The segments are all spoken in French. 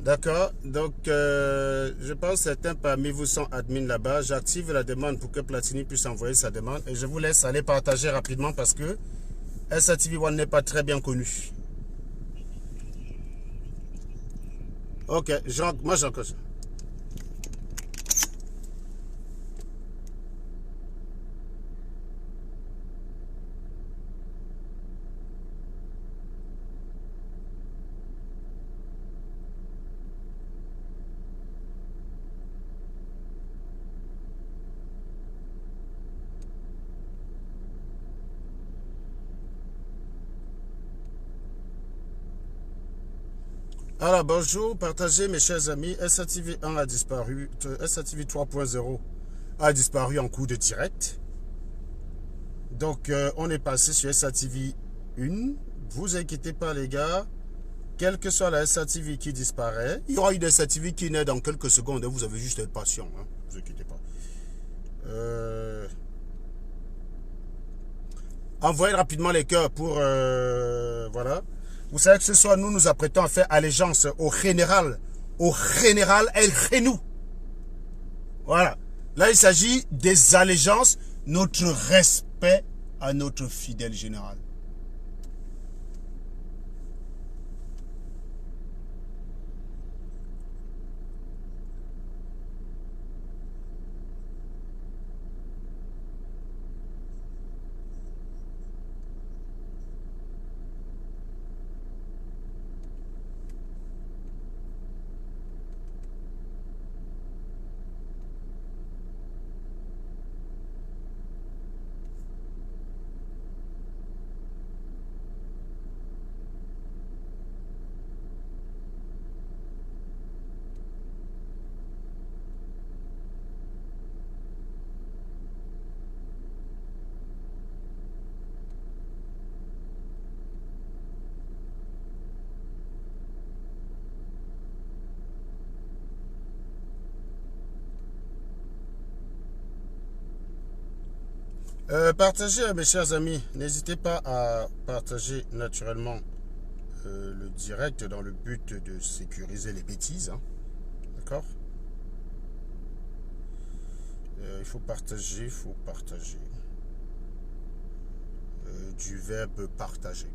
D'accord. Donc, je pense que certains parmi vous sont admin là-bas. J'active la demande pour que Platini puisse envoyer sa demande. Et je vous laisse aller partager rapidement parce que SATV One n'est pas très bien connu. Ok, moi j'enclenche. Alors, bonjour, partagez mes chers amis. SATV 1 a disparu. SATV 3.0 a disparu en cours de direct. Donc, on est passé sur SATV 1. Vous inquiétez pas, les gars. Quelle que soit la SATV qui disparaît, il y aura une SATV qui naît dans quelques secondes. Vous avez juste à être patient. Hein. Ne vous inquiétez pas. Envoyez rapidement les cœurs pour... voilà. Vous savez que ce soir, nous nous apprêtons à faire allégeance au général. Au général El Genou. Voilà. Là, il s'agit des allégeances, notre respect à notre fidèle général. Partagez, mes chers amis. N'hésitez pas à partager naturellement le direct dans le but de sécuriser les bêtises. Hein. D'accord. Il faut partager, il faut partager. Du verbe partager.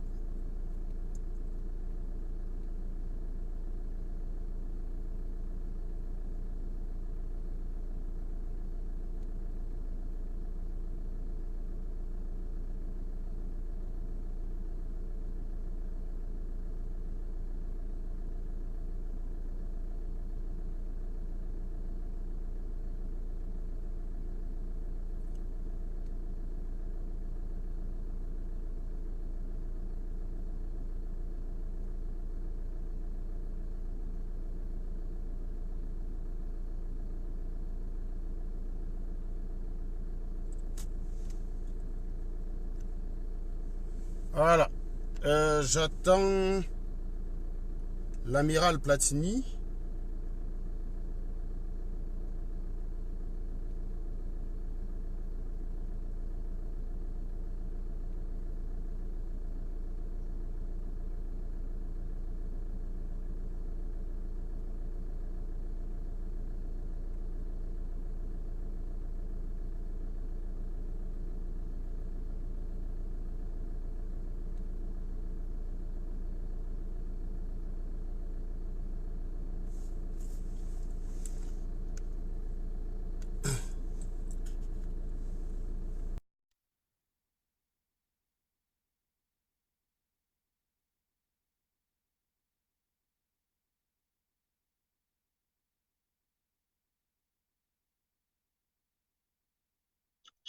Voilà. J'attends l'amiral Platini.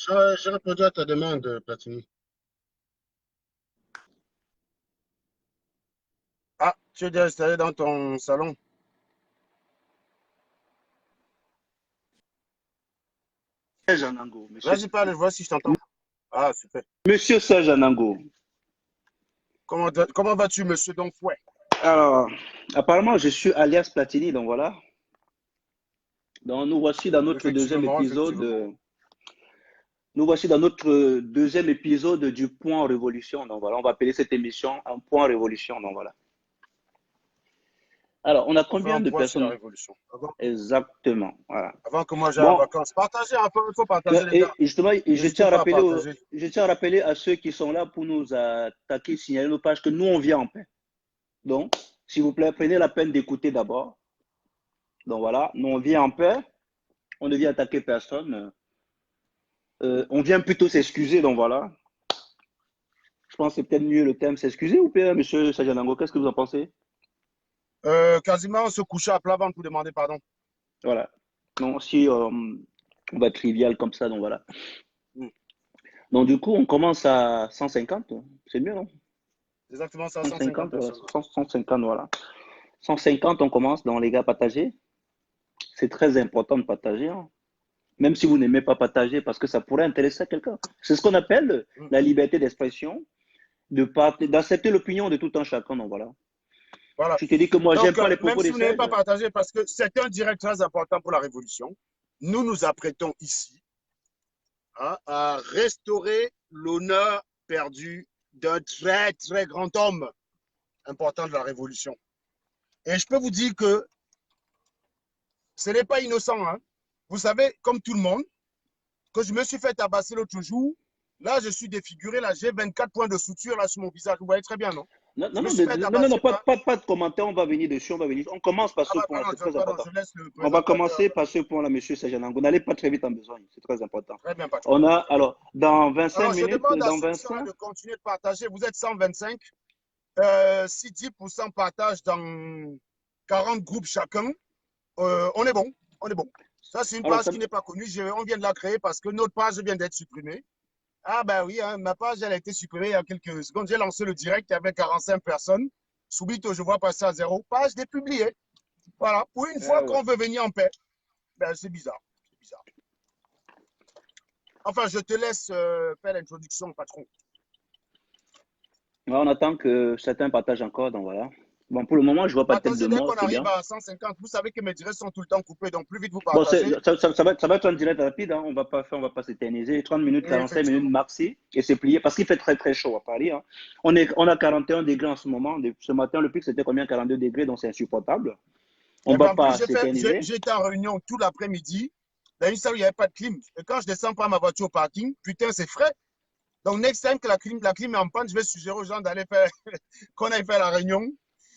J'ai répondu à ta demande, Platini. Ah, tu es déjà installé dans ton salon. Serge Anango, Vas-y, parle, vois si je t'entends. Ah, super. Monsieur Serge Anango. Comment vas-tu, monsieur Donfouet? Alors, apparemment, je suis alias Platini, donc voilà. Donc, nous voici dans notre deuxième Effectivement, épisode. effectivement. Nous voici dans notre deuxième épisode du Point Révolution. Donc voilà, on va appeler cette émission un Point Révolution. Donc voilà. Alors, on a On fait combien un de point sur la personnes? révolution. Exactement. Voilà. Avant que moi j'aille en Bon, vacances. Partagez un peu, il faut partager les et gars. justement, N'hésitez pas à partager. je tiens à rappeler à ceux qui sont là pour nous attaquer, signaler nos pages que nous, on vient en paix. Donc, s'il vous plaît, prenez la peine d'écouter d'abord. Donc voilà, nous, on vient en paix. On ne vient attaquer personne. On vient plutôt s'excuser. Donc voilà. Je pense que c'est peut-être mieux le thème s'excuser ou pas, monsieur Sajanango? Qu'est-ce que vous en pensez? Quasiment se coucher à plat ventre pour demander pardon. Voilà. Non, si on va être trivial comme ça, donc voilà. Mm. Donc du coup, on commence à 150. C'est mieux, non? Exactement ça, 150 150, voilà. personnes. 150, voilà. 150, on commence. Donc les gars, partagez. C'est très important de partager, hein. Même si vous n'aimez pas partager, parce que ça pourrait intéresser quelqu'un. C'est ce qu'on appelle Mm. la liberté d'expression, d'accepter l'opinion de tout un chacun. Donc voilà. Voilà. Tu te dis que moi, j'aime Donc, pas les même propos si des vous n'avez pas Serge. partagé, parce que c'est un direct très important pour la révolution, nous nous apprêtons ici, hein, à restaurer l'honneur perdu d'un très, très grand homme important de la révolution. Et je peux vous dire que ce n'est pas innocent, hein. Vous savez, comme tout le monde, que je me suis fait tabasser l'autre jour. Là, je suis défiguré. Là, j'ai 24 points de suture là sur mon visage. Vous voyez très bien, non? Non, Je non, me non, suis fait tabasser pas, là. pas de commentaires, on va venir dessus, on va venir. On commence par Ah ce bah, point-là, c'est très pardon, important. je laisse le On va présentateur. commencer par ce point-là, monsieur Sajanango. N'allez pas très vite en besoin, c'est très important. Très bien, patron. On a, alors, dans 25 Alors, je minutes, demande à dans ceux qui sont là 25, de continuer de partager. Vous êtes 125. Si 10% partagent dans 40 groupes chacun, on est bon. On est bon. Ça, c'est une alors, page qui n'est pas connue. On vient de la créer parce que notre page vient d'être supprimée. Ah ben oui, hein, ma page, elle a été supprimée il y a quelques secondes. J'ai lancé le direct avec 45 personnes. Subito, je vois passer à zéro. Page dépubliée. Voilà. Pour une fois ouais. qu'on veut venir en paix, ben, c'est bizarre. C'est bizarre. Enfin, je te laisse faire l'introduction, patron. On attend que certains partagent encore, donc voilà. Bon, pour le moment, je vois pas de tête de Partagez dès mort, qu'on c'est arrive bien. à 150. Vous savez que mes directs sont tout le temps coupés, donc plus vite vous Bon, partagez. ça va être un direct rapide, hein. On va pas s'éterniser. 30 minutes, Et 45 minutes effectivement. maxi, et c'est plié, parce qu'il fait très très chaud à Paris, hein. On a 41 degrés en ce moment. Ce matin, le pic, c'était combien? 42 degrés, donc c'est insupportable. On Et ne puis va en plus, pas s'éterniser. j'étais en réunion tout l'après-midi. Dans une salle où il n'y avait pas de clim. Et quand je descends par ma voiture au parking, putain, c'est frais. Donc, next time que la clim est en panne, je vais suggérer aux gens d'aller faire, qu'on aille faire la réunion.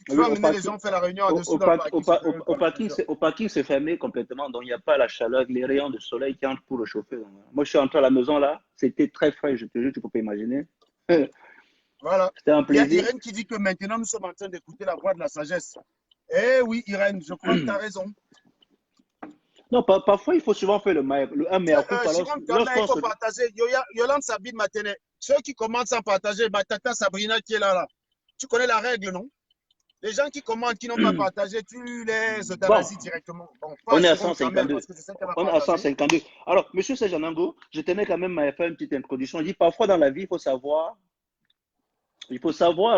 Je vais Oui, amener les gens faire la réunion en dessous dans le parking. au parking, c'est fermé complètement, donc il n'y a pas la chaleur, les rayons de soleil qui entrent pour le chauffer. Donc, moi, je suis entré à la maison là, c'était très frais, je te jure, tu peux pas imaginer. Voilà. C'était un Il y a plaisir. Irène qui dit que maintenant, nous sommes en train d'écouter la voix de la sagesse. Eh oui, Irène, je crois que tu as raison. Non, parfois, il faut souvent faire un mea culpa Jérôme, quand même, il lorsqu'on faut se. partager. Yolande Sabine Matenet. Ceux qui commencent à partager, bah, Tata Sabrina qui est là, là. Tu connais la règle, non? Les gens qui commentent, qui n'ont pas partagé, tu les Bon, euthanasies directement. Bon, pas on est à Jérôme quand même, 152. parce que c'est ça qu'elle va On est à partager. 152. Alors, monsieur Sejanango, je tenais quand même à faire une petite introduction. Je dis parfois dans la vie, il faut savoir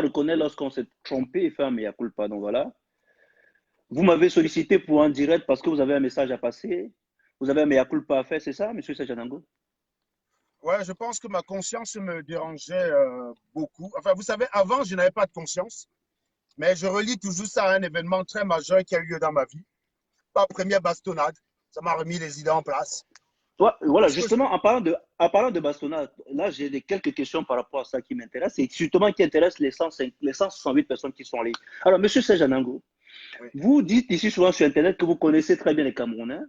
reconnaître lorsqu'on s'est trompé et faire un mea culpa. Donc voilà. Vous m'avez sollicité pour un direct parce que vous avez un message à passer. Vous avez un mea culpa à faire, c'est ça, monsieur Sejanango? Ouais, je pense que ma conscience me dérangeait beaucoup. Enfin, vous savez, avant, je n'avais pas de conscience, mais je relie toujours ça à un événement très majeur qui a eu lieu dans ma vie. Ma première bastonnade, ça m'a remis les idées en place. Ouais, Tout voilà, ce que je... justement, en parlant de bastonnade, là, j'ai quelques questions par rapport à ça qui m'intéressent et justement qui intéressent les 168 personnes qui sont en ligne. Alors, monsieur Sejanango, Oui. vous dites ici souvent sur Internet que vous connaissez très bien les Camerounais,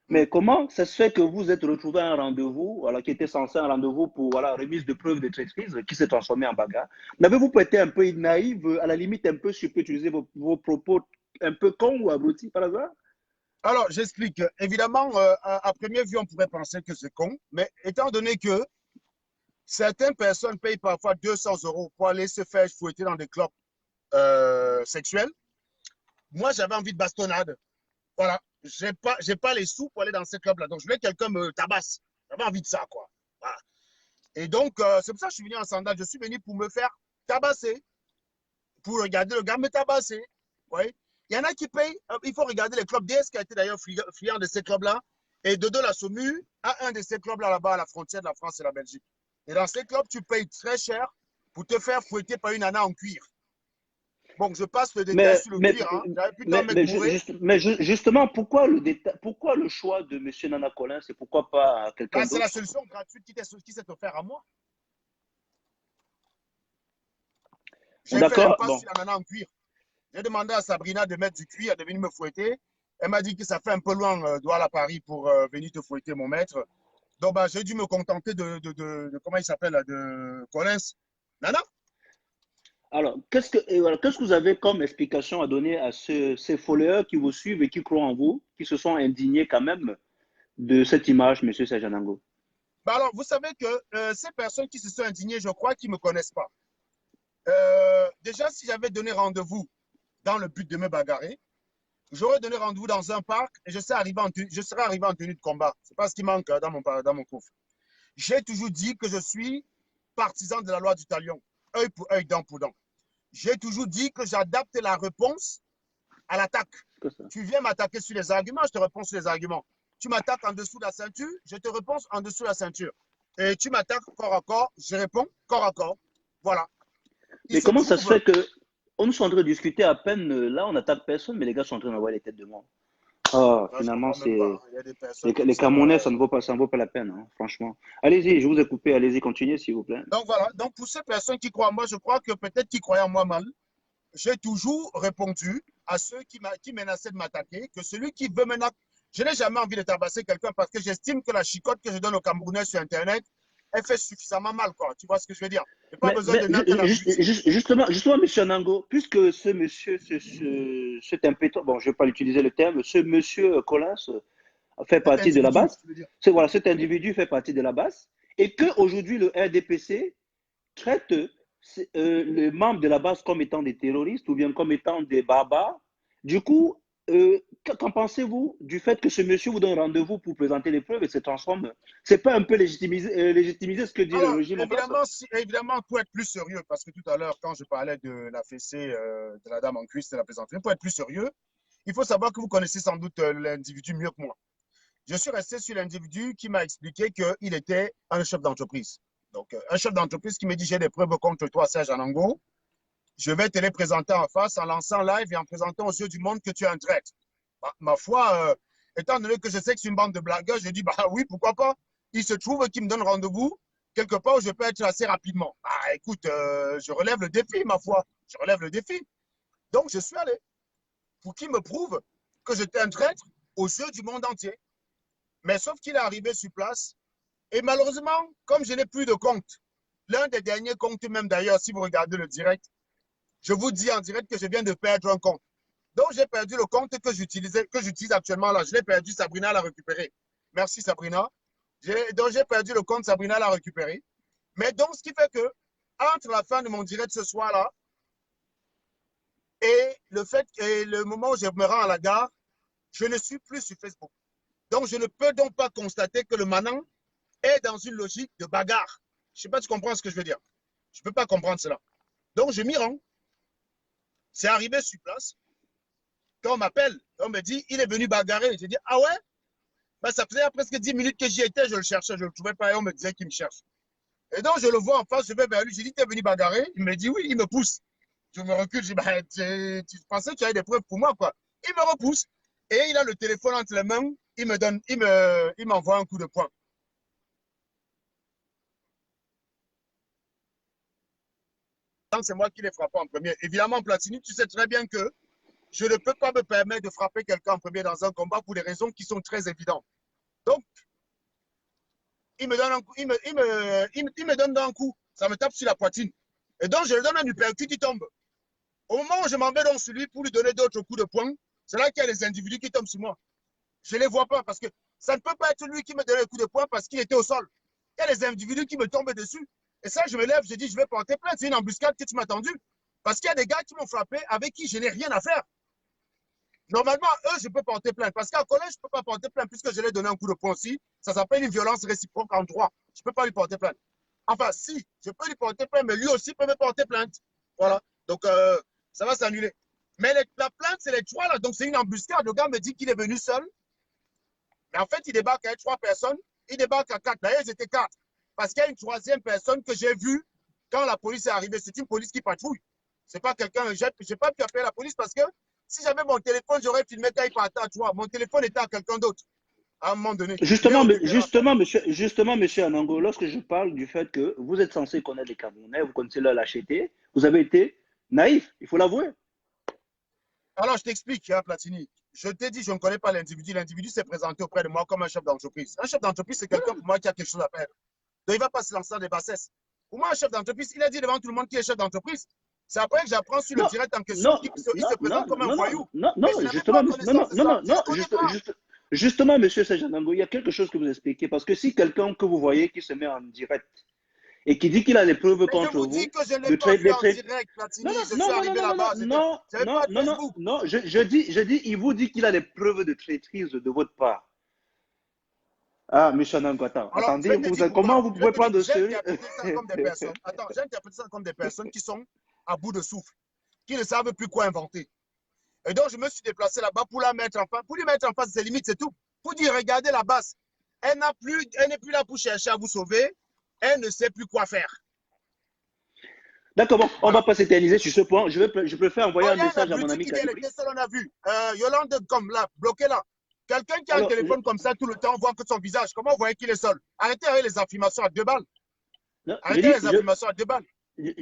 Mm. mais comment ça se fait que vous êtes retrouvé à un rendez-vous, voilà, qui était censé un rendez-vous pour voilà, remise de preuves de traîtrise, qui s'est transformé en bagarre? N'avez-vous pas été un peu naïf, à la limite un peu, si je peux utiliser vos propos, un peu con ou abruti par hasard? Alors, j'explique. Évidemment, à première vue, on pourrait penser que c'est con, mais étant donné que certaines personnes payent parfois 200 euros pour aller se faire fouetter dans des clubs sexuels, moi, j'avais envie de bastonnade. Voilà. J'ai pas les sous pour aller dans ces clubs-là. Donc, je voulais que quelqu'un me tabasse. J'avais envie de ça, quoi. Voilà. Et donc, c'est pour ça que je suis venu en sandal. Je suis venu pour me faire tabasser, pour regarder le gars me tabasser. Oui. Il y en a qui payent. Il faut regarder les clubs. DS qui a été d'ailleurs friand de ces clubs-là. Et Dodo la Saumur a un de ces clubs-là là-bas à la frontière de la France et la Belgique. Et dans ces clubs, tu payes très cher pour te faire fouetter par une nana en cuir. Bon, je passe le détail Mais, sur le mais, cuir. Hein. J'avais plutôt m'écourer. justement, pourquoi le choix de M. Nana Collins et pourquoi pas quelqu'un Bah, c'est la d'autre? solution gratuite qui s'est offerte à moi. J'ai fait D'accord, l'impasse bon. sur la nana en cuir. J'ai demandé à Sabrina de mettre du cuir, de venir me fouetter. Elle m'a dit que ça fait un peu loin, Douala Paris, pour venir te fouetter, mon maître. Donc, bah, j'ai dû me contenter de comment il s'appelle, de Collins. Nana? Alors, qu'est-ce que vous avez comme explication à donner à ces followers qui vous suivent et qui croient en vous, qui se sont indignés quand même de cette image, M. Sajanango? Bah alors, vous savez que ces personnes qui se sont indignées, je crois qu'ils ne me connaissent pas. Déjà, si j'avais donné rendez-vous dans le but de me bagarrer, j'aurais donné rendez-vous dans un parc et je serais arrivé en tenue de combat. C'est pas ce qui manque dans mon coffre. J'ai toujours dit que je suis partisan de la loi du talion, œil pour œil, dent pour dent. J'ai toujours dit que j'adapte la réponse à l'attaque. Tu viens m'attaquer sur les arguments, je te réponds sur les arguments. Tu m'attaques en dessous de la ceinture, je te réponds en dessous de la ceinture. Et tu m'attaques corps à corps, je réponds corps à corps. Voilà. Mais comment ça se fait que on est en train de discuter à peine, là on n'attaque personne, mais les gars sont en train d'envoyer les têtes de mort. Oh, Là, finalement, c'est les les Camerounais, ça ne vaut pas la peine, hein, franchement. Allez-y, je vous ai coupé, allez-y, continuez s'il vous plaît. Donc voilà, donc pour ces personnes qui croient en moi, je crois que peut-être qu'ils croyaient en moi mal. J'ai toujours répondu à ceux qui menaçaient de m'attaquer, que celui qui veut m'attaquer, je n'ai jamais envie de tabasser quelqu'un parce que j'estime que la chicotte que je donne aux Camerounais sur Internet, elle fait suffisamment mal, quoi. Tu vois ce que je veux dire? Il n'y a pas besoin de n'être un abruti. Justement, monsieur Nango, puisque ce monsieur, cet impétent, bon, je ne vais pas utiliser le terme, ce monsieur Collins fait Cet partie de la individu, base, tu veux dire. voilà, cet individu fait partie de la base, et qu'aujourd'hui le RDPC traite les membres de la base comme étant des terroristes ou bien comme étant des barbares. Du coup, qu'en pensez-vous du fait que ce monsieur vous donne rendez-vous pour présenter les preuves et se transforme? C'est pas un peu légitimiser ce que dit le Alors, régime en place? évidemment, pour être plus sérieux, parce que tout à l'heure, quand je parlais de la fessée de la dame en cuisse, de la plaisanterie, pour être plus sérieux, il faut savoir que vous connaissez sans doute l'individu mieux que moi. Je suis resté sur l'individu qui m'a expliqué qu'il était un chef d'entreprise. Donc, un chef d'entreprise qui me dit, j'ai des preuves contre toi, Serge Anango. Je vais te les présenter en face en lançant live et en présentant aux yeux du monde que tu es un traître. Bah, ma foi, étant donné que je sais que c'est une bande de blagueurs, je dis, bah oui, pourquoi pas. Il se trouve qu'il me donne rendez-vous quelque part où je peux être assez rapidement. Bah écoute, je relève le défi, ma foi. Je relève le défi. Donc, je suis allé pour qu'il me prouve que j'étais un traître aux yeux du monde entier. Mais sauf qu'il est arrivé sur place. Et malheureusement, comme je n'ai plus de compte, l'un des derniers comptes, même d'ailleurs, si vous regardez le direct, je vous dis en direct que je viens de perdre un compte. Donc, j'ai perdu le compte que j'utilise actuellement là. Je l'ai perdu, Sabrina l'a récupéré. Merci, Sabrina. Donc, j'ai perdu le compte, Sabrina l'a récupéré. Mais donc, ce qui fait que, entre la fin de mon direct ce soir-là et le moment où je me rends à la gare, je ne suis plus sur Facebook. Donc, je ne peux donc pas constater que le Manan est dans une logique de bagarre. Je ne sais pas si tu comprends ce que je veux dire. Je ne peux pas comprendre cela. Donc, je m'y rends. C'est arrivé sur place. Quand on m'appelle, on me dit, il est venu bagarrer. J'ai dit, ah ouais? Ben, ça faisait presque 10 minutes que j'y étais, je le cherchais, je ne le trouvais pas et on me disait qu'il me cherche. Et donc, je le vois en face, je vais vers lui, j'ai dit, tu es venu bagarrer? Il me dit, oui, il me pousse. Je me recule, je dis, ben, tu pensais que tu avais des preuves pour moi, quoi. Il me repousse et il a le téléphone entre les mains, il m'envoie un coup de poing. C'est moi qui l'ai frappé en premier. Évidemment, Platini, tu sais très bien que je ne peux pas me permettre de frapper quelqu'un en premier dans un combat pour des raisons qui sont très évidentes. Donc, il me donne un coup, il me donne un coup, ça me tape sur la poitrine. Et donc, je lui donne un uppercut qui tombe. Au moment où je m'en vais donc sur lui pour lui donner d'autres coups de poing, c'est là qu'il y a les individus qui tombent sur moi. Je ne les vois pas parce que ça ne peut pas être lui qui me donne le coup de poing parce qu'il était au sol. Il y a les individus qui me tombent dessus. Et ça, je me lève, je dis, je vais porter plainte. C'est une embuscade que tu m'as tendue. Parce qu'il y a des gars qui m'ont frappé avec qui je n'ai rien à faire. Normalement, eux, je peux porter plainte. Parce qu'à collège, je ne peux pas porter plainte puisque je lui ai donné un coup de poing aussi. Ça s'appelle une violence réciproque en droit. Je ne peux pas lui porter plainte. Enfin, si, je peux lui porter plainte, mais lui aussi peut me porter plainte. Voilà. Donc, ça va s'annuler. Mais la plainte, c'est les trois là. Donc, c'est une embuscade. Le gars me dit qu'il est venu seul. Mais en fait, il débarque avec trois personnes. Il débarque à quatre. D'ailleurs, ils étaient quatre. Parce qu'il y a une troisième personne que j'ai vue quand la police est arrivée. C'est une police qui patrouille. C'est pas quelqu'un, j'ai pas pu appeler la police parce que si j'avais mon téléphone, j'aurais filmé quand il partait à toi. Mon téléphone était à quelqu'un d'autre à un moment donné. Je l'ai récupéré après. Monsieur Anango, lorsque je parle du fait que vous êtes censé connaître les Camerounais, vous connaissez leur lâcheté, vous avez été naïf, il faut l'avouer. Alors, je t'explique, hein, Platini. Je t'ai dit, je ne connais pas l'individu. L'individu s'est présenté auprès de moi comme un chef d'entreprise. Un chef d'entreprise, c'est quelqu'un pour moi qui a quelque chose à faire. Donc, il ne va pas se lancer dans des bassesses. Pour moi, un chef d'entreprise, il a dit devant tout le monde qu'il est chef d'entreprise. C'est après que j'apprends sur le Non, direct en question non, qu'il non, se non, présente comme un non, voyou. non, Mais non, je n'avais justement, pas connaissance de ça. Je ne connais pas. justement, monsieur Sajanango, il y a quelque chose que vous expliquez. Parce que si quelqu'un que vous voyez qui se met en direct et qui dit qu'il a des preuves Mais je contre vous dis vous, que je ne l'ai de pas traite, vu de en traite. direct, Non, Platini. Je suis non, non, non, arrivé non, non, là-bas. non, Je n'avais non, pas non, non, Facebook. non, je dis, il vous dit qu'il a des preuves de traîtrise de votre part. Ah, monsieur Anango, Alors, je attendez, te dis pourquoi. comment vous pouvez prendre J'ai ce... interprété ça comme des personnes. Attends, j'ai interprété ça comme des personnes qui sont à bout de souffle, qui ne savent plus quoi inventer. Et donc, je me suis déplacé là-bas pour la mettre en face, pour lui mettre en face de ses limites, c'est tout. Pour dire, regardez la base. Elle n'est plus là pour chercher à vous sauver. Elle ne sait plus quoi faire. D'accord, bon, on ne va Voilà. pas s'éterniser sur ce point. Je préfère envoyer un Oriane message à mon Abluti ami qui dit, elle Calibri. était seule, on a vu. Yolande, comme là, bloqué là. Quelqu'un qui a un Alors, téléphone comme ça tout le temps, on voit que son visage. Comment vous voyez qu'il est seul? Arrêtez avec les affirmations à deux balles. non, je Arrêtez dis, les affirmations à deux balles.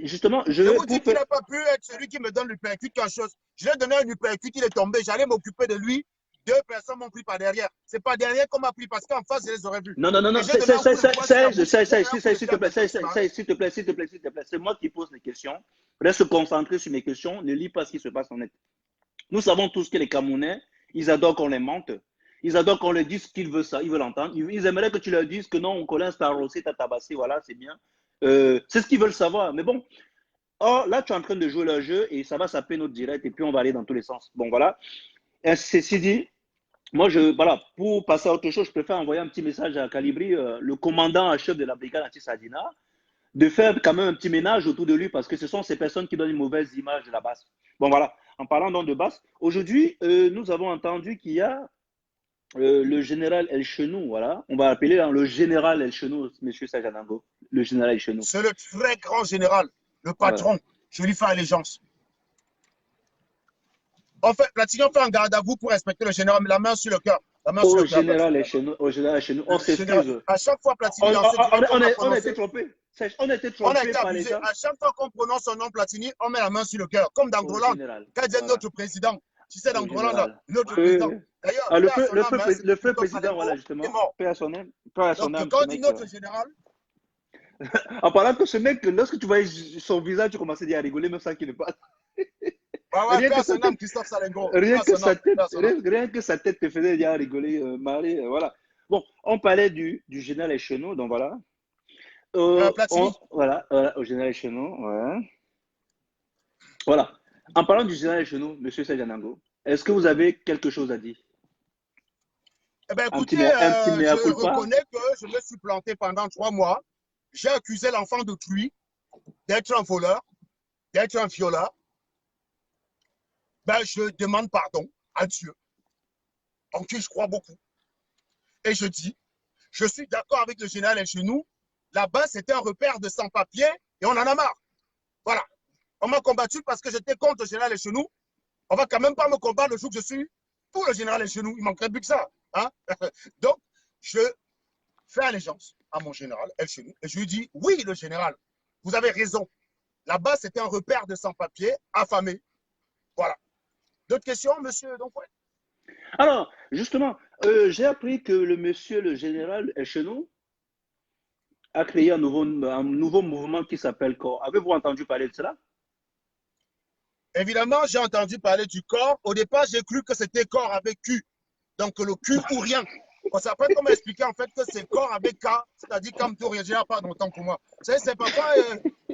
justement, je Je vais vous dis pour qu'il faire... n'a pas pu être celui qui me donne le percute quelque chose. Je lui ai donné un uppercut, il est tombé. J'allais m'occuper de lui. Deux personnes m'ont pris par derrière. C'est pas derrière qu'on m'a pris parce qu'en face, je les aurais vus. Non, non, non, Et non, j'ai donné un coup de poing sur la bouche. J'ai donné un coup de s'il pied te à plaît, quelqu'un qui parlait. s'il te plaît, s'il te plaît, s'il te plaît, s'il te plaît. C'est moi qui pose les questions. Reste concentré sur mes questions. Ne lis pas ce qui se passe en net. Nous savons tous que les Camerounais, ils adorent qu'on les mente. Ils adorent qu'on leur dise ce qu'ils veulent, ça, ils veulent entendre. Ils aimeraient que tu leur dises que non, Colin t'a arrosé, t'as tabassé, voilà, c'est bien. C'est ce qu'ils veulent savoir. Mais bon, or, là, tu es en train de jouer leur jeu et ça va saper notre direct et puis on va aller dans tous les sens. Bon, voilà. Et ceci dit, moi, voilà, pour passer à autre chose, je préfère envoyer un petit message à Calibri, le commandant en chef de la brigade anti-Sadina, de faire quand même un petit ménage autour de lui parce que ce sont ces personnes qui donnent une mauvaise image de la base. Bon, voilà. En parlant donc de base, aujourd'hui, nous avons entendu qu'il y a le général El Chenou, voilà. On va appeler le général El Chenou, monsieur Sajanango, le général El Chenou. C'est le très grand général, le Voilà. patron. Je lui fais allégeance. En fait, Platini, on fait un garde à vous pour respecter le général, mais la main sur le cœur. La main sur le cœur, Platini. Au général El Chenou, on s'excuse. À chaque fois, Platini, dans ce direct, on a On a prononcé. été trompé. On a été On a trompé été par abusé. l'État. À chaque fois qu'on prononce son nom, Platini, on met la main sur le cœur. Comme dans Au Groland, général. quand il dit Voilà. notre président. Tu sais, dans Au Groland, là, général. notre Oui, président. oui. D'ailleurs, Ah, paix à son âme, hein, c'est le feu plutôt président, Salengo, voilà, il est justement. mort. Paix à son âme. Paix à son Donc, âme, quand ce on dit mec. notre général, En parlant de ce mec, lorsque tu voyais son visage, tu commençais déjà à rigoler, même sans qu'il ne parle. bah ouais, Rien paix que à sa son âme, tête, Christophe Salengo. Paix à son âme, paix à son âme. rien que sa tête te faisait déjà rigoler, marrer, voilà. Bon, on parlait du général Echeno, donc voilà. Platini, Au général Echeno, ouais. Voilà. En parlant du général Echeno, monsieur Sajanango, est-ce que vous avez quelque chose à dire? eh ben, Un écoutez, petit mea je culpa? reconnais que je me suis planté pendant 3 mois. J'ai accusé l'enfant d'autrui d'être un voleur, d'être un violeur. Ben, je demande pardon à Dieu, en qui je crois beaucoup. Et je dis, je suis d'accord avec le général Elchenou. Là-bas, c'était un repère de sans-papiers et on en a marre. Voilà. On m'a combattu parce que j'étais contre le général Elchenou. On va quand même pas me combattre le jour que je suis pour le général Elchenou. Il manquerait plus que ça. Hein? Donc, je fais allégeance à mon général Elchenou et je lui dis, oui, le général, vous avez raison. Là-bas, c'était un repère de sans-papiers affamés. Voilà. D'autres questions, monsieur Donfouet? Alors, justement, j'ai appris que le général Echeno a créé un nouveau mouvement qui s'appelle Corps. Avez-vous entendu parler de cela? Évidemment, j'ai entendu parler du corps. Au départ, j'ai cru que c'était corps avec Q. Donc, le Q ou rien. Parce qu'après, comment expliquer en fait que c'est corps avec K, c'est-à-dire comme tout rien, pas longtemps pour moi. C'est parfois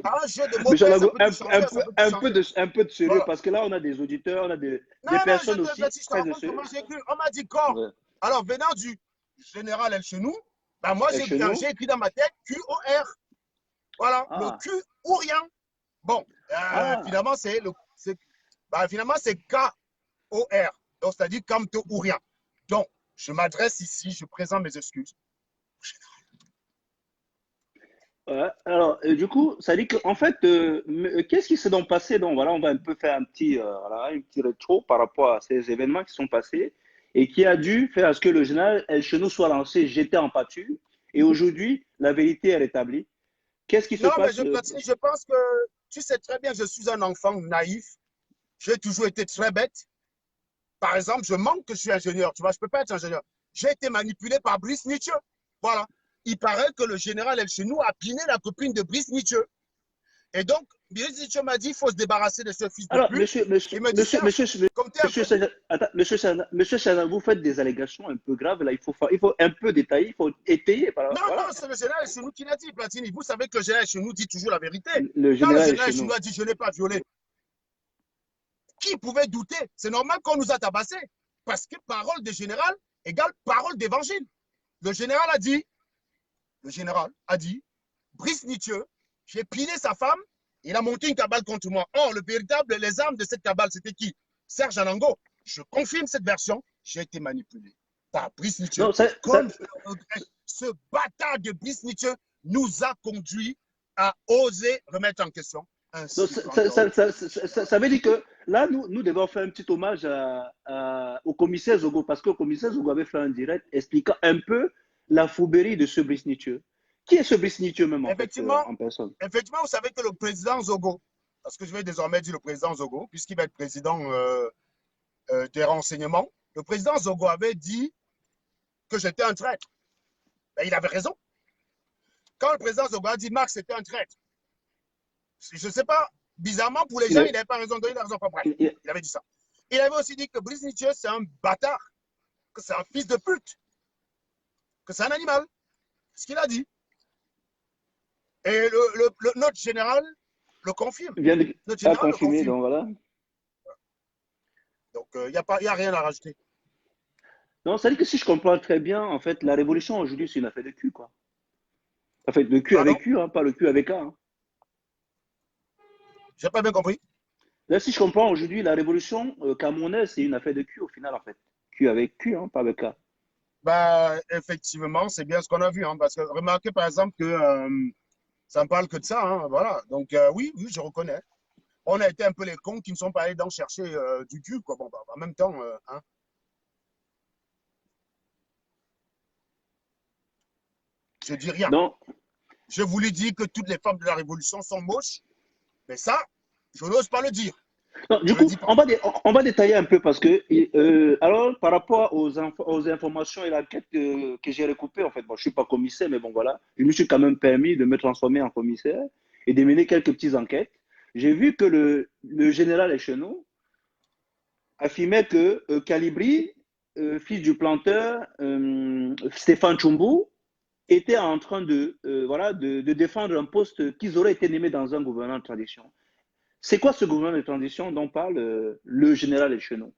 un jeu de mots, Mais ça peut tout changer, ça peut tout changer. un peu de sérieux, Voilà. parce que là, on a des auditeurs, on a des Non, non, je personnes aussi je te très de raconte sérieux. comment j'ai cru. On m'a dit corps. Ouais. Alors, venant du général El Chenou, ben moi, j'ai Echeno. écrit dans ma tête Q-O-R. Voilà, le Q ou rien. Bon, finalement, finalement, c'est K-O-R. Donc, c'est-à-dire Kamto ou rien. Donc, je m'adresse ici, je présente mes excuses. Ouais. Alors, du coup, ça dit qu'en fait, qu'est-ce qui s'est donc passé? Donc, voilà, on va un peu faire un petit rétro par rapport à ces événements qui sont passés et qui a dû faire à ce que le général El Chenou soit lancé, jeté en pâture. Et aujourd'hui, la vérité est rétablie. Qu'est-ce qui se Non, mais passe? Platini, je pense que tu sais très bien, je suis un enfant naïf. J'ai toujours été très bête. Par exemple, je manque que je suis ingénieur. Tu vois, je ne peux pas être ingénieur. J'ai été manipulé par Brice Nietzsche. Voilà. Il paraît que le général El Chenou a piné la copine de Brice Nietzsche. Et donc, Brice Nietzsche m'a dit qu'il faut se débarrasser de ce fils de Alors, pute. Il me dit, Serge, comme tu es un peu. Attends, monsieur Chazan, vous faites des allégations un peu graves. Là, il faut un peu détailler, il faut étayer. Non, Voilà. non, c'est le général Chenou qui l'a dit, Platini. Vous savez que le général Chenou dit toujours la vérité. Le Quand le général est général chez Chenou nous. a dit je n'ai pas violé, qui pouvait douter? C'est normal qu'on nous a tabassé. Parce que parole de général égale parole d'évangile. Le général a dit, Brice Nietzsche, j'ai pilé sa femme, il a monté une cabale contre moi. Or, les armes de cette cabale, c'était qui? Serge Anango. Je confirme cette version, j'ai été manipulé par Brice Nietzsche. Non, Comme je le regrette, ce bâtard de Brice Nietzsche nous a conduit à oser remettre en question un donc, si grand homme. ça veut dire que là, nous devons faire un petit hommage au commissaire Zogo, parce que le commissaire Zogo avait fait un direct expliquant un peu la fourberie de ce Brice Nietzsche. Qui est ce Brice Nietzsche même, en fait, Effectivement, en personne? effectivement, vous savez que le président Zogo, parce que je vais désormais dire le président Zogo, puisqu'il va être président des renseignements, le président Zogo avait dit que j'étais un traître. Ben, il avait raison. Quand le président Zogo a dit Max était un traître, je ne sais pas, bizarrement, pour les gens, il n'avait pas raison de donner la raison. Bref, il avait dit ça. Il avait aussi dit que Brice Nietzsche, c'est un bâtard, que c'est un fils de pute, que c'est un animal. C'est ce qu'il a dit. Et notre général le confirme. Vient de Notre pas général le confirmer, confirme. donc voilà. Donc, il n'y a rien à rajouter. Donc, ça dit que si je comprends très bien, en fait, la révolution aujourd'hui, c'est une affaire de cul, quoi. En fait, le cul Pardon? avec cul, hein, pas le cul avec A. Hein. J'ai pas bien compris. Là, si je comprends aujourd'hui, la révolution camerounaise, c'est une affaire de cul au final, en fait. Cul avec cul, hein, pas avec A. Bah, effectivement, c'est bien ce qu'on a vu. Hein, parce que remarquez par exemple que ça ne parle que de ça. Hein, voilà. Donc, oui, oui, je reconnais. On a été un peu les cons qui ne sont pas allés dans chercher du cul. Quoi. Bon, bah, en même temps, hein, je dis rien. Donc, Je vous l'ai dit que toutes les femmes de la Révolution sont moches. Mais ça, je n'ose pas le dire. non, Je du ne le coup, dis pas. on va détailler un peu parce que, alors, par rapport aux informations et l'enquête que j'ai recoupées, en fait, bon, je ne suis pas commissaire, mais bon, voilà, je me suis quand même permis de me transformer en commissaire et de mener quelques petites enquêtes. J'ai vu que le général Echenou affirmait que Calibri, fils du planteur Stéphane Chumbu, était en train voilà, de défendre un poste qu'ils auraient été nommés dans un gouvernement de transition. C'est quoi ce gouvernement de transition dont parle le général Echenou?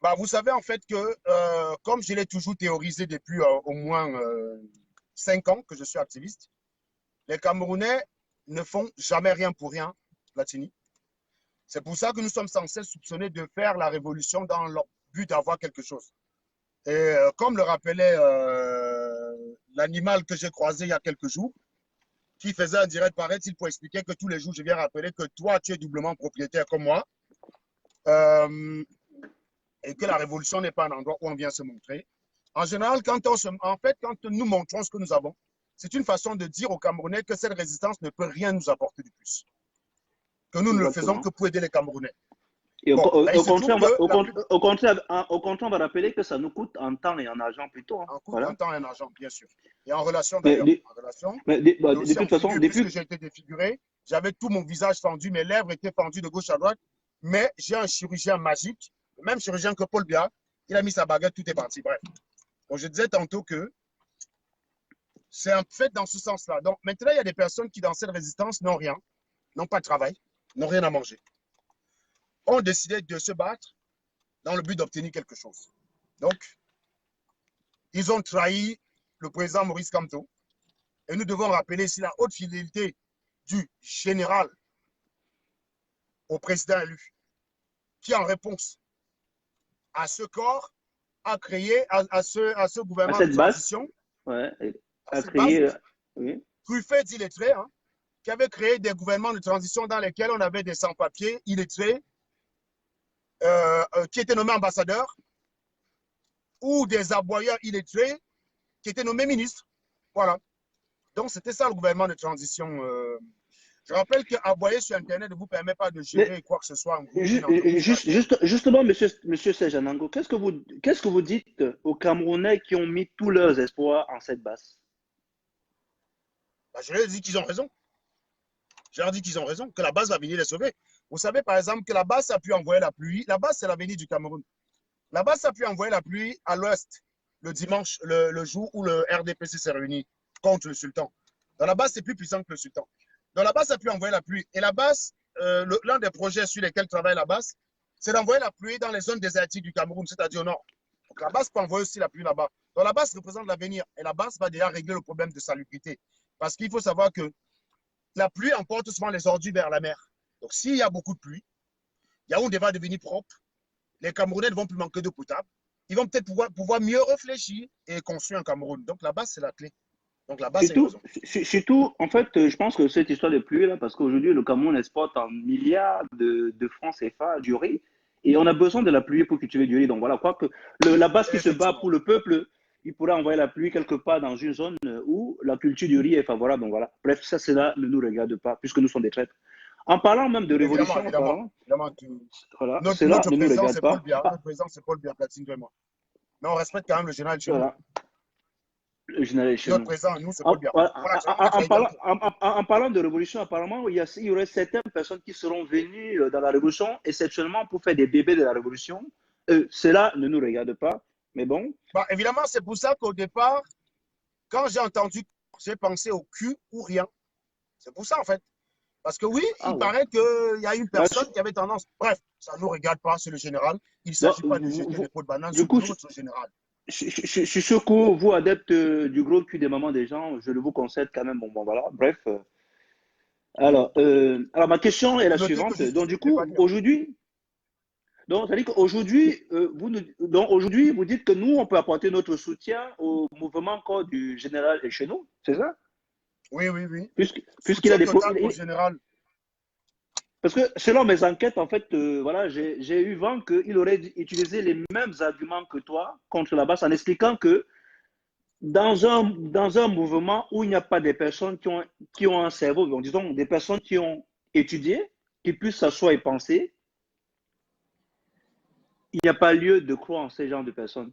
Bah, vous savez en fait que, comme je l'ai toujours théorisé depuis au moins 5 ans que je suis activiste, les Camerounais ne font jamais rien pour rien, Platini. C'est pour ça que nous sommes censés soupçonner de faire la révolution dans le but d'avoir quelque chose. Et comme le rappelait l'animal que j'ai croisé il y a quelques jours, qui faisait un direct, paraît-il, pour expliquer que tous les jours, je viens rappeler que toi, tu es doublement propriétaire comme moi, et que la révolution n'est pas un endroit où on vient se montrer. En général, quand nous montrons ce que nous avons, c'est une façon de dire aux Camerounais que cette résistance ne peut rien nous apporter de plus. Que nous ne le faisons que Exactement. pour aider les Camerounais. Et Bon, ben, il au se trouve contraire, que au contraire, on va rappeler que ça nous coûte en temps et en argent plutôt. Hein. en coûte en Voilà. temps et en argent, bien sûr. Et en relation Mais, d'ailleurs. En relation. bah, Et de aussi en toute façon, figure, puisque depuis. j'ai été défiguré. J'avais tout mon visage fendu, mes lèvres étaient fendues de gauche à droite. Mais j'ai un chirurgien magique, le même chirurgien que Paul Biya. Il a mis sa baguette, tout est parti. Bref. Donc, je disais tantôt que c'est un fait dans ce sens-là. Donc, maintenant, il y a des personnes qui, dans cette résistance, n'ont rien, n'ont pas de travail, n'ont rien à manger, ont décidé de se battre dans le but d'obtenir quelque chose. Donc, ils ont trahi le président Maurice Kamto. Et nous devons rappeler ici la haute fidélité du général au président élu, qui, en réponse à ce corps, a créé à ce À gouvernement de cette base, transition, ouais, à a cette base, créé. oui, Oui. truffé d'illettrés, hein, qui avait créé des gouvernements de transition dans lesquels on avait des sans-papiers illettrés qui étaient nommés ambassadeurs ou des aboyeurs illettrés qui étaient nommés ministres. Voilà. Donc, c'était ça le gouvernement de transition. Je rappelle qu'aboyer sur Internet ne vous permet pas de gérer Mais quoi que ce soit en groupe. justement, monsieur Serge Anango, qu'est-ce que vous dites aux Camerounais qui ont mis tous leurs espoirs en cette base? Bah, je leur dis qu'ils ont raison. Je leur dis qu'ils ont raison, que la base va venir les sauver. Vous savez, par exemple, que la base a pu envoyer la pluie. La base, c'est l'avenir du Cameroun. La base a pu envoyer la pluie à l'ouest le dimanche, le jour où le RDPC s'est réuni contre le sultan. Dans la base, c'est plus puissant que le sultan. Donc la base a pu envoyer la pluie. Et la base, l'un des projets sur lesquels travaille la base, c'est d'envoyer la pluie dans les zones désertiques du Cameroun, c'est-à-dire au nord. Donc la base peut envoyer aussi la pluie là-bas. Donc la base représente l'avenir. Et la base va déjà régler le problème de salubrité. Parce qu'il faut savoir que la pluie emporte souvent les ordures vers la mer. Donc s'il y a beaucoup de pluie, Yaoundé va devenir propre. Les Camerounais ne vont plus manquer d'eau potable. Ils vont peut-être pouvoir mieux réfléchir et construire un Cameroun. Donc la base, c'est la clé. Donc la base, c'est une raison. Surtout, en fait, je pense que cette histoire de pluie, là, parce qu'aujourd'hui, le Cameroun exporte en milliards de francs CFA du riz, et on a besoin de la pluie pour cultiver du riz. Donc voilà, quoi que la base qui se bat pour le peuple, il pourrait envoyer la pluie quelque part dans une zone où la culture du riz est favorable. Donc voilà, bref, ça, cela ne nous regarde pas, puisque nous sommes des traîtres. En parlant même de révolution, évidemment, voilà, cela notre ne nous président, regarde c'est pas. Paul Biya. Notre président, c'est Paul Biya, Platine, toi et moi. Mais on respecte quand même le général chez Voilà. Le général chez Notre nous. président, nous, c'est Paul Biya. En parlant de révolution, apparemment, il y aurait certaines personnes qui seront venues dans la révolution, exceptionnellement pour faire des bébés de la révolution. Cela ne nous regarde pas, mais bon. Bah, évidemment, c'est pour ça qu'au départ, quand j'ai entendu, j'ai pensé au cul ou rien. C'est pour ça, en fait. Parce que oui, il paraît qu'il y a une personne qui avait tendance. Bref, ça ne nous regarde pas, c'est le général. Il ne s'agit pas de jeter des pots de banane sur notre général. Je suis sûr que vous, adeptes du gros cul des mamans des gens, je le vous concède quand même. Bon, voilà, bref. Alors, ma question est la suivante. Donc, du coup, aujourd'hui, c'est-à-dire qu'aujourd'hui, vous dites que nous, on peut apporter notre soutien au mouvement encore du général et chez nous, c'est ça? Oui. Puisqu'il a des au général. Parce que selon mes enquêtes, en fait, voilà, j'ai eu vent qu'il aurait utilisé les mêmes arguments que toi contre la base en expliquant que dans un mouvement où il n'y a pas des personnes qui ont un cerveau, donc disons des personnes qui ont étudié, qui puissent s'asseoir et penser, il n'y a pas lieu de croire en ces genres de personnes.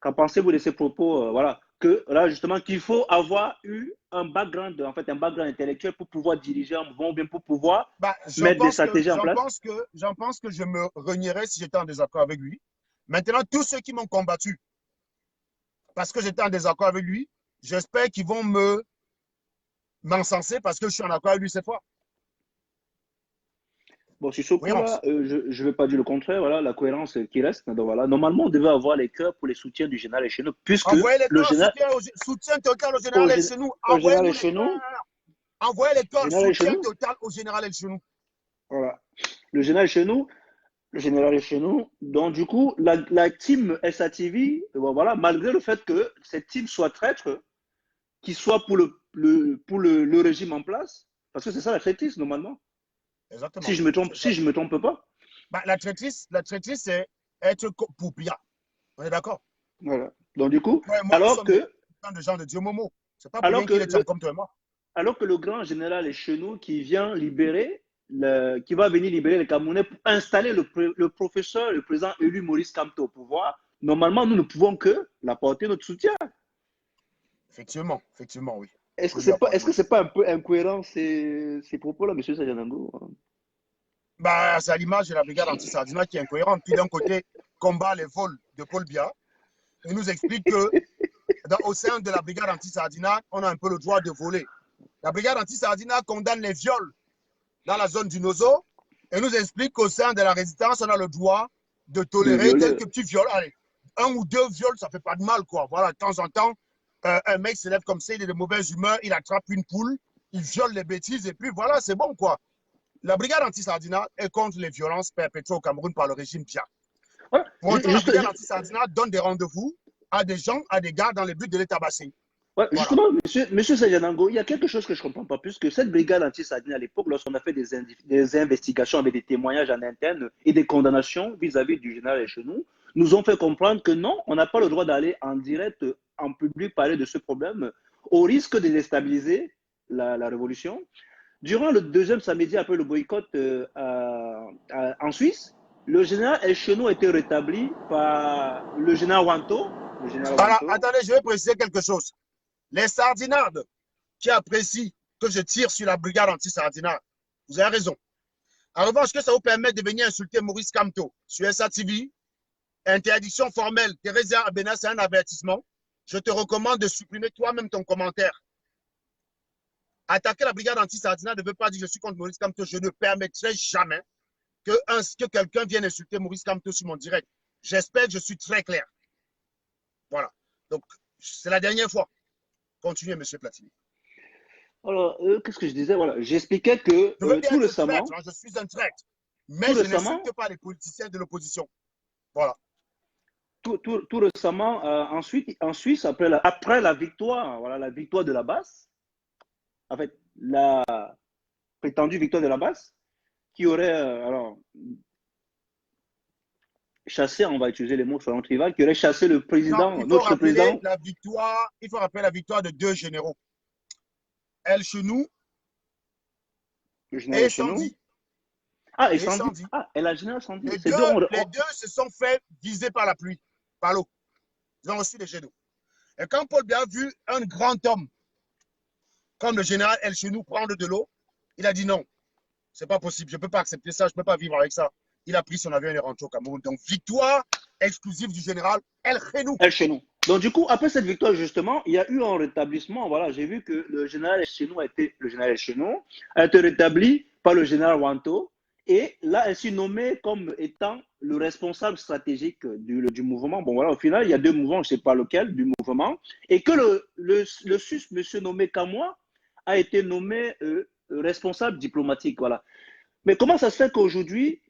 Qu'en pensez-vous de ces propos, voilà, que là justement qu'il faut avoir eu un background intellectuel pour pouvoir diriger un mouvement ou bien pour pouvoir mettre des stratégies en place? J'en pense que je me renierais si j'étais en désaccord avec lui. Maintenant, tous ceux qui m'ont combattu parce que j'étais en désaccord avec lui, j'espère qu'ils vont m'encenser parce que je suis en accord avec lui cette fois. Bon, sur ce coup-là, je ne vais pas dire le contraire. Voilà, la cohérence qui reste. Donc, voilà. Normalement, on devait avoir les cœurs pour les soutiens du général chez nous. Puisque envoyez les le général. Soutien total au général chez nous. Envoyez les cœurs soutien total au général chez nous. Voilà. Le général chez nous. Le général est chez nous. Donc, du coup, la team SATV, voilà, malgré le fait que cette team soit traître, qu'il soit pour le régime en place, parce que c'est ça la traîtrise, normalement. Exactement. Si je me trompe pas. Bah, la traîtrise, c'est être pour Biya. On est d'accord? Voilà. Donc, du coup, alors que. De gens de Dieu Momo. C'est pas pour rien qu'il est comme toi et moi. Alors que le grand général est chez nous qui vient libérer. Qui va venir libérer les Camerounais pour installer le professeur, le président élu Maurice Kamto au pouvoir, normalement, nous ne pouvons que l'apporter notre soutien. Effectivement, oui. Est-ce que c'est pas un peu incohérent ces propos-là, M. Serge Anango? Bah, c'est à l'image de la brigade anti-Sardina qui est incohérente. Qui d'un côté combat les vols de Paul Biya et nous explique que au sein de la brigade anti-Sardina, on a un peu le droit de voler. La brigade anti-Sardina condamne les viols dans la zone du Nozo et nous explique qu'au sein de la résistance, on a le droit de tolérer quelques petits viols. Allez, 1 ou 2 viols, ça fait pas de mal, quoi. Voilà, de temps en temps, un mec se lève comme ça, il est de mauvaise humeur, il attrape une poule, il viole les bêtises et puis voilà, c'est bon, quoi. La brigade anti-Sardina est contre les violences perpétrées au Cameroun par le régime Biya. Ouais, la brigade anti-Sardina donne des rendez-vous à des gens, à des gars dans le but de les tabasser. Ouais, Voilà. justement, monsieur Sajanango, il y a quelque chose que je ne comprends pas, puisque cette brigade anti-sardine à l'époque, lorsqu'on a fait des investigations avec des témoignages en interne et des condamnations vis-à-vis du général Echenou, nous ont fait comprendre que non, on n'a pas le droit d'aller en direct, en public, parler de ce problème, au risque de déstabiliser la révolution. Durant le deuxième samedi après le boycott en Suisse, le général Echenou a été rétabli par le général Wanto. Le général Alors, Wanto. attendez, je vais préciser quelque chose. Les sardinardes qui apprécient que je tire sur la brigade anti-sardinarde, vous avez raison. En revanche, que ça vous permet de venir insulter Maurice Kamto sur SATV, interdiction formelle, Thérèse Abena, c'est un avertissement. Je te recommande de supprimer toi-même ton commentaire. Attaquer la brigade anti-sardinarde ne veut pas dire que je suis contre Maurice Kamto. Je ne permettrai jamais que quelqu'un vienne insulter Maurice Kamto sur mon direct. J'espère que je suis très clair. Voilà. Donc, c'est la dernière fois. Continuez, M. Platini. Alors, qu'est-ce que je disais? Voilà, j'expliquais que Je veux bien tout être traître, récemment, hein, je suis un traître. tout Mais je récemment, n'insulte pas les politiciens de l'opposition. Voilà. tout récemment, ensuite, en Suisse, après la victoire, voilà, la victoire de la basse, en fait, la prétendue victoire de la basse, qui aurait, alors, chassé, on va utiliser les mots sur notre rival, qui aurait chassé le Non, président, notre président, il faut rappeler la victoire de deux généraux, El Chenou le général et chez nous. Sandy. Ah, et Et Sandy. Sandy. Ah, et la générale Sandy. Les Ces deux, deux, les deux se sont fait viser par la pluie, par l'eau. Ils ont reçu des jets d'eau. Et quand Paul Biya a vu un grand homme comme le général El Chenou prendre de l'eau, il a dit non, c'est pas possible, je ne peux pas accepter ça, je ne peux pas vivre avec ça. Il a pris son avion et est rentré au Cameroun. Donc, victoire exclusive du général El Chenou. elle chez nous. Donc, du coup, après cette victoire, justement, il y a eu un rétablissement. Voilà, j'ai vu que le général Chenou a été rétabli par le général Wanto. Et là, elle s'est nommée comme étant le responsable stratégique du mouvement. Bon, voilà, au final, il y a deux mouvements, je ne sais pas lequel, du mouvement. Et que le sus, monsieur nommé Kamwa, a été nommé responsable diplomatique. Voilà. Mais comment ça se fait qu'aujourd'hui,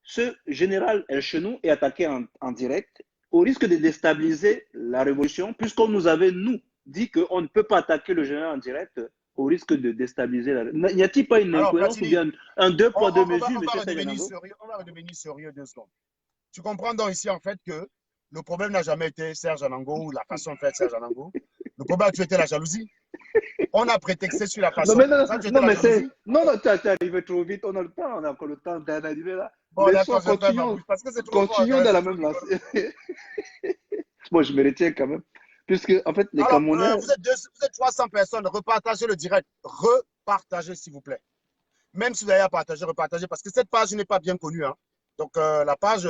ce général El Chenou est attaqué en direct au risque de déstabiliser la révolution, puisqu'on nous avait, nous, dit qu'on ne peut pas attaquer le général en direct au risque de déstabiliser la révolution. N'y a-t-il pas une Alors, incohérence ou Platini, bien un deux poids, deux mesures, on va M. redevenir Sajanango? sérieux, on va redevenir sérieux 2 secondes. Tu comprends donc ici, en fait, que le problème n'a jamais été Serge Anango ou la façon de faire de Serge Anango. Le problème a toujours été la jalousie. On a prétexté sur la Non, façon. mais, non, Ça a toujours été non, la mais c'est. jalousie. Non, non, tu es arrivé trop vite. On a le temps, on a encore le temps d'analyser là. Bon, Laissons, d'accord, je ferme ma continuons, bouche parce que c'est trop fort. continuons dans la C'est trop même rigolo. lancée. Moi, je me retiens quand même. Puisque, en fait, les Alors, Camerounais. vous êtes 300 personnes. Repartagez le direct. Repartagez, s'il vous plaît. Même si vous avez à partager, repartagez parce que cette page n'est pas bien connue. Hein. Donc, la page,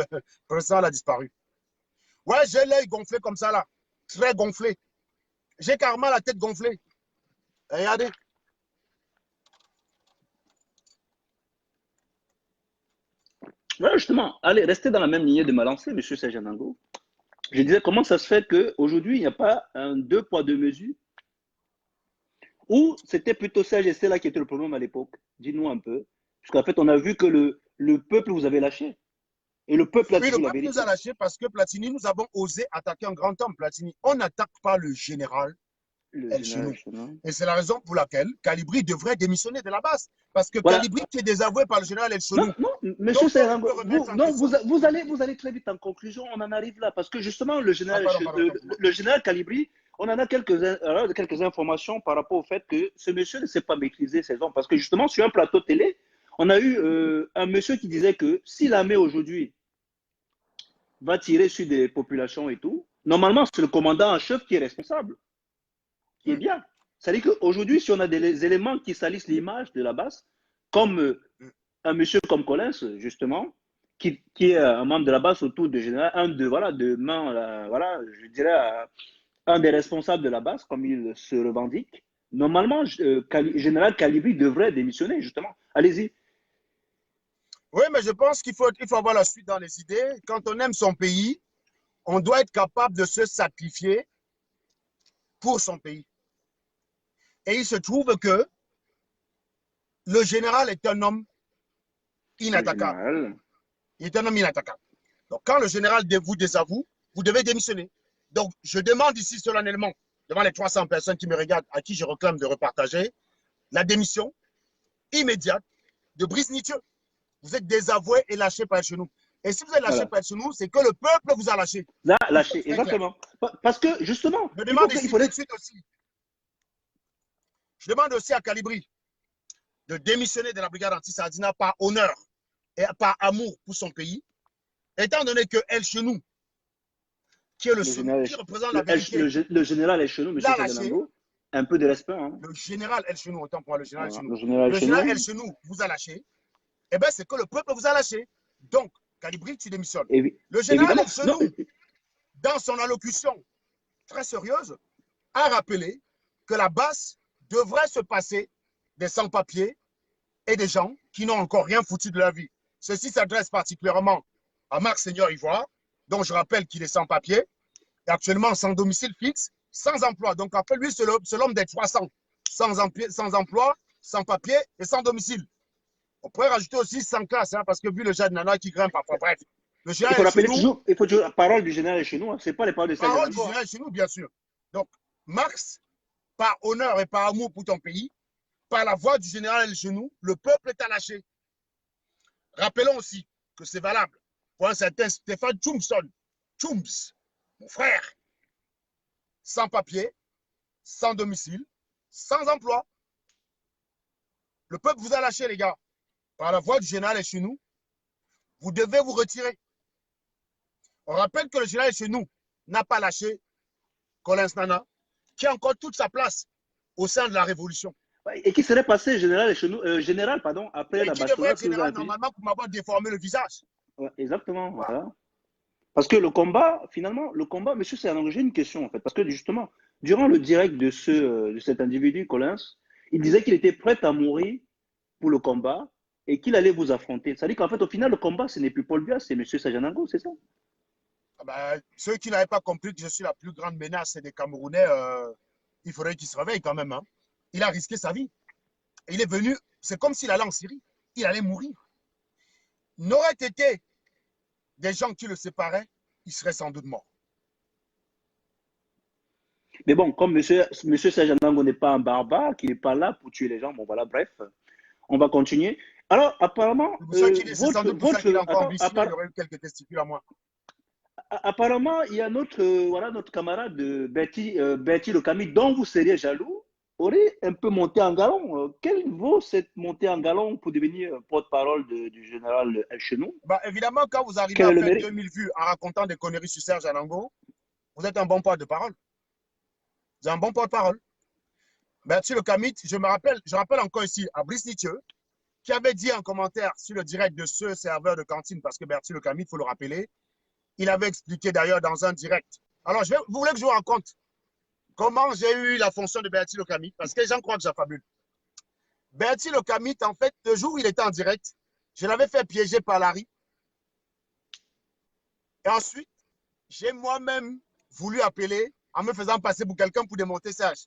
pour l'instant, elle a disparu. Ouais, j'ai l'œil gonflé comme ça, là. Très gonflé. J'ai carrément la tête gonflée. Regardez. Voilà, justement, allez, restez dans la même lignée de ma lancée, M. Sajanango. Je disais, comment ça se fait qu'aujourd'hui, il n'y a pas un deux poids, deux mesures? Ou c'était plutôt Serge et là qui était le problème à l'époque? Dis-nous un peu. Parce qu'en fait, on a vu que le peuple vous avait lâché. Et le peuple a Oui, le toujours la peuple nous a vérité. lâchés parce que Platini, nous avons osé attaquer un grand homme. Platini, on n'attaque pas le général Le El général Chenou. Chenin. Et c'est la raison pour laquelle Calibri devrait démissionner de la base. Parce que Voilà. Calibri qui est désavoué par le général El Non, Chenou. non, monsieur Donc, il Sajanango, peut remettre en non, question. vous allez très vite en conclusion. On en arrive là. Parce que justement, Ah, pardon, pardon, autant pour moi. Le général Calibri, on en a quelques informations par rapport au fait que ce monsieur ne sait pas maîtriser ses hommes. Parce que justement, sur un plateau télé, on a eu un monsieur qui disait que si l'armée aujourd'hui va tirer sur des populations et tout, normalement, c'est le commandant en chef qui est responsable, qui est Hum, bien. C'est-à-dire qu'aujourd'hui, si on a des éléments qui salissent l'image de la base, comme hum. un monsieur comme Collins, justement, qui est un membre de la base autour de général, voilà, je dirais, un des responsables de la base, comme il se revendique, normalement, général Calibri devrait démissionner, justement. Allez-y. Oui, mais je pense qu'il faut avoir la suite dans les idées. Quand on aime son pays, on doit être capable de se sacrifier pour son pays. Et il se trouve que le général est un homme Le inattaquable. général. Il est un homme inattaquable. Donc, quand le général vous désavoue, vous devez démissionner. Donc, je demande ici solennellement devant les 300 personnes qui me regardent, à qui je réclame de repartager, la démission immédiate de Brice Nietzsche. Vous êtes désavoué et lâché par chez nous. Et si vous êtes lâché Voilà. par chez nous, c'est que le peuple vous a lâché. Là, lâché, exactement. Parce que, justement, Je demande ici tout de suite aussi. Je demande aussi à Calibri de démissionner de la brigade anti-Sardina par honneur et par amour pour son pays, étant donné que El Chenou, qui est qui représente la vérité, le général El Chenou, M. Sajanango, un peu de respect. Hein. Le général El Chenou, autant pour moi, le général El Chenou. Le général El Chenou vous a lâché. Eh bien, c'est que le peuple vous a lâché. Donc, Calibri, tu démissionnes. Le général El Chenou, dans son allocution très sérieuse, a rappelé que la base devrait se passer des sans-papiers et des gens qui n'ont encore rien foutu de leur vie. Ceci s'adresse particulièrement à Marc Seigneur Ivoire, dont je rappelle qu'il est sans papier, et actuellement sans domicile fixe, sans emploi. Donc, en fait, lui, c'est l'homme des 300, sans emploi, sans papier et sans domicile. On pourrait rajouter aussi sans classe, hein, parce que vu le genre de nana qui grimpe parfois, bref. Le il faut rappeler toujours, il faut toujours la parole du général chez nous, hein. Ce n'est pas les paroles de Sajanango. Parole du général chez nous, bien sûr. Donc, Marx, par honneur et par amour pour ton pays, par la voix du général El Chenou, le peuple t'a lâché. Rappelons aussi que c'est valable pour un certain Stéphane Tchoumson, Tchoums, mon frère, sans papier, sans domicile, sans emploi. Le peuple vous a lâché, les gars. Par la voix du général El Chenou, vous devez vous retirer. On rappelle que le général El Chenou n'a pas lâché Collins Nana, qui a encore toute sa place au sein de la révolution. Et qui serait passé général chez nous, après la qui devrait être général normalement pour m'avoir déformé le visage. Ouais, exactement, voilà. Parce que le combat, finalement, monsieur, c'est j'ai une question en fait, parce que justement, durant le direct de cet individu, Collins, il disait qu'il était prêt à mourir pour le combat et qu'il allait vous affronter. Ça veut dire qu'en fait, au final, le combat, ce n'est plus Paul Biya, c'est monsieur Sajanango, c'est ça? Ceux qui n'avaient pas compris que je suis la plus grande menace des Camerounais, il faudrait qu'ils se réveillent quand même. Hein. Il a risqué sa vie. Il est venu, c'est comme s'il allait en Syrie. Il allait mourir. N'aurait été des gens qui le séparaient, il serait sans doute mort. Mais bon, comme monsieur Sajanango n'est pas un barbare, qui n'est pas là pour tuer les gens, bon voilà, bref, on va continuer. Alors, apparemment, c'est sans doute pour ça qu'il a encore ambitieux, il aurait eu quelques testicules à moi. Apparemment, il y a notre camarade Bertie Locami, dont vous seriez jaloux, aurait un peu monté en galon. Quelle vaut cette montée en galon pour devenir porte-parole du général El Chenou? Évidemment, quand vous arrivez à faire 2000 vues en racontant des conneries sur Serge Anango, vous êtes un bon porte-parole. Vous êtes un bon porte-parole. Bertie Locami, je rappelle encore ici à Brice Nietzsche, qui avait dit en commentaire sur le direct de ce serveur de cantine, parce que Bertie Locami, il faut le rappeler, il avait expliqué d'ailleurs dans un direct. Alors, vous voulez que je vous raconte comment j'ai eu la fonction de Bertie Locami? Parce que les gens croient que j'affabule. Bertie Locami, en fait, le jour où il était en direct, je l'avais fait piéger par Larry. Et ensuite, j'ai moi-même voulu appeler en me faisant passer pour quelqu'un pour démonter Serge.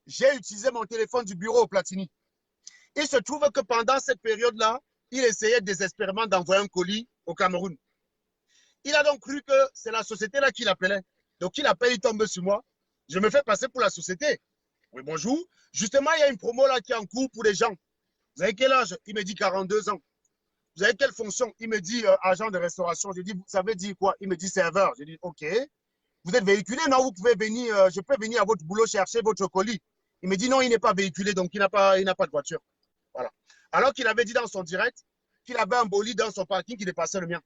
J'ai utilisé mon téléphone du bureau au Platini. Il se trouve que pendant cette période-là, il essayait désespérément d'envoyer un colis au Cameroun. Il a donc cru que c'est la société-là qui l'appelait. Donc, il appelle, il tombe sur moi. Je me fais passer pour la société. Oui, bonjour. Justement, il y a une promo là qui est en cours pour les gens. Vous avez quel âge? Il me dit 42 ans. Vous avez quelle fonction? Il me dit agent de restauration. Je dis, ça veut dire quoi? Il me dit serveur. Je dis, OK. Vous êtes véhiculé? Non, vous pouvez venir, je peux venir à votre boulot chercher votre colis. Il me dit, non, il n'est pas véhiculé, donc il n'a pas de voiture. Voilà. Alors qu'il avait dit dans son direct qu'il avait un bolide dans son parking qui dépassait le mien.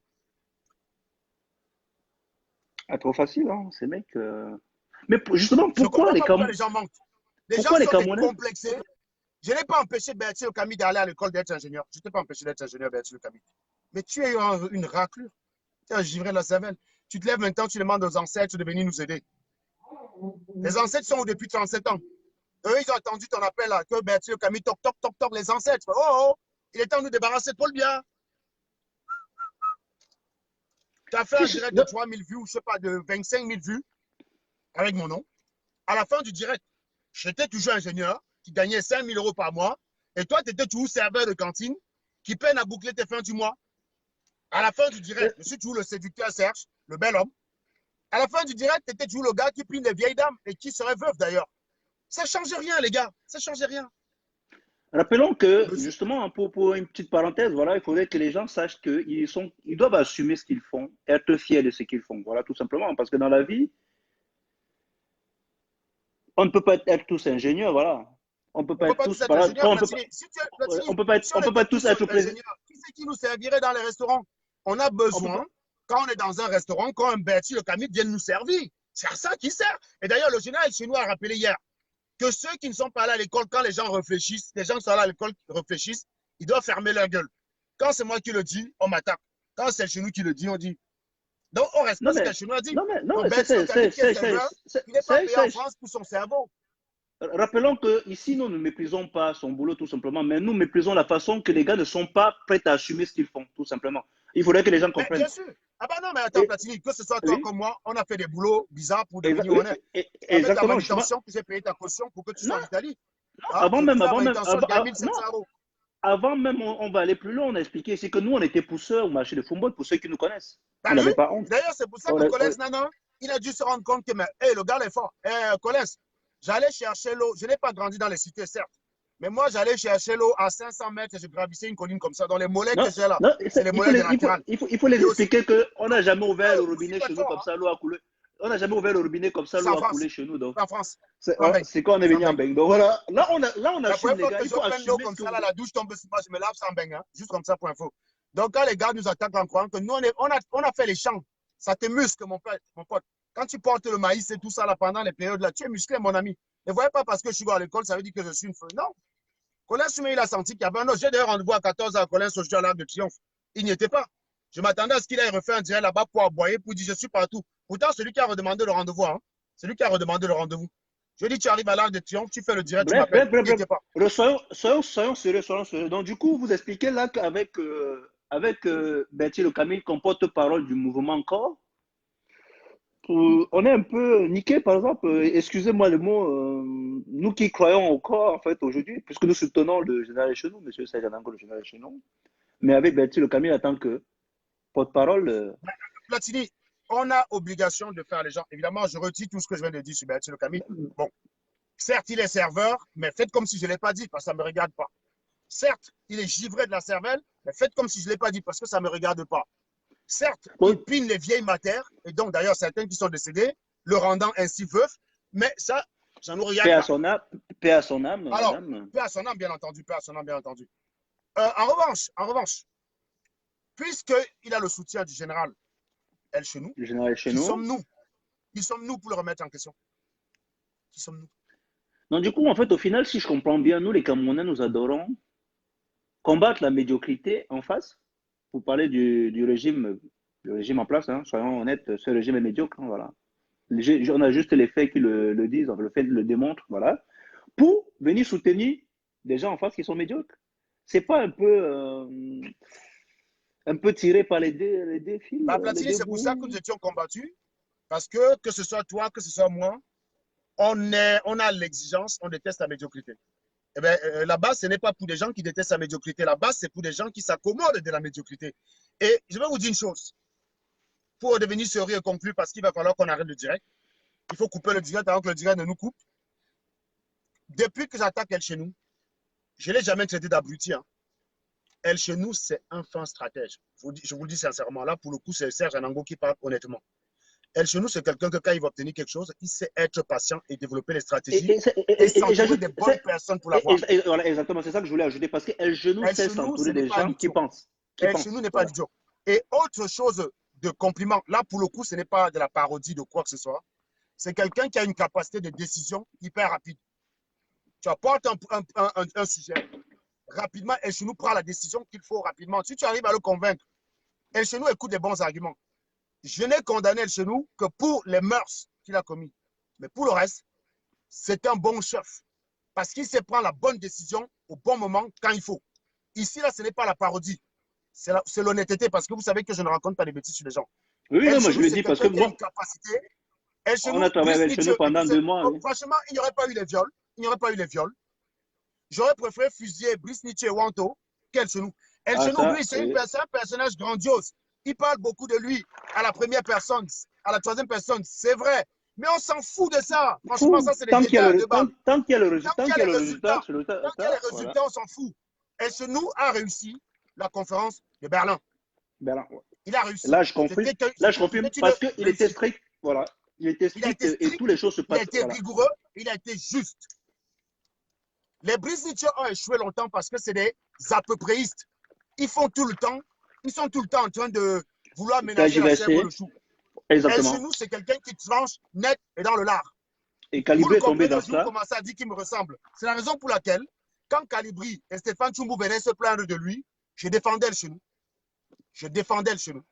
Ah, trop facile, hein, ces mecs. Mais justement, pourquoi les Camerounais? Les gens mentent. Les gens sont complexés. Je n'ai pas empêché Bertie Locami d'aller à l'école d'être ingénieur. Je ne t'ai pas empêché d'être ingénieur, Bertie Locami. Mais tu es une raclure. Tu es un givré de la cervelle. Tu te lèves maintenant, tu demandes aux ancêtres de venir nous aider. Les ancêtres sont où depuis 37 ans? Eux, ils ont attendu ton appel là, que Bertie Locami toc, toc, toc, toc, les ancêtres. Oh, il est temps de nous débarrasser de Paul Biya. Tu as fait un direct de 3000 vues, ou je ne sais pas, de 25 000 vues avec mon nom. À la fin du direct, j'étais toujours ingénieur qui gagnait 5 000 € par mois. Et toi, tu étais toujours serveur de cantine qui peine à boucler tes fins du mois. À la fin du direct, je suis toujours le séducteur Serge, le bel homme. À la fin du direct, tu étais toujours le gars qui prie les vieilles dames et qui serait veuve d'ailleurs. Ça ne change rien, les gars. Ça ne change rien. Rappelons que, Monsieur, justement, pour une petite parenthèse, voilà, il faudrait que les gens sachent ils doivent assumer ce qu'ils font, être fiers de ce qu'ils font. Voilà, tout simplement. Parce que dans la vie, on ne peut pas être tous ingénieurs, voilà. On peut on ne pas peut être pas tous tous, être voilà, ingénieurs, on peut pas, Platini. Platini, si on on peut pas était tous tous être président. ingénieurs, qui c'est qui nous servirait dans les restaurants? On a On peut besoin, pas, quand on est dans un restaurant, quand un Bertie le Camille vienne nous servir. C'est à ça qu'il sert. Et d'ailleurs, le général chez nous a rappelé hier que ceux qui ne sont pas là à l'école, quand les gens réfléchissent, les gens qui sont là à l'école réfléchissent, ils doivent fermer leur gueule. Quand c'est moi qui le dis, on m'attaque. Quand c'est chez nous qui le dit, on dit. Donc, on non respecte ce que mais, chez nous a dit. non Un mais Bertie le Camille qui est serveur, il n'est pas payé en France pour son cerveau. rappelons que ici, nous ne méprisons pas son boulot, tout simplement, mais nous méprisons la façon que les gars ne sont pas prêts à assumer ce qu'ils font, tout simplement. Il faudrait que les gens Mais comprennent. bien sûr. Ah ben non, mais attends, Et, Platini, que ce soit toi oui, comme moi, on a fait des boulots bizarres pour devenir oui, honnête. C'est avec la exactement, justement. manutention que j'ai payé ta caution pour que tu sois Non, en Italie. non, Hein? Je faisais la manutention, je gagne non, 1700 euros. avant même, on va aller plus loin. On a expliqué ici que nous, on était pousseurs au marché de football pour ceux qui nous connaissent. Bah On oui. n'avait pas honte. D'ailleurs, c'est pour ça On que a- Collins, non, il a dû se rendre compte que hey, le gars est fort. Collins, j'allais chercher l'eau. Je n'ai pas grandi dans les cités, certes. Mais moi, j'allais chercher l'eau à 500 mètres et je gravissais une colline comme ça. Dans les mollets non, que j'ai là, non, c'est les mollets de naturel. il faut les Et aussi, expliquer qu'on n'a jamais ouvert le aussi robinet pas chez nous fort, comme hein. ça, l'eau a coulé. On n'a jamais ouvert le robinet comme ça, C'est l'eau en a coulé France. chez nous. Donc, C'est en France. c'est C'est en Beng. quand on est C'est en venu en Beng. Beng. Donc voilà, là, on La assume, première les fois gars. que Il je faut prends l'eau assumer ce comme que ça, vous là, faites. la douche tombe sur moi, je me lave sans bain, hein, juste comme ça pour info. Donc, quand les gars nous attaquent en croyant que nous, on a fait les champs, ça te muscle, mon pote. Quand tu portes le maïs et tout ça là, pendant les périodes là, tu es musclé, mon ami. Ne voyez pas parce que je suis à l'école, ça veut dire que je suis une feuille. Non. Colin Soumet, il a senti qu'il y avait un autre. J'ai d'ailleurs rendez-vous à 14 h à Colin Sojo à l'Arc de Triomphe. Il n'y était pas. Je m'attendais à ce qu'il ait refait un direct là-bas pour aboyer, pour dire je suis partout. Pourtant, celui qui a redemandé le rendez-vous, hein, celui qui a redemandé le rendez-vous. Je lui ai dit, tu arrives à l'Arc de Triomphe, tu fais le direct, tu Bref, m'appelles. bref, bref, Il n'y bref. était pas. Soyons sérieux, soyons sérieux. Donc, du coup, vous expliquez là qu'avec Bertie Le Camille, comme porte-parole du mouvement encore, on est un peu niqué, par exemple, excusez-moi le mot, nous qui croyons au corps, en fait, aujourd'hui, puisque nous soutenons le général Chenou, monsieur Serge Anango, le général Chenou, mais avec Bertie Le Camille en tant que porte-parole, Platini, on a obligation de faire les gens. Évidemment, je retire tout ce que je viens de dire sur Bertie Le Camille. Bon, certes, il est serveur, mais faites comme si je ne l'ai pas dit, parce que ça ne me regarde pas. Certes, il est givré de la cervelle, mais faites comme si je ne l'ai pas dit, parce que ça ne me regarde pas. Certes, il bon, pine les vieilles matières, et donc d'ailleurs certains qui sont décédés, le rendant ainsi veuf, mais ça, ça ne nous regarde paix à pas. son âme, paix à son âme, Alors, madame. paix à son âme, bien entendu, paix à son âme, bien entendu. En revanche, puisqu'il a le soutien du général El Chenou, Le général qui Chenou. sommes-nous? Qui sommes-nous pour le remettre en question? Qui sommes-nous? Donc, du coup, en fait, au final, si je comprends bien, nous, les Camerounais, nous adorons combattre la médiocrité en face, pour parler du régime en place, hein, soyons honnêtes, ce régime est médiocre, hein, voilà. On a juste les faits qui le disent, enfin, le fait le démontre, voilà, pour venir soutenir des gens en face qui sont médiocres. C'est pas un peu tiré par les deux fils, Bah, les Platini, deux c'est pour ça que bouts. nous étions combattus, parce que ce soit toi, que ce soit moi, on a l'exigence, on déteste la médiocrité. Eh bien, là-bas, ce n'est pas pour des gens qui détestent la médiocrité. Là-bas, c'est pour des gens qui s'accommodent de la médiocrité. Et je vais vous dire une chose. Pour devenir sérieux et conclu, parce qu'il va falloir qu'on arrête le direct, il faut couper le direct avant que le direct ne nous coupe. Depuis que j'attaque El Chenou, je ne l'ai jamais traité d'abruti. Hein. El Chenou, c'est un fin stratège. Je vous le dis sincèrement. Là, pour le coup, c'est Serge Anango qui parle honnêtement. El Chenou, c'est quelqu'un que quand il va obtenir quelque chose, il sait être patient et développer les stratégies et s'entourer des bonnes personnes pour l'avoir. Voilà, exactement, c'est ça que je voulais ajouter, parce que El Genou El sait Chenou, ce s'entourer n'est des pas un gens qui idiot. pensent, El Chenou n'est pas un voilà. idiot. Et autre chose de compliment, là, pour le coup, ce n'est pas de la parodie de quoi que ce soit. C'est quelqu'un qui a une capacité de décision hyper rapide. Tu apportes un sujet, rapidement, El Chenou prend la décision qu'il faut rapidement. Si tu arrives à le convaincre, El Chenou écoute les bons arguments. Je n'ai condamné El Chenou que pour les mœurs qu'il a commis. Mais pour le reste, c'est un bon chef. Parce qu'il sait prendre la bonne décision au bon moment, quand il faut. Ici, là, ce n'est pas la parodie. C'est l'honnêteté, parce que vous savez que je ne raconte pas des bêtises sur les gens. Oui, oui, El non, moi je Chenou, le c'est dis parce que quelqu'un qui a moi, une capacité. El on Chenou, a travaillé Brice avec Nietzsche, Chenou pendant 2 mois, oui. franchement, il n'y aurait pas eu les viols. Il n'y aurait pas eu les viols. J'aurais préféré fusiller Brice Nietzsche et Wanto qu'El Chenou. El Ah, Chenou, ça, lui, c'est oui. un personnage grandiose. Il parle beaucoup de lui à la première personne. à la troisième personne. C'est vrai. Mais on s'en fout de ça. Franchement, ça, c'est des Tant qu'il y a détails le, de bas. tant qu'il y a le Tant résultat, qu'il y tant a qu'il y a les le résultats, résultat, c'est le résultat, tant qu'il y a les voilà. résultats, on s'en fout. Et ce nous a réussi la conférence de Berlin. Ben là, ouais. Il a réussi. Là, je confirme. Là, je confirme C'était une parce qu'il était réussite. strict. Voilà. Il était Il a strict été et strict, toutes les choses se il a passent. été Voilà. rigoureux, il a été juste. Les Brisnichers ont échoué longtemps parce que c'est des à peu préistes. Ils font tout le temps, ils sont tout le temps en train de vouloir ménager la chèvre et le chou. Et chez Exactement. nous, c'est quelqu'un qui tranche net et dans le lard. Et Vous Calibré le est tombé comprenez dans si vous cela. commencez à dire qu'il me ressemble. C'est la raison pour laquelle, quand Calibri et Stéphane Tchoumou venaient se plaindre de lui, je défendais le chez nous. Je défendais le chez nous.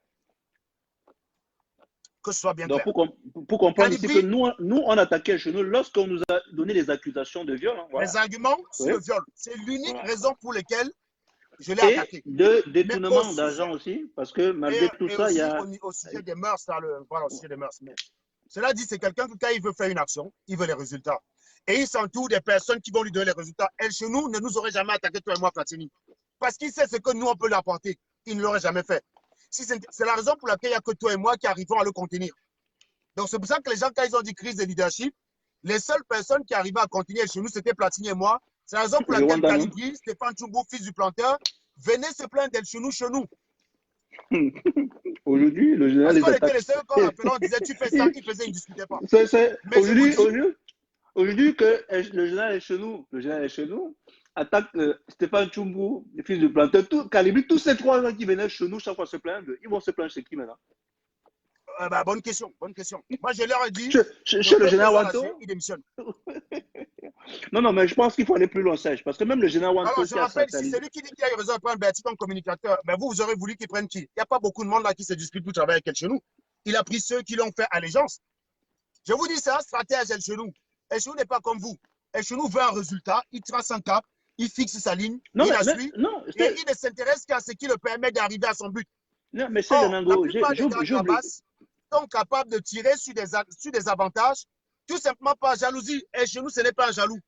Que ce soit bien Donc, clair. pour comprendre ici que Calibri, nous, on attaquait chez nous lorsqu'on nous a donné les accusations de viol. Hein, voilà. les arguments sur Oui. le viol, c'est l'unique Voilà. raison pour laquelle je l'ai Et attaqué. de Mais détournement d'argent aussi, parce que malgré tout ça, il y aussi a. au sujet des mœurs, voilà, au sujet des mœurs. Mais cela dit, c'est quelqu'un qui, quand il veut faire une action, il veut les résultats. Et il s'entoure des personnes qui vont lui donner les résultats. Elle, chez nous, ne nous aurait jamais attaqué, toi et moi, Platini. Parce qu'il sait ce que nous, on peut lui apporter. Il ne l'aurait jamais fait. C'est la raison pour laquelle il n'y a que toi et moi qui arrivons à le contenir. Donc, c'est pour ça que les gens, quand ils ont dit crise de leadership, les seules personnes qui arrivaient à continuer chez nous, c'était Platini et moi. C'est la raison pour laquelle Calibri, Stéphane Tchoumou, fils du planteur, venait se plaindre d'elle chez nous. Aujourd'hui, le général les attaque. Parce qu'on était les seuls quand on disait tu fais ça, il faisait, il ne discutait pas. Aujourd'hui que le général est chez nous, attaque Stéphane Tchoumou, le fils du planteur, Calibri, tous ces trois gens qui venaient chez nous chaque fois se plaindre, ils vont se plaindre chez qui maintenant? Bonne question, bonne question. Moi, je leur ai dit, chez le général Wanto, il démissionne. Non, mais je pense qu'il faut aller plus loin, Serge, parce que même le général Wanto. Alors, je rappelle, si c'est lui qui dit qu'il a eu raison de prendre Bertie comme communicateur, ben vous aurez voulu qu'il prenne qui? Il n'y a pas beaucoup de monde là qui se dispute pour travailler avec elle chez nous. Il a pris ceux qui l'ont fait allégeance. Je vous dis ça, stratège El Chenou. El Chenou n'est pas comme vous. El Chenou veut un résultat, il trace un cap, il fixe sa ligne, il la suit, et il ne s'intéresse qu'à ce qui le permet d'arriver à son but. Non, mais c'est la plupart des gars Kabas sont capables de tirer sur des avantages, tout simplement par jalousie. Et chez nous, ce n'est pas un jaloux.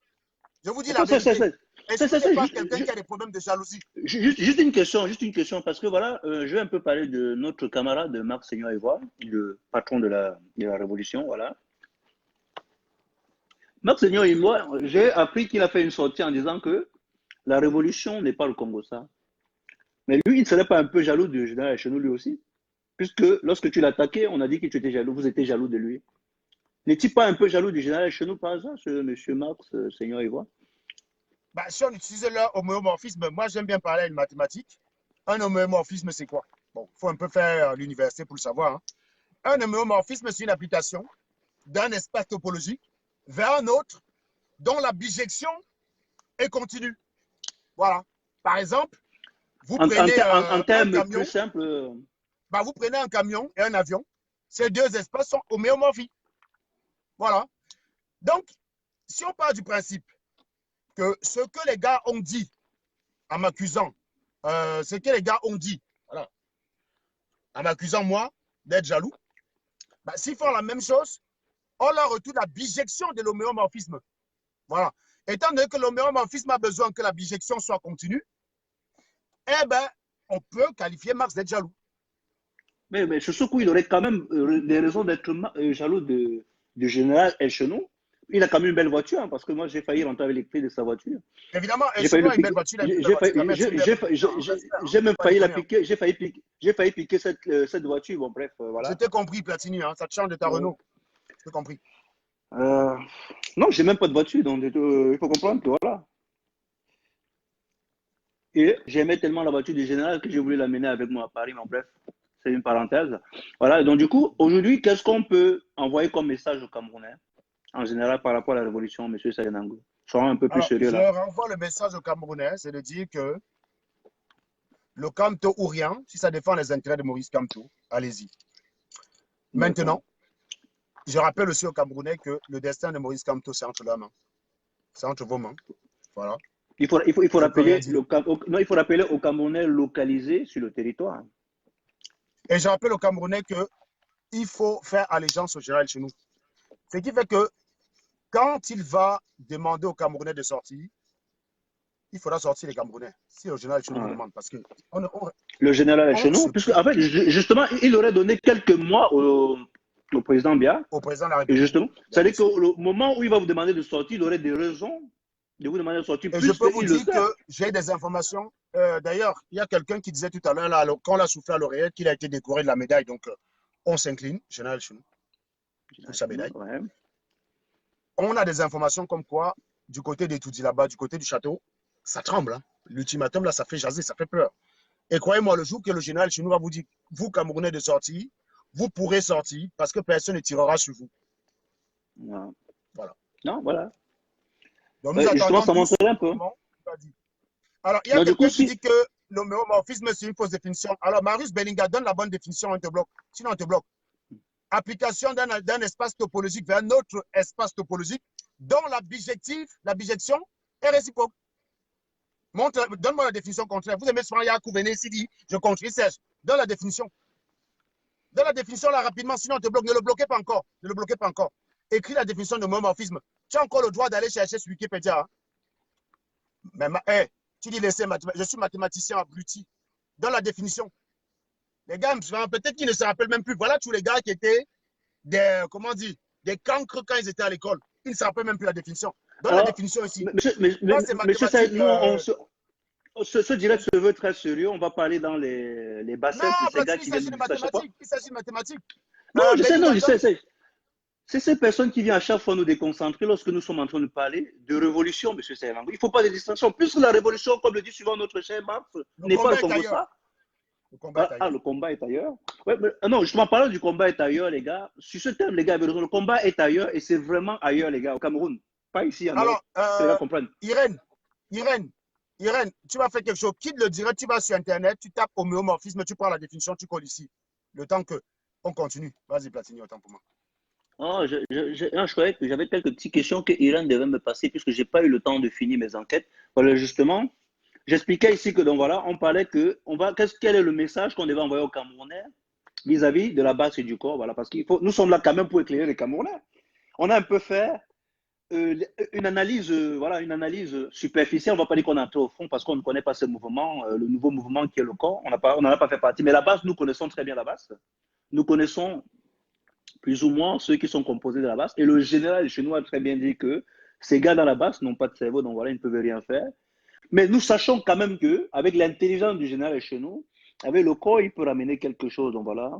Je vous dis la vérité. C'est pas quelqu'un qui a des problèmes de jalousie. Juste une question, parce que voilà, je vais un peu parler de notre camarade Marc Seigneur-Ivoire, le patron de la Révolution, voilà. Marc Seigneur-Ivoire, j'ai appris qu'il a fait une sortie en disant que la Révolution n'est pas le Congo, ça. Mais lui, il ne serait pas un peu jaloux du général Chenou lui aussi? Puisque lorsque tu l'attaquais, on a dit que tu étais jaloux, vous étiez jaloux de lui. N'est-il pas un peu jaloux du général Chenou par hasard, ce monsieur Marc Seigneur-Ivoire? Bah, si on utilise leur homéomorphisme, moi j'aime bien parler à une mathématique. Un homéomorphisme, c'est quoi? Bon, il faut un peu faire l'université pour le savoir. Hein. Un homéomorphisme, c'est une application d'un espace topologique vers un autre dont la bijection est continue. Voilà. Par exemple, vous prenez en termes un camion, plus simples. Bah, vous prenez un camion et un avion. Ces deux espaces sont homéomorphiques. Voilà. Donc, si on part du principe que ce que les gars ont dit en m'accusant, ce que les gars ont dit, voilà, en m'accusant moi d'être jaloux, bah, s'ils font la même chose, on leur retourne la bijection de l'homéomorphisme. Voilà. Étant donné que l'homéomorphisme a besoin que la bijection soit continue, eh ben, on peut qualifier Marx d'être jaloux. Mais sur ce coup, il aurait quand même des raisons d'être jaloux du général El Chenou. Il a quand même une belle voiture, hein, parce que moi, j'ai failli rentrer avec les clés de sa voiture. Évidemment, El Chenou a une belle voiture. J'ai même failli la piquer. J'ai failli piquer cette voiture. Bon, bref, voilà. Je t'ai compris, Platini. Hein, ça te change de ta Renault. Je t'ai compris. Non, j'ai même pas de voiture, donc il faut comprendre que voilà. Et j'aimais tellement la voiture du général que j'ai voulu l'amener avec moi à Paris, mais bref, c'est une parenthèse. Voilà, donc du coup, aujourd'hui, qu'est-ce qu'on peut envoyer comme message aux Camerounais, en général, par rapport à la révolution, M. Sayanango? Soyons un peu plus sérieux là. Je renvoie le message aux Camerounais, c'est de dire que le Kamto ou rien, si ça défend les intérêts de Maurice Kamto, allez-y. Maintenant, je rappelle aussi aux Camerounais que le destin de Maurice Kamto, c'est entre leurs mains. C'est entre vos mains. Voilà. Il faut rappeler aux Camerounais localisés sur le territoire. Et je rappelle aux Camerounais qu'il faut faire allégeance au général chez nous. Ce qui fait que quand il va demander aux Camerounais de sortir, il faudra sortir les Camerounais. Si le général chez nous demande. Parce que le général chez nous, puisque en fait, justement, il aurait donné quelques mois au président Biya. au président de la Et République. justement, ça veut dire qu'au moment où il va vous demander de sortir, il aurait des raisons de vous demander de sortir, Et je peux vous puisqu'il le dire fait. que j'ai des informations. D'ailleurs, il y a quelqu'un qui disait tout à l'heure, là, quand on l'a soufflé à l'oreillette, qu'il a été décoré de la médaille. Donc, on s'incline, général Chenou, pour sa médaille. Ouais. On a des informations comme quoi, du côté des Toudi là-bas, du côté du château, ça tremble. Hein. L'ultimatum, là, ça fait jaser, ça fait peur. Et croyez-moi, le jour que le général Chenou va vous dire, vous, Camerounais, de sortir, vous pourrez sortir parce que personne ne tirera sur vous. Ouais. Voilà. Non, voilà. Donc, nous Justement, attendons ça tous. montrerait un peu. Alors, il y a Donc, du coup, quelqu'un qui si. dit que l'homéomorphisme, c'est une fausse définition. Alors, Marius Bellinga donne la bonne définition, on te bloque. Sinon, on te bloque. Application d'un espace topologique vers un autre espace topologique dont la bijection est réciproque. Donne-moi la définition contraire. Vous aimez souvent Yakou, venez ici, dit, je contredis Serge. Donne la définition. Donne la définition là rapidement, sinon on te bloque. Ne le bloquez pas encore. Ne le bloquez pas encore. Écris la définition de homomorphisme. Tu as encore le droit d'aller chercher sur Wikipédia. Hein? Mais tu dis laissez je suis mathématicien abruti. Dans la définition. Les gars, peut-être qu'ils ne se rappellent même plus. Voilà tous les gars qui étaient des, comment dire, des cancres quand ils étaient à l'école. Ils ne se rappellent même plus la définition. Dans la définition ici. Monsieur Saïd, nous, ce direct se veut très sérieux. On va parler dans les bassins. Non, C'est ces gars qui viennent de mathématiques. Il s'agit de mathématiques. Non, je sais, non, je sais. C'est ces personnes qui viennent à chaque fois nous déconcentrer lorsque nous sommes en train de parler de révolution, monsieur Saïlango. Il ne faut pas de distinction. Puisque la révolution, comme le dit souvent notre cher Marx, n'est pas le Congo ça. Le combat est ailleurs. Ouais, non, justement, parlant du combat est ailleurs, les gars. Sur ce thème, les gars, le combat est ailleurs et c'est vraiment ailleurs, les gars, au Cameroun. Pas ici en Europe. Les gars comprennent. Irène, tu vas faire quelque chose. Quitte le direct, tu vas sur Internet, tu tapes homéomorphisme, tu prends la définition, tu colles ici. Le temps que on continue. Vas-y, Platini, autant pour moi. Oh, je croyais que j'avais quelques petites questions que Irène devait me passer puisque je n'ai pas eu le temps de finir mes enquêtes. Voilà, justement, j'expliquais ici que donc voilà, on parlait que quel est le message qu'on devait envoyer aux Camerounais vis-à-vis de la base et du corps. Voilà, parce nous sommes là quand même pour éclairer les Camerounais. On a un peu fait une analyse superficielle. On ne va pas dire qu'on a entré au fond parce qu'on ne connaît pas ce mouvement, le nouveau mouvement qui est le corps. On n'en a pas fait partie. Mais la base, nous connaissons très bien la base. Nous connaissons plus ou moins ceux qui sont composés de la base. Et le général chez nous a très bien dit que ces gars dans la base n'ont pas de cerveau, donc voilà, ils ne peuvent rien faire. Mais nous sachons quand même qu'avec l'intelligence du général chez nous, avec le corps, il peut ramener quelque chose. Donc voilà,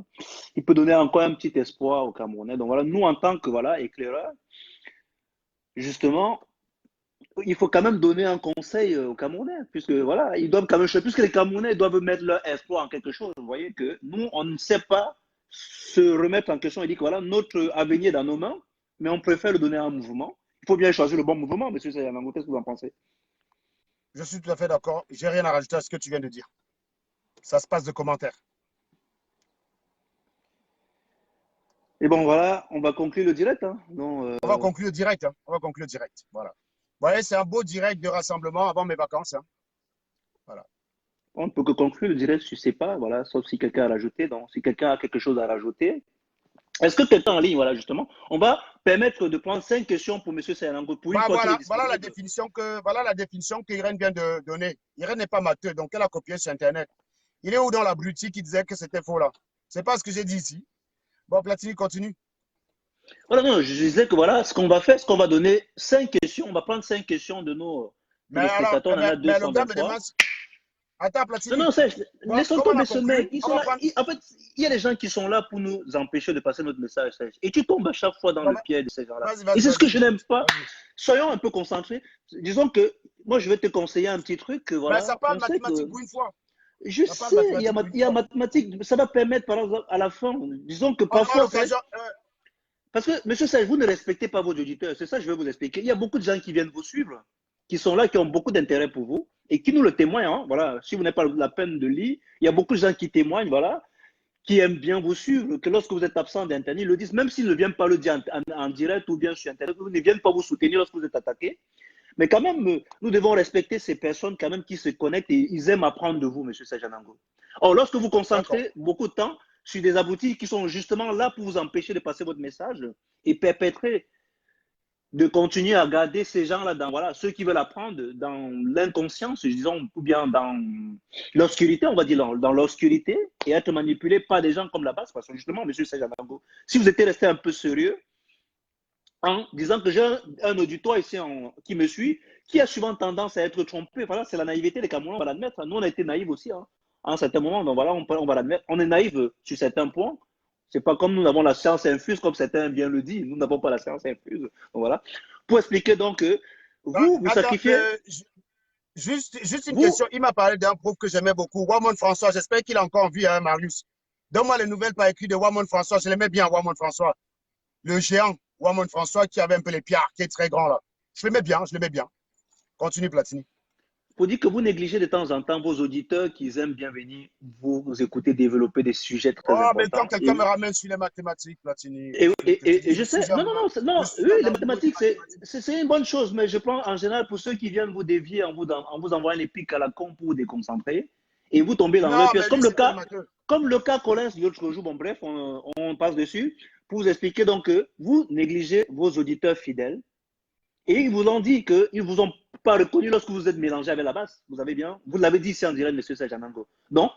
il peut donner encore un petit espoir aux Camerounais. Donc voilà, nous en tant que éclaireurs, justement, il faut quand même donner un conseil aux Camerounais, puisque voilà, ils doivent quand même, puisque les Camerounais doivent mettre leur espoir en quelque chose. Vous voyez que nous, on ne sait pas se remettre en question et dire que voilà, notre avenir est dans nos mains, mais on préfère le donner à un mouvement. Il faut bien choisir le bon mouvement, monsieur Sayamango. Qu'est-ce que vous en pensez? Je suis tout à fait d'accord. Je n'ai rien à rajouter à ce que tu viens de dire. Ça se passe de commentaires. Et bon, voilà, on va conclure le direct. Hein. On va conclure le direct. Hein. On va conclure le direct. Voilà. Vous voyez, c'est un beau direct de rassemblement avant mes vacances. Hein. Voilà. On ne peut que conclure le direct, je ne sais pas, voilà, sauf si quelqu'un a rajouté. Donc, si quelqu'un a quelque chose à rajouter, est-ce que quelqu'un en ligne, voilà, justement, on va permettre de prendre 5 questions pour M. Sayalango. Voilà la définition que Irène vient de donner. Irène n'est pas matheux, donc elle a copié sur Internet. Il est où dans l'abruti qui disait que c'était faux là? C'est pas ce que j'ai dit ici. Bon, Platini, continue. Voilà, non, je disais que voilà, ce qu'on va faire, c'est qu'on va donner 5 questions. On va prendre 5 questions de nos téléspectateurs. On en a 223. Attends, Platini. Non, laissons tomber ce mec. En fait, il y a des gens qui sont là pour nous empêcher de passer notre message. Et tu tombes à chaque fois dans le piège de ces gens-là. Et c'est ce que je n'aime pas. Soyons un peu concentrés. Disons que moi, je vais te conseiller un petit truc. Voilà, mais ça parle mathématiques pour une fois. Je sais, il y a mathématiques. Ça va permettre, par exemple, à la fin, disons que parfois. Parce que, monsieur Sage, vous ne respectez pas vos auditeurs. C'est ça que je vais vous expliquer. Il y a beaucoup de gens qui viennent vous suivre, qui sont là, qui ont beaucoup d'intérêt pour vous et qui nous le témoignent. Hein, voilà. Si vous n'avez pas la peine de lire, il y a beaucoup de gens qui témoignent, voilà, qui aiment bien vous suivre, que lorsque vous êtes absent d'Internet, ils le disent, même s'ils ne viennent pas le dire en direct ou bien sur Internet, ils ne viennent pas vous soutenir lorsque vous êtes attaqué. Mais quand même, nous devons respecter ces personnes quand même qui se connectent et ils aiment apprendre de vous, monsieur Sajanango. Or, lorsque vous concentrez beaucoup de temps sur des abrutis qui sont justement là pour vous empêcher de passer votre message et perpétrer de continuer à garder ces gens-là dans, voilà, ceux qui veulent apprendre dans l'inconscience, disons, ou bien dans l'obscurité, on va dire, dans l'obscurité, et être manipulé par des gens comme la base, parce que justement, monsieur Sajanango, si vous étiez resté un peu sérieux, en disant que j'ai un auditoire ici qui me suit, qui a souvent tendance à être trompé. Voilà, c'est la naïveté des Camerounais, on va l'admettre. Nous, on a été naïfs aussi, hein, à un certain moment. Donc voilà, on va l'admettre. On est naïf sur certains points. C'est pas comme nous avons la science infuse, comme certains bien le disent. Nous n'avons pas la science infuse. Donc voilà. Pour expliquer donc que Bah, vous attends, sacrifiez, juste une vous, question. Il m'a parlé d'un prof que j'aimais beaucoup, Wamon François. J'espère qu'il a encore en vie, hein, Marius. Donne-moi les nouvelles par écrit de Wamon François. Je l'aimais bien, Wamon François. Le géant, Wamon François, qui avait un peu les pieds qui est très grand là. Je l'aimais bien, je l'aimais bien. Continue, Platini. pour dire que vous négligez de temps en temps vos auditeurs qui aiment bien venir vous écouter développer des sujets très Oh, mais quand importants. quelqu'un me ramène sur les mathématiques, Platini, Et, que tu dis je le sais, sujet non, non, animal, non, le non, oui, sujet les d'amour des mathématiques, mathématiques. c'est une bonne chose, mais je prends en général pour ceux qui viennent vous dévier en vous envoyant les pics à la con pour vous déconcentrer, et vous tombez dans leur Non, piège, mais lui, c'est animateur. comme le cas Collins de l'autre jour, bon bref, on passe dessus, pour vous expliquer donc que vous négligez vos auditeurs fidèles, et ils vous ont dit qu'ils ne vous ont pas reconnu lorsque vous êtes mélangé avec la base. Vous avez bien, vous l'avez dit ici en direct, monsieur Sajanango. Donc,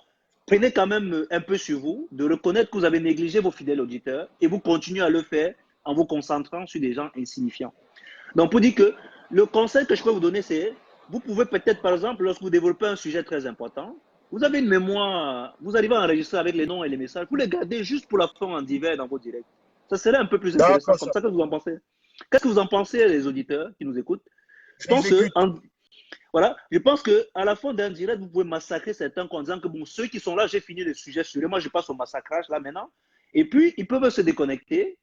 prenez quand même un peu sur vous de reconnaître que vous avez négligé vos fidèles auditeurs et vous continuez à le faire en vous concentrant sur des gens insignifiants. Donc, pour dire que le conseil que je peux vous donner, c'est vous pouvez peut-être, par exemple, lorsque vous développez un sujet très important, vous avez une mémoire, vous arrivez à enregistrer avec les noms et les messages, vous les gardez juste pour la fin en divers dans vos directs. Ça serait un peu plus intéressant D'accord, comme ça. ça. Qu'est-ce que vous en pensez? Qu'est-ce que vous en pensez, les auditeurs qui nous écoutent? Je pense que, J'exécute. voilà, je pense que à la fin d'un direct, vous pouvez massacrer certains en disant que bon, ceux qui sont là, j'ai fini le sujet sur eux. Moi, je passe au massacrage là maintenant. Et puis, ils peuvent se déconnecter.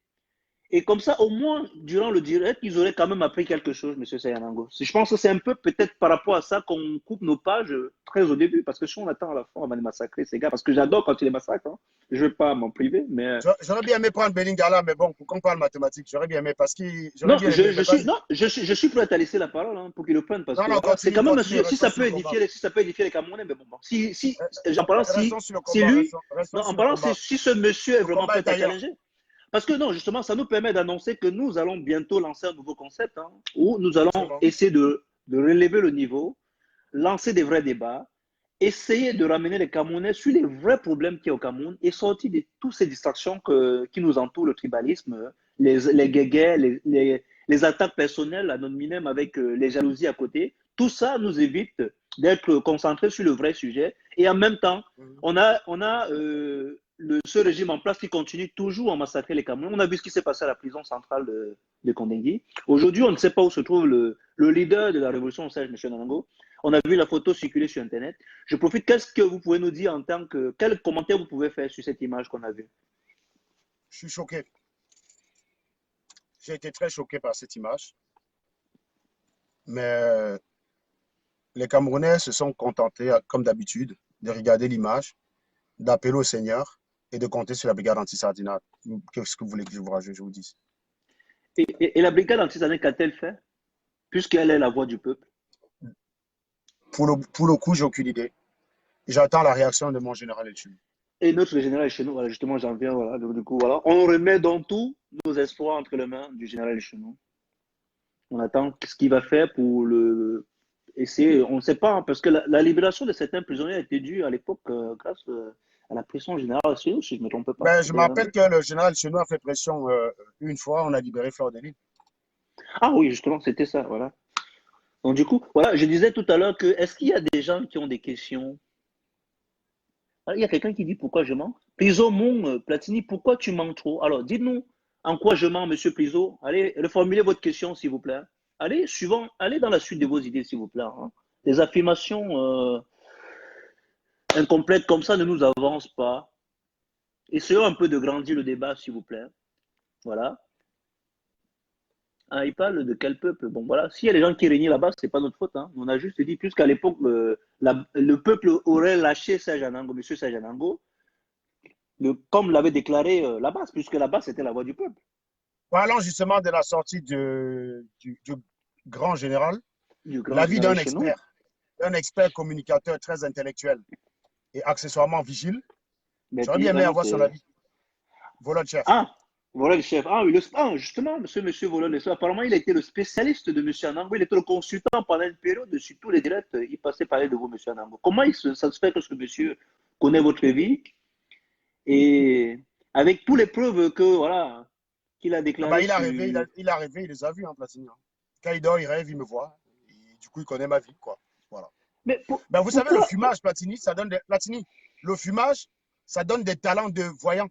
Et comme ça, au moins, durant le direct, ils auraient quand même appris quelque chose, monsieur Sayanango. Je pense que c'est un peu peut-être par rapport à ça qu'on coupe nos pages très au début. Parce que si on attend à la fin, on va les massacrer, ces gars. Parce que j'adore quand ils les massacrent. Hein. Je ne vais pas m'en priver, mais J'aurais bien aimé prendre Belingala, mais bon, pour qu'on parle mathématiques, j'aurais bien aimé parce que j'aurais non, bien aimé. Mais vas-y. non, je suis prêt à laisser la parole hein, pour qu'ils le prennent parce Non, que non, voilà, c'est continue, quand même un continue, sujet. restons sur le combat. Si ça peut édifier les Camerounais, mais bon, en parlant, Restons sur le si combat, lui, restons non, en sur le parlant, combat. si ce monsieur est Le vraiment combat prêt est à ailleurs. challenger, parce que non, justement, ça nous permet d'annoncer que nous allons bientôt lancer un nouveau concept hein, où nous C'est allons bon. essayer de relever le niveau, lancer des vrais débats, essayer de ramener les Camerounais sur les vrais problèmes qu'il y a au Cameroun et sortir de toutes ces distractions qui nous entourent, le tribalisme, les guéguerres, les attaques personnelles à notre minem avec les jalousies à côté. Tout ça nous évite d'être concentrés sur le vrai sujet. Et en même temps, Mhm. on a ce régime en place qui continue toujours à massacrer les Camerounais. On a vu ce qui s'est passé à la prison centrale de Kondengui. Aujourd'hui, on ne sait pas où se trouve le leader de la révolution, c'est M. Nanango. On a vu la photo circuler sur Internet. Je profite, qu'est-ce que vous pouvez nous dire en tant que. Quel commentaire vous pouvez faire sur cette image qu'on a vue? Je suis choqué. J'ai été très choqué par cette image. Mais les Camerounais se sont contentés, comme d'habitude, de regarder l'image, d'appeler au Seigneur et de compter sur la brigade anti-sardinate. Qu'est-ce que vous voulez que je vous rajoute, je vous dise? Et la brigade antisanée qu'a-t-elle fait? Puisqu'elle est la voix du peuple. Pour le coup, j'ai aucune idée. J'attends la réaction de mon général Elchimi. Et notre général est chez nous, voilà, justement, j'en viens, voilà, du coup, voilà. On remet donc tous nos espoirs entre les mains du général chez nous. On attend ce qu'il va faire pour le. Essayer, on ne sait pas, hein, parce que la libération de certains prisonniers a été due à l'époque grâce à la pression générale chez nous, si je ne me trompe pas. Ben, je me rappelle que le général Elchimi a fait pression une fois, on a libéré Fleur de Lille. Ah oui, justement, c'était ça, voilà. Donc, du coup, voilà, je disais tout à l'heure que est-ce qu'il y a des gens qui ont des questions? Ah, il y a quelqu'un qui dit pourquoi je mens. Priso, mon Platini, pourquoi tu mens trop? Alors, dites-nous en quoi je mens, monsieur Priso. Allez, reformulez votre question, s'il vous plaît. Allez, suivant, allez dans la suite de vos idées, s'il vous plaît. Hein. Les affirmations incomplètes comme ça ne nous avancent pas. Essayons un peu de grandir le débat, s'il vous plaît. Voilà. Ah, il parle de quel peuple? Bon, voilà. S'il y a des gens qui régnaient là-bas, c'est pas notre faute. Hein. On a juste dit, puisqu'à l'époque, le peuple aurait lâché Sajanango, monsieur Sajanango, comme l'avait déclaré la base, puisque la base, c'était la voix du peuple. Parlons justement de la sortie du grand général, Du grand l'avis général chez nous. d'un expert communicateur très intellectuel et accessoirement vigile. Mais J'aurais puis bien aimé vraiment, avoir son c'est. avis. Voilà, chef. Ah! Voleur de chef. Ah oui, justement, monsieur Voleur de chef, apparemment, il a été le spécialiste de monsieur Anango. Il était le consultant pendant une période sur tous les directs. Il passait parler de vous, monsieur Anango. Comment ça se fait que ce monsieur connaît votre vie et avec toutes les preuves que, voilà, qu'il a Ah bah, déclarées il a sur. rêvé, il a rêvé, il les a vus, hein, Platini, hein. Quand il dort, il rêve, il me voit. Et du coup, il connaît ma vie, quoi. Voilà. Mais Ben, vous savez, le pourquoi? fumage, Platini, Platini, le fumage, ça donne des talents de voyant.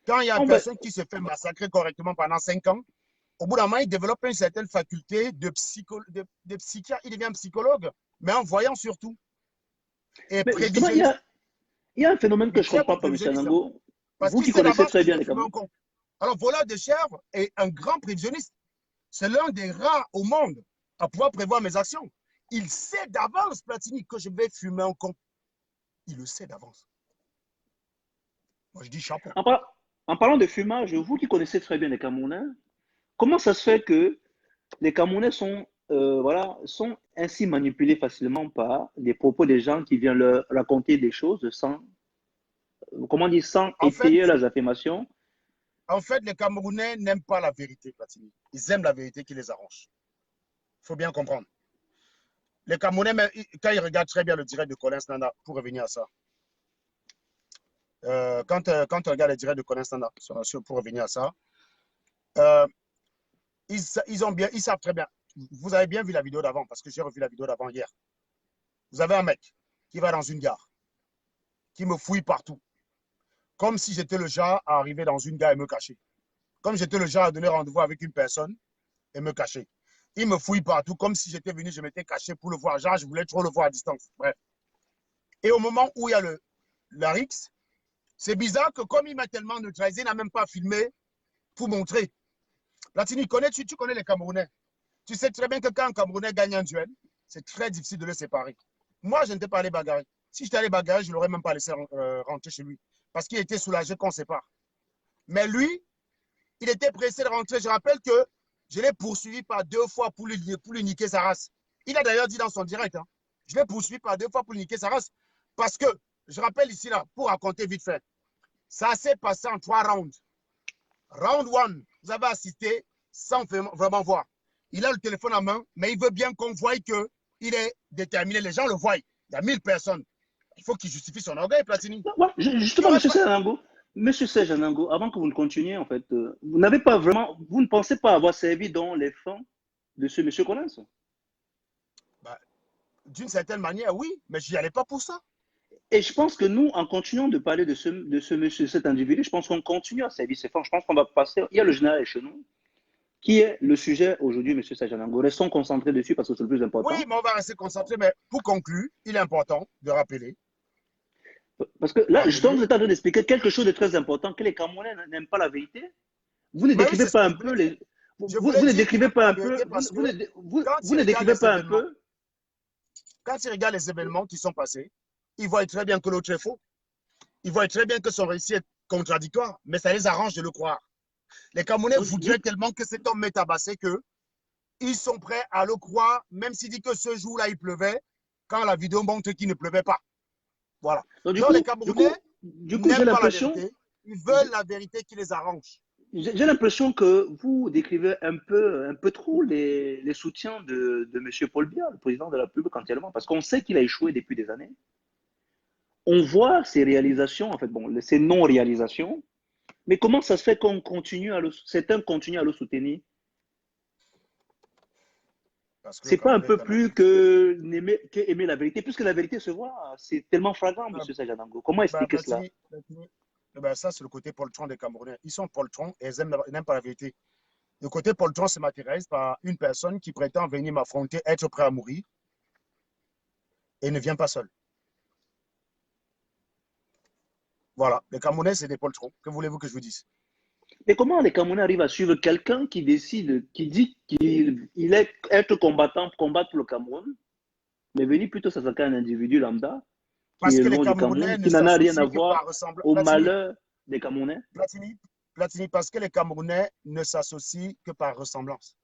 Quand il y a une Ah ben, personne qui se fait massacrer correctement pendant 5 ans, au bout d'un moment, il développe une certaine faculté de psychiatre, il devient psychologue, mais en voyant surtout. Et mais justement, prévisionniste. il y a un phénomène Il que est je ne très comprends bon pas, monsieur prévisionniste, hein, Anango. parce Vous qu'il qui sait connaissez d'avance très qu'il bien va les fumer Camerounais. un con. Alors, voleur de chèvre est un grand prévisionniste. C'est l'un des rares au monde à pouvoir prévoir mes actions. Il sait d'avance, Platini, que je vais fumer un con. Il le sait d'avance. Moi, je dis chapeau. En, par- En parlant de fumage, vous qui connaissez très bien les Camerounais, comment ça se fait que les Camerounais voilà, sont ainsi manipulés facilement par les propos des gens qui viennent leur raconter des choses sans, comment dire, sans En fait, étayer leurs affirmations. les Camerounais n'aiment pas la vérité, Platini. Ils aiment la vérité qui les arrange. Il faut bien comprendre. Les Camerounais, quand ils regardent très bien le direct de Colin Standa, pour revenir à ça, quand on regarde le direct de Colin Standa, pour revenir à ça, euh, ils savent très bien. Vous avez bien vu la vidéo d'avant, parce que j'ai revu la vidéo d'avant hier. Vous avez un mec qui va dans une gare, qui me fouille partout, comme si j'étais le genre à arriver dans une gare et me cacher. Comme j'étais le genre à donner rendez-vous avec une personne et me cacher. Il me fouille partout, comme si j'étais venu, je m'étais caché pour le voir. Genre, je voulais trop le voir à distance. Bref. Et au moment où il y a la RIX, c'est bizarre que comme il m'a tellement neutralisé, il n'a même pas filmé pour montrer. Platini, tu connais les Camerounais. Tu sais très bien que quand un Camerounais gagne un duel, c'est très difficile de le séparer. Moi, je n'étais pas allé bagarrer. Si j'étais allé bagarrer, je ne l'aurais même pas laissé rentrer chez lui. Parce qu'il était soulagé qu'on sépare. Mais lui, il était pressé de rentrer. Je rappelle que je l'ai poursuivi par 2 fois pour lui niquer sa race. Il a d'ailleurs dit dans son direct, hein, je l'ai poursuivi par 2 fois pour lui niquer sa race. Parce que, je rappelle ici, là, pour raconter vite fait, ça s'est passé en 3 rounds. Round 1, vous avez assisté sans vraiment voir. Il a le téléphone en main, mais il veut bien qu'on voie qu'il est déterminé. Les gens le voient. Il y a 1000 personnes. Il faut qu'il justifie son orgueil, Platini. Ouais, Il y justement, aurait pas... Monsieur Serge Anango, avant que vous ne continuiez, en fait, vous n'avez pas vraiment, vous ne pensez pas avoir servi dans les fins de ce monsieur Collins? Bah, d'une certaine manière, oui, mais je n'y allais pas pour ça. Et je pense que nous, en continuant de parler de ce monsieur, cet individu, je pense qu'on continue à servir ses fins. Je pense qu'on va passer. Il y a le général chez nous, qui est le sujet aujourd'hui, monsieur Sajanango. Restons concentrés dessus parce que c'est le plus Oui, important. mais on va rester concentré. Mais pour conclure, il est important de rappeler, Parce que là, justement, vous êtes en train d'expliquer quelque chose de très important, que les Camerounais n'aiment pas la vérité. Vous ne mais oui, décrivez c'est ce pas que un je peu voulais dire. les. Je voulais Vous ne dire qu'il décrivez n'aime pas pas la un peu. vérité parce que quand Vous il ne regarde décrivez les pas un événements, peu. qui sont passés, il voit très bien que l'autre est faux. Il voit très bien que son récit est contradictoire, mais ça les arrange de le croire. Les Camerounais voudraient tellement que cet homme m'ait tabassé qu'ils sont prêts à le croire, même s'il dit que ce jour-là, il pleuvait, quand la vidéo montre qu'il ne pleuvait pas. Voilà. Donc, Donc, les Camerounais j'ai n'aiment pas la l'impression. vérité. Ils veulent la vérité qui les arrange. J'ai l'impression que vous décrivez un peu trop les soutiens de M. Paul Biya, le président de la République entièrement, parce qu'on sait qu'il a échoué depuis des années. On voit ses réalisations, en fait, bon, ses non-réalisations, mais comment ça se fait qu'on continue certains continuent à le soutenir? Parce que le C'est pas un Camerounais est peu un plus adulte. que aimer la vérité, puisque la vérité se voit, c'est tellement flagrant, M. Sajanango. Comment expliquer cela? Ça, c'est le côté poltron des Camerounais. Ils sont poltrons et ils n'aiment pas la vérité. Le côté poltron se matérialise par une personne qui prétend venir m'affronter, être prêt à mourir et ne vient pas seul. Voilà. Les Camerounais, c'est des poltrons. Que voulez-vous que je vous dise? Mais comment les Camerounais arrivent à suivre quelqu'un qui décide, qui dit qu'il est être combattant, combattre pour le Cameroun, mais venir plutôt s'attaquer à un individu lambda qui Parce est que les loin du Cameroun, Camerounais ne qui n'en a rien à s'associent que voir par ressemblance. au malheur des Camerounais? Platini, parce que les Camerounais ne s'associent que par ressemblance.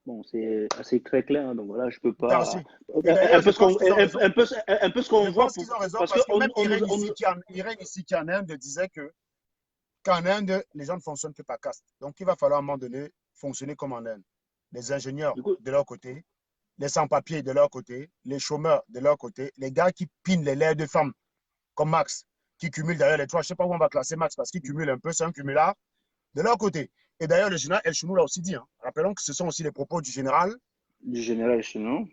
Bon, c'est assez très clair, hein, donc voilà, je peux Ça pas. aussi. Et d'ailleurs, je pense qu'ils ont raison. Un peu ce Je qu'on voit, pense qu'ils ont raison parce que parce que même Irène ici, qui en Inde, disait que qu'en Inde, les gens ne fonctionnent que par caste. Donc, il va falloir à un moment donné fonctionner comme en Inde. Les ingénieurs Du coup, de leur côté, les sans-papiers de leur côté, les chômeurs de leur côté, les gars qui pinent les lèvres de femmes, comme Max, qui cumule d'ailleurs les trois. Je ne sais pas où on va classer Max parce qu'il cumule un peu, c'est un cumulard de leur côté. Et d'ailleurs, le général El Chenou l'a aussi dit. Hein. Rappelons que ce sont aussi les propos du général. du général Elchenou.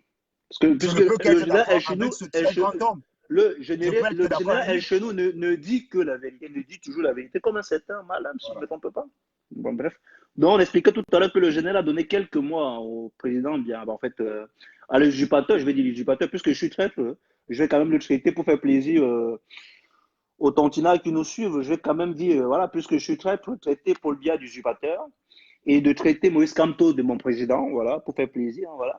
Je Puisque ne peux le qu'être général d'accord avec Elchenou, ce très grand homme. Je peux Le être d'accord général avec lui. Elchenou ne dit que la vérité, ne dit toujours la vérité, comme un certain malin, si je ne Voilà. me trompe pas. Bon, bref. Donc, on expliquait tout à l'heure que le général a donné quelques mois au président, bien, en fait, à l'usurpateur, je vais dire l'usurpateur, puisque je suis traître, je vais quand même le traiter pour faire plaisir aux Tontinards qui nous suivent. Je vais quand même dire, voilà, puisque je suis traître, traiter Paul Biya d'usurpateur et de traiter Moïse Kamto de mon président, voilà, pour faire plaisir, hein, voilà.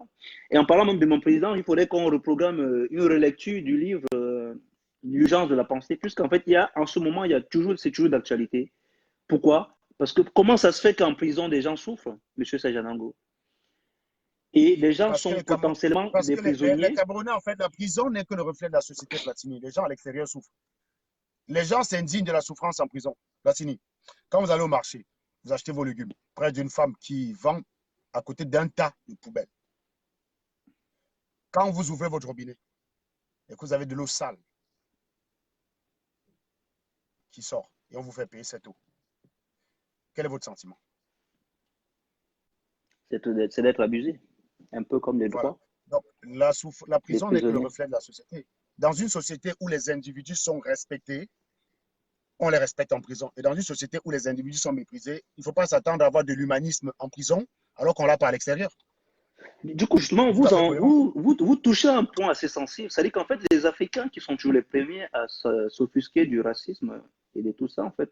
Et en parlant même de mon président, il faudrait qu'on reprogramme une relecture du livre L'urgence de la pensée, puisqu'en fait, en ce moment, c'est toujours d'actualité. Pourquoi? Parce que comment ça se fait qu'en prison, des gens souffrent, Monsieur Sajanango? Et les gens Parce que, sont potentiellement parce des que les prisonniers. Camerounais, en fait, la prison n'est que le reflet de la société Platini. Les gens à l'extérieur souffrent. Les gens s'indignent de la souffrance en prison. Platini, quand vous allez au marché, vous achetez vos légumes près d'une femme qui vend à côté d'un tas de poubelles. Quand vous ouvrez votre robinet et que vous avez de l'eau sale qui sort et on vous fait payer cette eau, quel est votre sentiment? C'est d'être abusé, un peu comme les Voilà. droits Donc, la des prison n'est que le prisonniers. reflet de la société. Dans une société où les individus sont respectés, on les respecte en prison. Et dans une société où les individus sont méprisés, il ne faut pas s'attendre à avoir de l'humanisme en prison alors qu'on l'a pas à l'extérieur. Du coup, justement, C'est tout à fait cohérent. vous touchez un point assez sensible. C'est-à-dire qu'en fait, les Africains qui sont toujours les premiers à s'offusquer du racisme et de tout ça, en fait,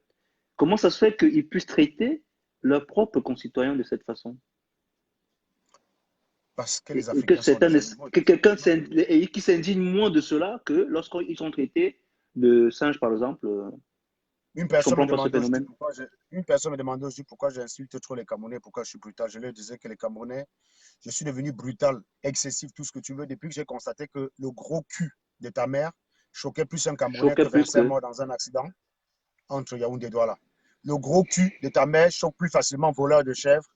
comment ça se fait qu'ils puissent traiter leurs propres concitoyens de cette façon? Parce que les Et que Africains sont des animaux. que quelqu'un qui s'indigne moins de cela que lorsqu'ils sont traités de singes, par exemple. Une Je ne personne me comprends pas ce demandait phénomène. aujourd'hui pourquoi j'insulte trop les Camerounais, pourquoi je suis brutal. Je leur disais que les Camerounais, je suis devenu brutal, excessif, tout ce que tu veux, depuis que j'ai constaté que le gros cul de ta mère choquait plus un Camerounais Choqué que plus 25 que. morts dans un accident entre Yaoundé et Douala. Le gros cul de ta mère choque plus facilement voleur de chèvre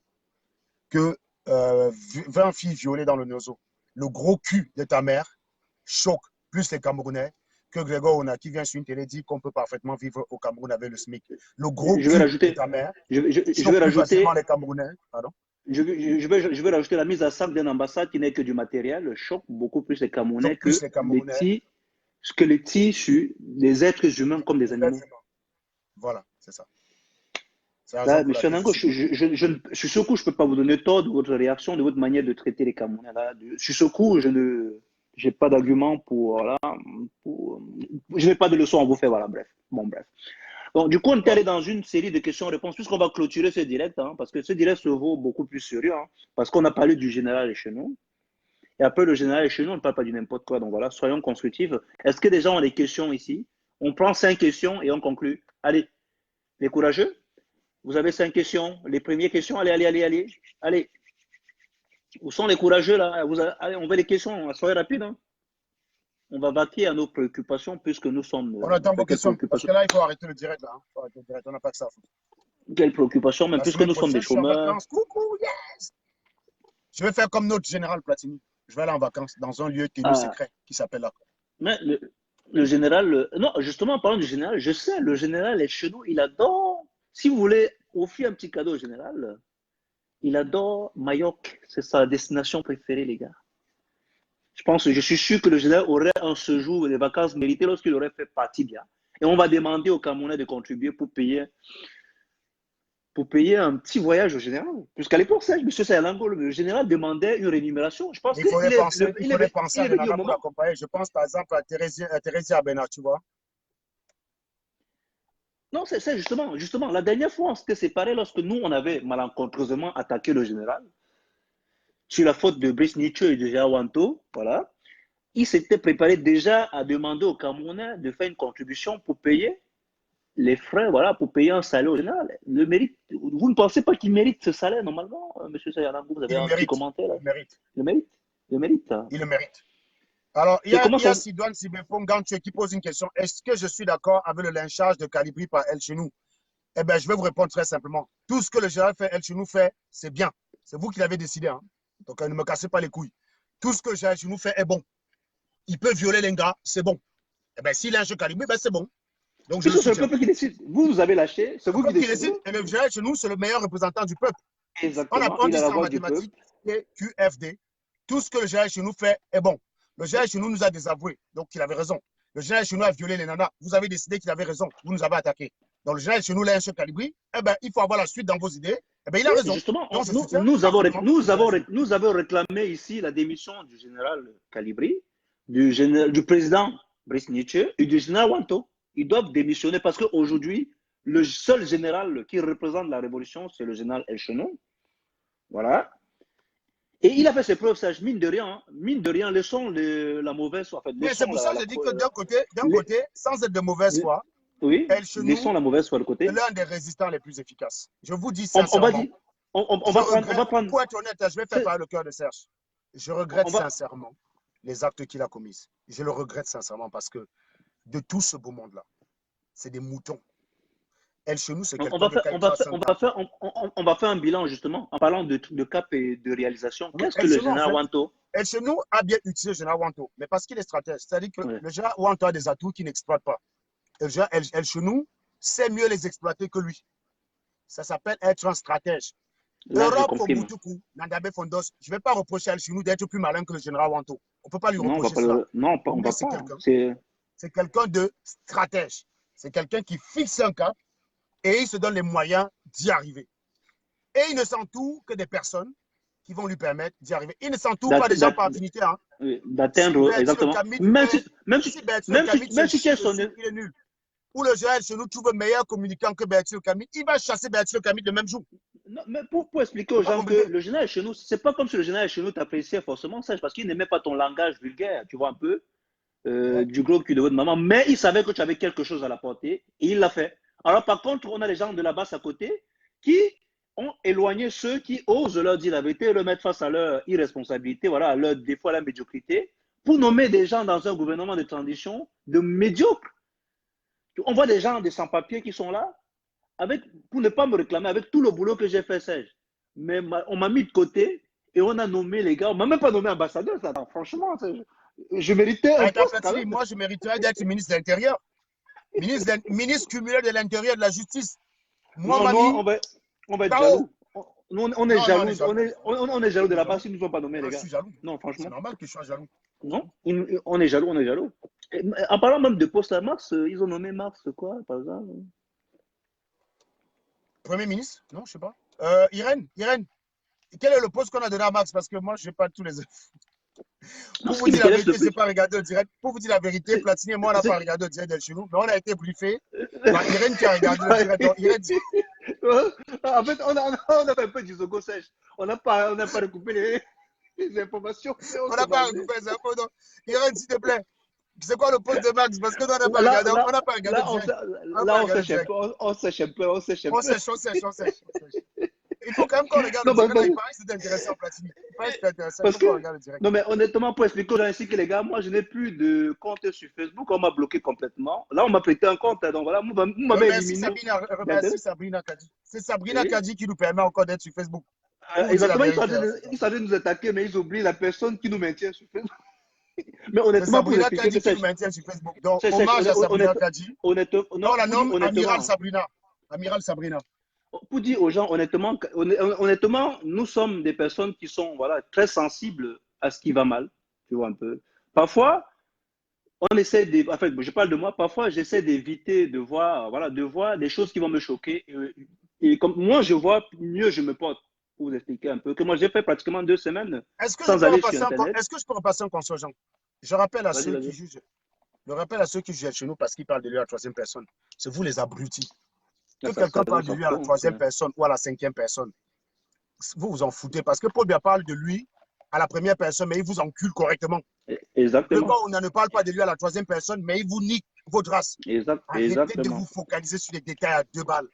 que 20 filles violées dans le Nozo. Le gros cul de ta mère choque plus les Camerounais que Grégoire Ona qui vient sur une télé dit qu'on peut parfaitement vivre au Cameroun avec le SMIC. Le gros Je vais cul de rajouter. ta mère Je vais choque plus facilement rajouter. les Camerounais. Pardon. Je vais rajouter la mise à sac d'une ambassade qui n'est que du matériel, choque beaucoup plus les Camerounais Choque plus les Camerounais. que les tirs sur des êtres humains comme des animaux. Voilà, c'est ça. C'est la raison Là, pour monsieur laquelle je Nango, suis brutal. sur ce coup, je ne peux pas vous donner tort de votre réaction, de votre manière de traiter les Camerounais. Là. Sur ce coup, je n'ai pas d'argument voilà, pour, je n'ai pas de leçon à vous faire. Voilà, bref. Bon, bref. Bon, du coup, on est allé Voilà. dans une série de questions-réponses, puisqu'on va clôturer ce direct, hein, parce que ce direct se vaut beaucoup plus sérieux, hein, parce qu'on a parlé du général chez nous. Et après, le général chez nous, on ne parle pas du n'importe quoi. Donc voilà, soyons constructifs. Est-ce que des gens ont des questions ici? On prend 5 questions et on conclut. Allez, les courageux, vous avez 5 questions. Les premières questions, allez, allez, allez, allez. Allez, où sont les courageux là? Allez, on veut les questions, soyez rapides. Hein. On va vaquer à nos préoccupations puisque nous sommes. On attend vos Quelles questions, parce préoccupations? que là, il faut arrêter le direct. Là, hein. Il faut arrêter le direct. On n'a pas que ça à foutre. Quelles préoccupations, même La puisque semaine nous sommes des prochaine, je suis en chômeurs. vacances. Coucou, yes! Je vais faire comme notre général Platini. Je vais aller en vacances dans un lieu tenu Ah, secret qui s'appelle là. mais le général. Non, justement, en parlant du général, je sais, le général est chez nous, il adore. Si vous voulez offrir un petit cadeau au général, il adore Majorque. C'est sa destination préférée, les gars. Je suis sûr que le général aurait un séjour, des vacances méritées lorsqu'il aurait fait partie bien. Et on va demander aux Camerounais de contribuer pour payer un petit voyage au général. Puisqu'à l'époque, M. Sayalango, le général demandait une rémunération. Je pense Il faudrait qu'il est, penser, il faudrait penser il à est des venu au nanas pour moment. l'accompagner. Je pense par exemple à Thérèse Abena, tu vois. Non, c'est justement, la dernière fois, on s'était séparés lorsque nous, on avait malencontreusement attaqué le général sur la faute de Brice Nietzsche et de Jawanto. Voilà. Il s'était préparé déjà à demander aux Camerounais de faire une contribution pour payer les frais, voilà, pour payer un salaire au général. Le mérite, vous ne pensez pas qu'il mérite ce salaire normalement, monsieur Sayanangou? Vous avez Il le un petit mérite. commentaire Il là? le mérite. Le mérite? Le mérite, hein. Il le mérite. Alors, Et comment il y a ça. Sidoine Sibefon Gantué qui pose une question. Est-ce que je suis d'accord avec le lynchage de Calibri par El Chenou? Eh bien, je vais vous répondre très simplement. Tout ce que le général El Chenou fait, c'est bien. C'est vous qui l'avez décidé. Hein. Donc, ne me cassez pas les couilles. Tout ce que le général El Chenou fait est bon. Il peut violer les gars, c'est bon. Eh bien, s'il a un jeu calibré, ben, c'est bon. Donc, je le Puisque c'est le soutiens. peuple qui décide. Vous avez lâché, c'est Le vous qui peuple qui décidez. décide, et le général El Chenou, c'est le meilleur représentant du peuple. Exactement, On il dit a la ça en voix du peuple. mathématiques, c'est QFD. Tout ce que le général Chenou fait est bon. Le général Chenou nous a désavoué, donc il avait raison. Le général Chenou a violé les nanas. Vous avez décidé qu'il avait raison. Vous nous avez attaqué. Donc le général Chenou l'a un seul calibré. Eh ben, il faut avoir la suite dans vos idées. Eh ben, il a Oui, raison. justement, Donc je soutiens parfaitement. nous avons réclamé ici la démission du général Calibri, du président Brice Nietzsche et du général Wanto. Ils doivent démissionner parce qu'aujourd'hui, le seul général qui représente la révolution, c'est le général El Chenou. Voilà. Et il a fait ses preuves sages, mine de rien, laissons la mauvaise foi. En fait, Mais c'est laissons pour ça que je dis que d'un côté, sans être de mauvaise foi, oui, El Chenou laissons la mauvaise foi de côté. est l'un des résistants les plus efficaces. Je vous dis On va sincèrement. dire, on va prendre. Pour être honnête, je vais faire parler le cœur de Serge. Je regrette sincèrement les actes qu'il a commis. Je le regrette sincèrement parce que de tout ce beau monde-là, c'est des moutons. El Chenou, c'est quelqu'un de on va faire un bilan justement en parlant de cap et de réalisation. Oui, Qu'est-ce que le général Wanto? El Chenou a bien utilisé le général Wanto, mais parce qu'il est stratège. C'est-à-dire que le général Wanto a des atouts qu'il n'exploite pas. El Chenou sait mieux les exploiter que lui. Ça s'appelle être un stratège. Europe au Moutoukou, Nandabe Fondos, je ne vais pas reprocher à El Chenou d'être plus malin que le général Wanto. On ne peut pas lui reprocher cela. Non, on va pas. C'est quelqu'un de stratège. C'est quelqu'un qui fixe un cap et il se donne les moyens d'y arriver. Et il ne s'entoure que des personnes qui vont lui permettre d'y arriver. Il ne s'entoure pas des gens par affinité. Hein. D'atteindre, exactement. Même si il est nul. Ou le général chez nous trouve meilleur communicant que Bertil Camille, il va chasser Bertil Camille le même jour. Non, mais pour expliquer aux gens que le général chez nous, c'est pas comme si le général chez nous t'appréciait forcément, Serge, parce qu'il n'aimait pas ton langage vulgaire, tu vois un peu, du gros cul de votre maman, mais il savait que tu avais quelque chose à la portée et il l'a fait. Alors par contre, on a les gens de la basse à côté qui ont éloigné ceux qui osent leur dire la vérité, leur mettre face à leur irresponsabilité, voilà, à leur défaut, à la médiocrité, pour nommer des gens dans un gouvernement de transition de médiocres. On voit des gens, des sans-papiers qui sont là, pour ne pas me réclamer avec tout le boulot que j'ai fait, Serge. Mais on m'a mis de côté et on a nommé les gars. On m'a même pas nommé ambassadeur, ça. Non, franchement, je méritais un poste. Moi, je mériterais d'être ministre de l'Intérieur. Ministre cumulé de l'Intérieur et de la Justice. Moi, on va être jaloux. On est jaloux. On est jaloux de la base, ils ne nous ont pas nommé, les gars. Je suis jaloux. Non, franchement. C'est normal que je sois jaloux. Non, on est jaloux, on est jaloux. Et en parlant même de poste à Mars, ils ont nommé Mars, quoi, par exemple? Premier ministre? Non, je ne sais pas. Irène, quel est le poste qu'on a donné à Max? Parce que moi, je n'ai pas tous les Pour vous dire la vérité, je n'ai pas regardé le direct. Pour vous dire la vérité, Platini et moi, on n'a pas regardé le direct de chez nous. Mais on a été briefé par Irène qui a regardé le direct. Donc, Irène dit... En fait, on a fait un peu du zogo sèche. On n'a pas recoupé les informations. On n'a pas recoupé les infos. Donc, Irène, s'il te plaît, c'est quoi le poste de Max? Parce que nous, on n'a pas regardé. On n'a pas regardé le direct. Là, on sèche un peu. On sèche. Il faut quand même qu'on regarde le direct. Il paraît que c'est intéressant, Platini. Il paraît que c'est intéressant. Parce que, non, mais honnêtement, pour expliquer aux gens ici que les gars, moi, je n'ai plus de compte sur Facebook. On m'a bloqué complètement. Là, on m'a prêté un compte. Donc voilà, vous m'avez éliminé. C'est Sabrina Kadi qui nous permet encore d'être sur Facebook. Exactement, ils savaient nous attaquer, mais ils oublient la personne qui nous maintient sur Facebook. Mais honnêtement, Sabrina Kadi qui nous maintient sur Facebook. Donc, hommage à Sabrina Kadi. Non, la nomme Amiral Sabrina. Pour dire aux gens, honnêtement, nous sommes des personnes qui sont très sensibles à ce qui va mal, tu vois un peu. Parfois, je parle de moi, parfois j'essaie d'éviter de voir des choses qui vont me choquer. Et comme moi, je vois, mieux je me porte. Pour vous expliquer un peu, que moi j'ai fait pratiquement 2 semaines sans aller sur Internet. Est-ce que je peux repasser un conseil aux gens? Je rappelle à ceux qui jugent. Je rappelle à ceux qui jugent chez nous parce qu'ils parlent de lui à la troisième personne. C'est vous les abrutis. Que quelqu'un parle de lui à la troisième personne ou à la cinquième personne, vous vous en foutez parce que Paul Biya parle de lui à la première personne, mais il vous encule correctement. Exactement. Le on ne parle pas de lui à la troisième personne, mais il vous nique votre race. Arrêtez de vous focaliser sur les détails à 2 balles.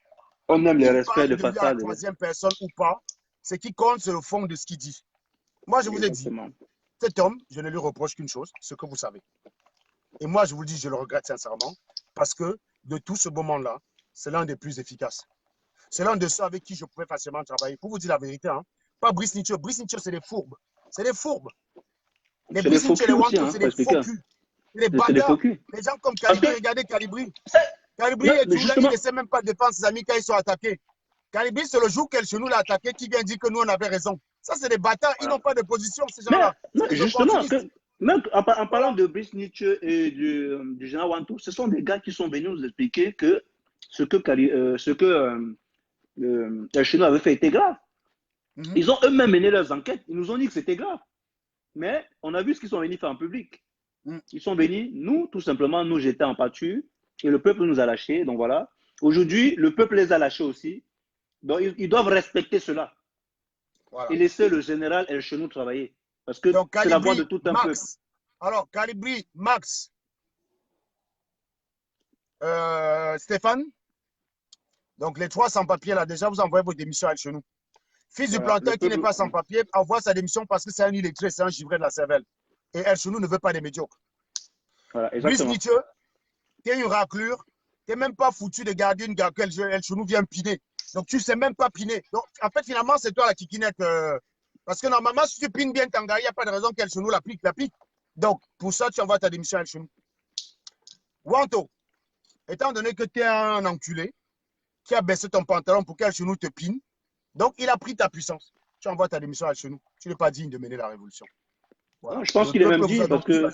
On aime les respects de façade. À la troisième personne ou pas, ce qui compte, c'est le fond de ce qu'il dit. Moi, je vous ai dit, cet homme, je ne lui reproche qu'une chose, ce que vous savez. Et moi, je vous dis, je le regrette sincèrement, parce que de tout ce moment-là, c'est l'un des plus efficaces. C'est l'un de ceux avec qui je pouvais facilement travailler. Pour vous dire la vérité, hein. Pas Brice Nietzsche. Brice Nietzsche, c'est des fourbes. C'est des fourbes. Les C'est des Brice faux Nietzsche et les culs aussi, Wanto, hein, c'est pour des faux expliquer. culs. C'est des C'est des faux bâtards. culs. Les gens comme Parce que, Calibri, regardez Calibri. c'est- Calibri non, est mais toujours là, il justement, ne sait même pas défendre ses amis quand ils sont attaqués. Calibri, c'est le jour qu'El Chenou l'a attaqué qui vient dire que nous, on avait raison. Ça, c'est des bâtards. Ils voilà. n'ont pas de position, ces Mais gens-là. non, C'est des justement, opportunistes. même en parlant Voilà. de Brice Nietzsche et du général Wantou, ce sont des gars qui sont venus nous expliquer que ce que El Chenou avait fait était grave. Ils ont eux-mêmes mené leurs enquêtes. Ils nous ont dit que c'était grave. Mais on a vu ce qu'ils sont venus faire en public. Ils sont venus, nous, tout simplement, nous jeter en pâture et le peuple nous a lâchés. Donc voilà. Aujourd'hui, le peuple les a lâchés aussi. Donc ils doivent respecter cela Voilà. et laisser le général El Chenou travailler. Parce que Donc, c'est la voix de Calibri, tout un peuple. Max. Alors, Calibri, Max, Stéphane. Donc, les trois sans-papiers, là, déjà, vous envoyez vos démissions à El Chenou. Fils du Voilà, planteur qui n'est pas sans papier envoie sa démission parce que c'est un illettré, c'est un givré de la cervelle. Et El Chenou ne veut pas des médiocres. Voilà, Brice exactement. Nietzsche, tu es une raclure, tu n'es même pas foutu de garder une gars que El Chenou vient piner. Donc tu ne sais même pas piner. Donc en fait, finalement, c'est toi la kikinette. Parce que normalement, si tu pines bien Tanga, il n'y a pas de raison qu'El Chenou l'applique. Donc pour ça, tu envoies ta démission à El Chenou. Wanto, étant donné que tu es un enculé qui a baissé ton pantalon pour qu'El Chenou te pine, donc il a pris ta puissance. Tu envoies ta démission à El Chenou. Tu n'es pas digne de mener la révolution. Voilà. Non, je pense qu'il est même dit parce que.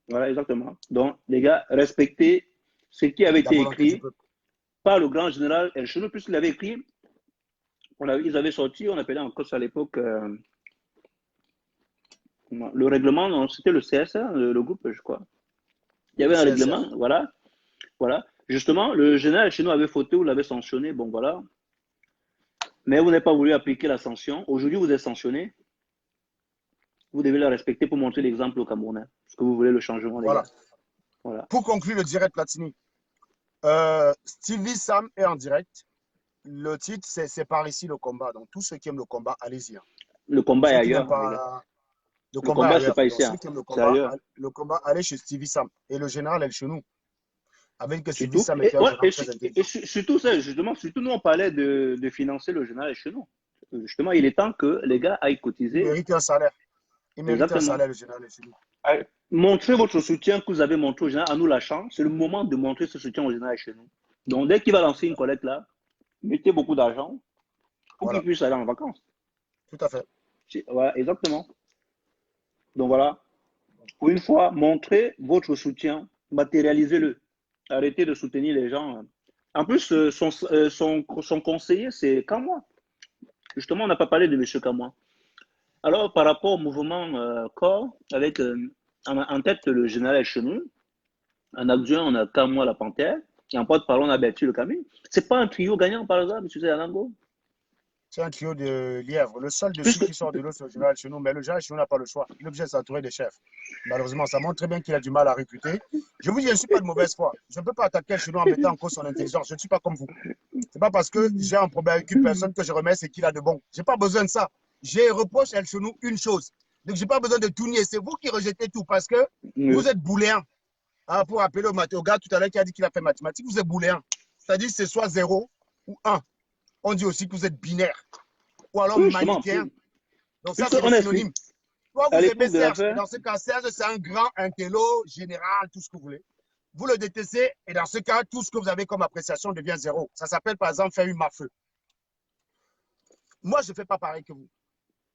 Voilà, exactement. Donc, les gars, respectez ce qui avait été écrit par le grand général El Chenou, puisqu'il avait écrit, ils avaient sorti, on appelait encore ça à l'époque, le règlement, c'était le CSA, le groupe, je crois. Il y avait un règlement, voilà. Voilà. Justement, le général El Chenou avait fauté, vous l'avez sanctionné, bon voilà. Mais vous n'avez pas voulu appliquer la sanction. Aujourd'hui, vous êtes sanctionné. Vous devez la respecter pour montrer l'exemple au Camerounais. Parce que vous voulez le changement, les gars. Voilà. Pour conclure le direct Platini, Stevie Sam est en direct. Le titre, c'est par ici le combat. Donc, tous ceux qui aiment le combat, allez-y. Le combat est ailleurs. Le combat, c'est pas ici. Donc, ceux qui aiment le combat, allez chez Stevie Sam. Et le général El Chenou. Avec que Stevie Sam était un général très intelligent. Et surtout, ça, justement, nous, on parlait de financer le général El Chenou. Justement, il est temps que les gars aillent cotiser. Il mérite un salaire. Il mérite un salaire, le général El Chenou. Montrez votre soutien que vous avez montré au général en nous lâchant. C'est le moment de montrer ce soutien au général chez nous. Donc, dès qu'il va lancer une collecte là, mettez beaucoup d'argent pour qu'il puisse aller en vacances. Tout à fait. Voilà, exactement. Donc voilà. Pour une fois, montrez votre soutien, matérialisez-le. Arrêtez de soutenir les gens. En plus, son conseiller, c'est Kamwa. Justement, on n'a pas parlé de M. Kamwa. Alors, par rapport au mouvement corps, avec en tête le général Chenou, en adjoint, on a Kamwa la Panthère, et en porte-parole, on a Berthier le Camille. C'est pas un trio gagnant par hasard, M. Zayanango? C'est un trio de lièvres. Le seul de ceux qui sort de l'eau, c'est le général Chenou, mais le général Chenou n'a pas le choix. Il est obligé de s'entourer des chefs. Malheureusement, ça montre très bien qu'il a du mal à recruter. Je vous dis, je ne suis pas de mauvaise foi. Je ne peux pas attaquer Chenou en mettant en cause son intelligence. Je ne suis pas comme vous. C'est pas parce que j'ai un problème avec une personne que je remets ce qu'il a de bon. Je n'ai pas besoin de ça. J'ai reproché à Chenou une chose. Donc, je n'ai pas besoin de tout nier. C'est vous qui rejetez tout parce que vous êtes booléen. Ah, pour appeler au gars tout à l'heure qui a dit qu'il a fait mathématiques, vous êtes booléen. C'est-à-dire que c'est soit 0 ou 1. On dit aussi que vous êtes binaire. Ou alors manichéen. Donc, ça, c'est le synonyme. Soit vous aimez Serge. Dans ce cas, Serge, c'est un grand intello, général, tout ce que vous voulez. Vous le détestez, et dans ce cas, tout ce que vous avez comme appréciation devient 0. Ça s'appelle, par exemple, faire une mafeux. Moi, je ne fais pas pareil que vous.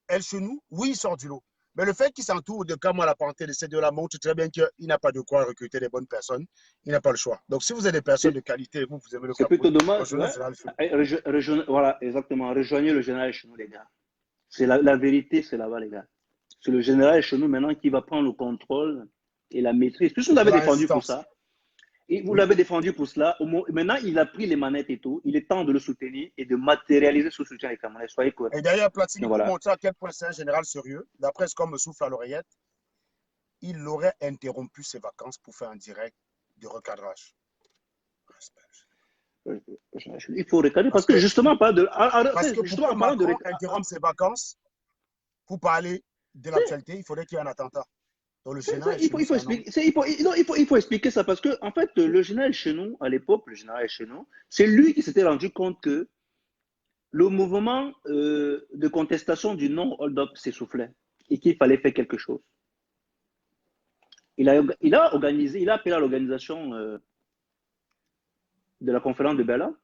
El Chenou, oui, il sort du lot. Mais le fait qu'il s'entoure de Kamwa la Panthère de ces deux-là montre très bien qu'il n'a pas de quoi recruter des bonnes personnes. Il n'a pas le choix. Donc, si vous êtes des personnes de qualité, vous aimez le Cameroun. C'est plutôt dommage. Voilà, exactement. Rejoignez le général Chenou, les gars. C'est la vérité, c'est là-bas, les gars. C'est le général Chenou maintenant qui va prendre le contrôle et la maîtrise. Puisque vous l'avez défendu pour ça. Et vous l'avez défendu pour cela. Maintenant, il a pris les manettes et tout. Il est temps de le soutenir et de matérialiser ce soutien avec Camerounais. Soyez cohérents. Et d'ailleurs, Platini, pour montrer à quel point c'est un général sérieux, d'après ce qu'on me souffle à l'oreillette, il aurait interrompu ses vacances pour faire un direct de recadrage. Il faut recadrer parce que justement, pas de. Parce que justement, pour que Macron interrompe ses vacances pour parler de l'actualité, il faudrait qu'il y ait un attentat. Donc le général Il Chenou, faut c'est un homme. expliquer, non, il faut expliquer ça parce que, en fait, le général Chenou, à l'époque, le général Chenou, c'est lui qui s'était rendu compte que le mouvement de contestation du non-hold-up s'essoufflait et qu'il fallait faire quelque chose. Il a appelé à l'organisation de la conférence de Berlin.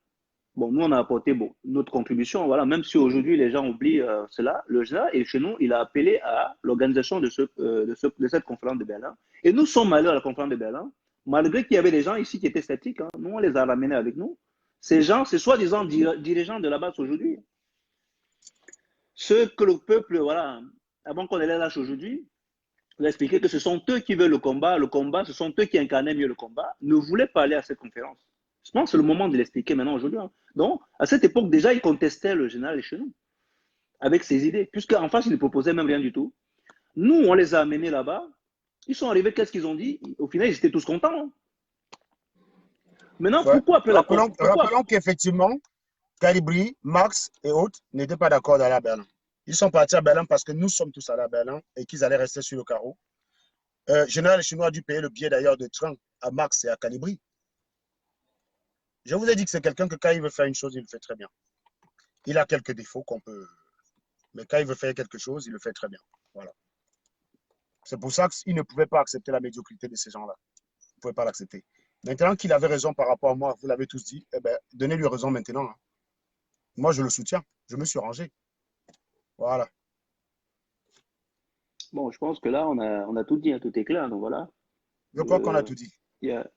Bon, nous, on a apporté notre contribution, voilà, même si aujourd'hui les gens oublient cela, le général et chez nous, il a appelé à l'organisation de cette conférence de Berlin. Et nous sommes allés à la conférence de Berlin, malgré qu'il y avait des gens ici qui étaient sceptiques, hein, nous, on les a ramenés avec nous. Ces gens, c'est soi-disant dirigeants de la base aujourd'hui. Ceux que le peuple, voilà, avant qu'on les lâche aujourd'hui, vous expliquer que ce sont eux qui veulent le combat, ce sont eux qui incarnaient mieux le combat, ne voulaient pas aller à cette conférence. Je pense que c'est le moment de l'expliquer maintenant aujourd'hui. Hein. Donc, à cette époque, déjà, ils contestaient le général Chenou avec ses idées, puisqu'en face, ils ne proposaient même rien du tout. Nous, on les a amenés là-bas. Ils sont arrivés, qu'est-ce qu'ils ont dit? Au final, ils étaient tous contents. Hein. Maintenant, Ouais. pourquoi après la Rappelons qu'effectivement, Calibri, Marx et autres n'étaient pas d'accord d'aller à Berlin. Ils sont partis à Berlin parce que nous sommes tous allés à Berlin et qu'ils allaient rester sur le carreau. Général Chinois a dû payer le billet d'ailleurs de train à Marx et à Calibri. Je vous ai dit que c'est quelqu'un que quand il veut faire une chose, il le fait très bien. Il a quelques défauts qu'on peut... Mais quand il veut faire quelque chose, il le fait très bien. Voilà. C'est pour ça qu'il ne pouvait pas accepter la médiocrité de ces gens-là. Il ne pouvait pas l'accepter. Maintenant qu'il avait raison par rapport à moi, vous l'avez tous dit, eh ben, donnez-lui raison maintenant. Hein. Moi, je le soutiens. Je me suis rangé. Voilà. Bon, je pense que là, on a tout dit, hein, tout est clair. Donc voilà. Je crois qu'on a tout dit. Yeah.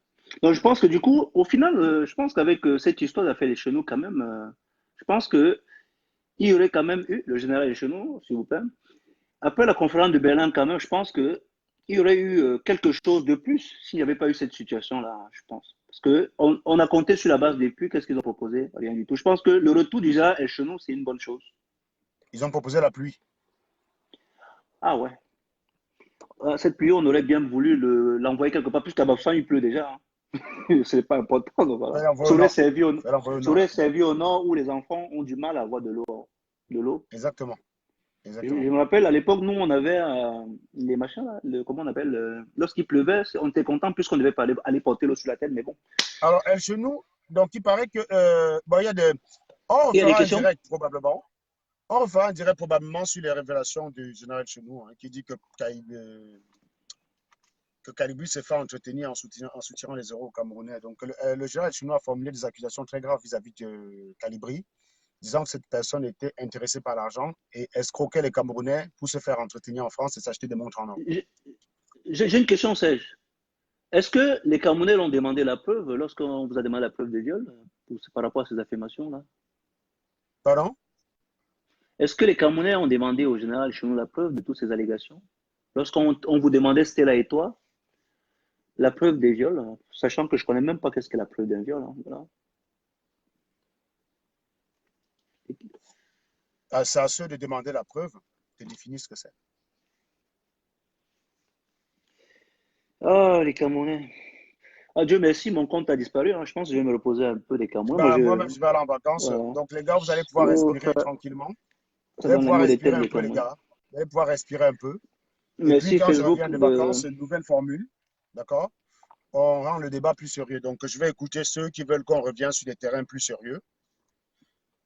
Donc je pense que du coup, au final, je pense qu'avec cette histoire d'affaire des chenaux, quand même, je pense que il y aurait quand même eu le général des chenaux, s'il vous plaît. Après la conférence de Berlin, quand même, je pense que il y aurait eu quelque chose de plus s'il n'y avait pas eu cette situation-là, je pense. Parce que on a compté sur la base des puits, qu'est-ce qu'ils ont proposé? Rien du tout. Je pense que le retour du général Elchenou, c'est une bonne chose. Ils ont proposé la pluie. Ah ouais. Cette pluie, on aurait bien voulu l'envoyer quelque part, puisqu'à Bafsan, il pleut déjà. Hein. C'est pas important. Donc voilà. Ça aurait servi au nord où les enfants ont du mal à avoir de l'eau. Exactement. Je me rappelle, à l'époque, nous, on avait les machins, là, comment on appelle, lorsqu'il pleuvait, on était content puisqu'on devait pas aller porter l'eau sur la tête, mais bon. Alors, chez nous, donc il paraît que, bon, il y a des... On refera un direct probablement. On refera un direct probablement sur les révélations du général Chenou, hein, qui dit que Calibri s'est fait entretenir en soutirant les euros camerounais. Donc, le général Chenou a formulé des accusations très graves vis-à-vis de Calibri, disant que cette personne était intéressée par l'argent et escroquait les Camerounais pour se faire entretenir en France et s'acheter des montres en or. J'ai une question, Serge. Est-ce que les Camerounais ont demandé la preuve lorsqu'on vous a demandé la preuve de viol par rapport à ces affirmations-là? Pardon? Est-ce que les Camerounais ont demandé au général Chenou la preuve de toutes ces allégations? Lorsqu'on vous demandait, Stella et toi, la preuve des viols, sachant que je ne connais même pas qu'est-ce qu'est la preuve d'un viol. Hein, voilà. C'est à ceux de demander la preuve de définir ce que c'est. Ah, les Camerounais. Ah, Dieu merci, mon compte a disparu. Hein. Je pense que je vais me reposer un peu des Camerounais. Moi-même, je vais aller en vacances. Voilà. Donc, les gars, vous allez pouvoir respirer tranquillement. Vous allez pouvoir respirer un peu, les gars. Vous allez pouvoir respirer un peu. Et puis, quand je reviens de vacances, une nouvelle formule. D'accord? On rend le débat plus sérieux. Donc, je vais écouter ceux qui veulent qu'on revienne sur des terrains plus sérieux.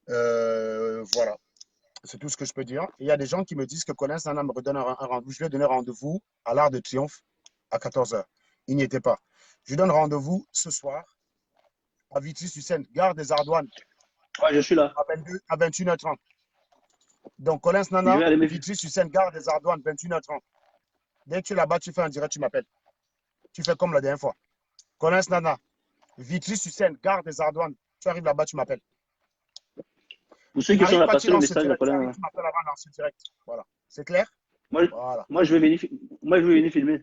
Voilà. C'est tout ce que je peux dire. Il y a des gens qui me disent que Collins Nana me redonne un rendez-vous. Je lui ai donné rendez-vous à l'Arc de Triomphe à 14 h. Il n'y était pas. Je donne rendez-vous ce soir à Vitry-sur-Seine, gare des Ardoines. Ouais, je suis là. À 21h30. Donc, Collins Nana, Vitry-sur-Seine, gare des Ardoines, 21h30. Dès que tu es là-bas, tu fais un direct, tu m'appelles. Tu fais comme la dernière fois. Collins Nana, Vitry-sur-Seine, gare des Ardoines. Tu arrives là-bas, tu m'appelles. Pour ceux qui sont là, passer le message de Collins. Tu m'appelles avant dans ce direct. Voilà. C'est clair? Voilà. Moi, je vais venir filmer.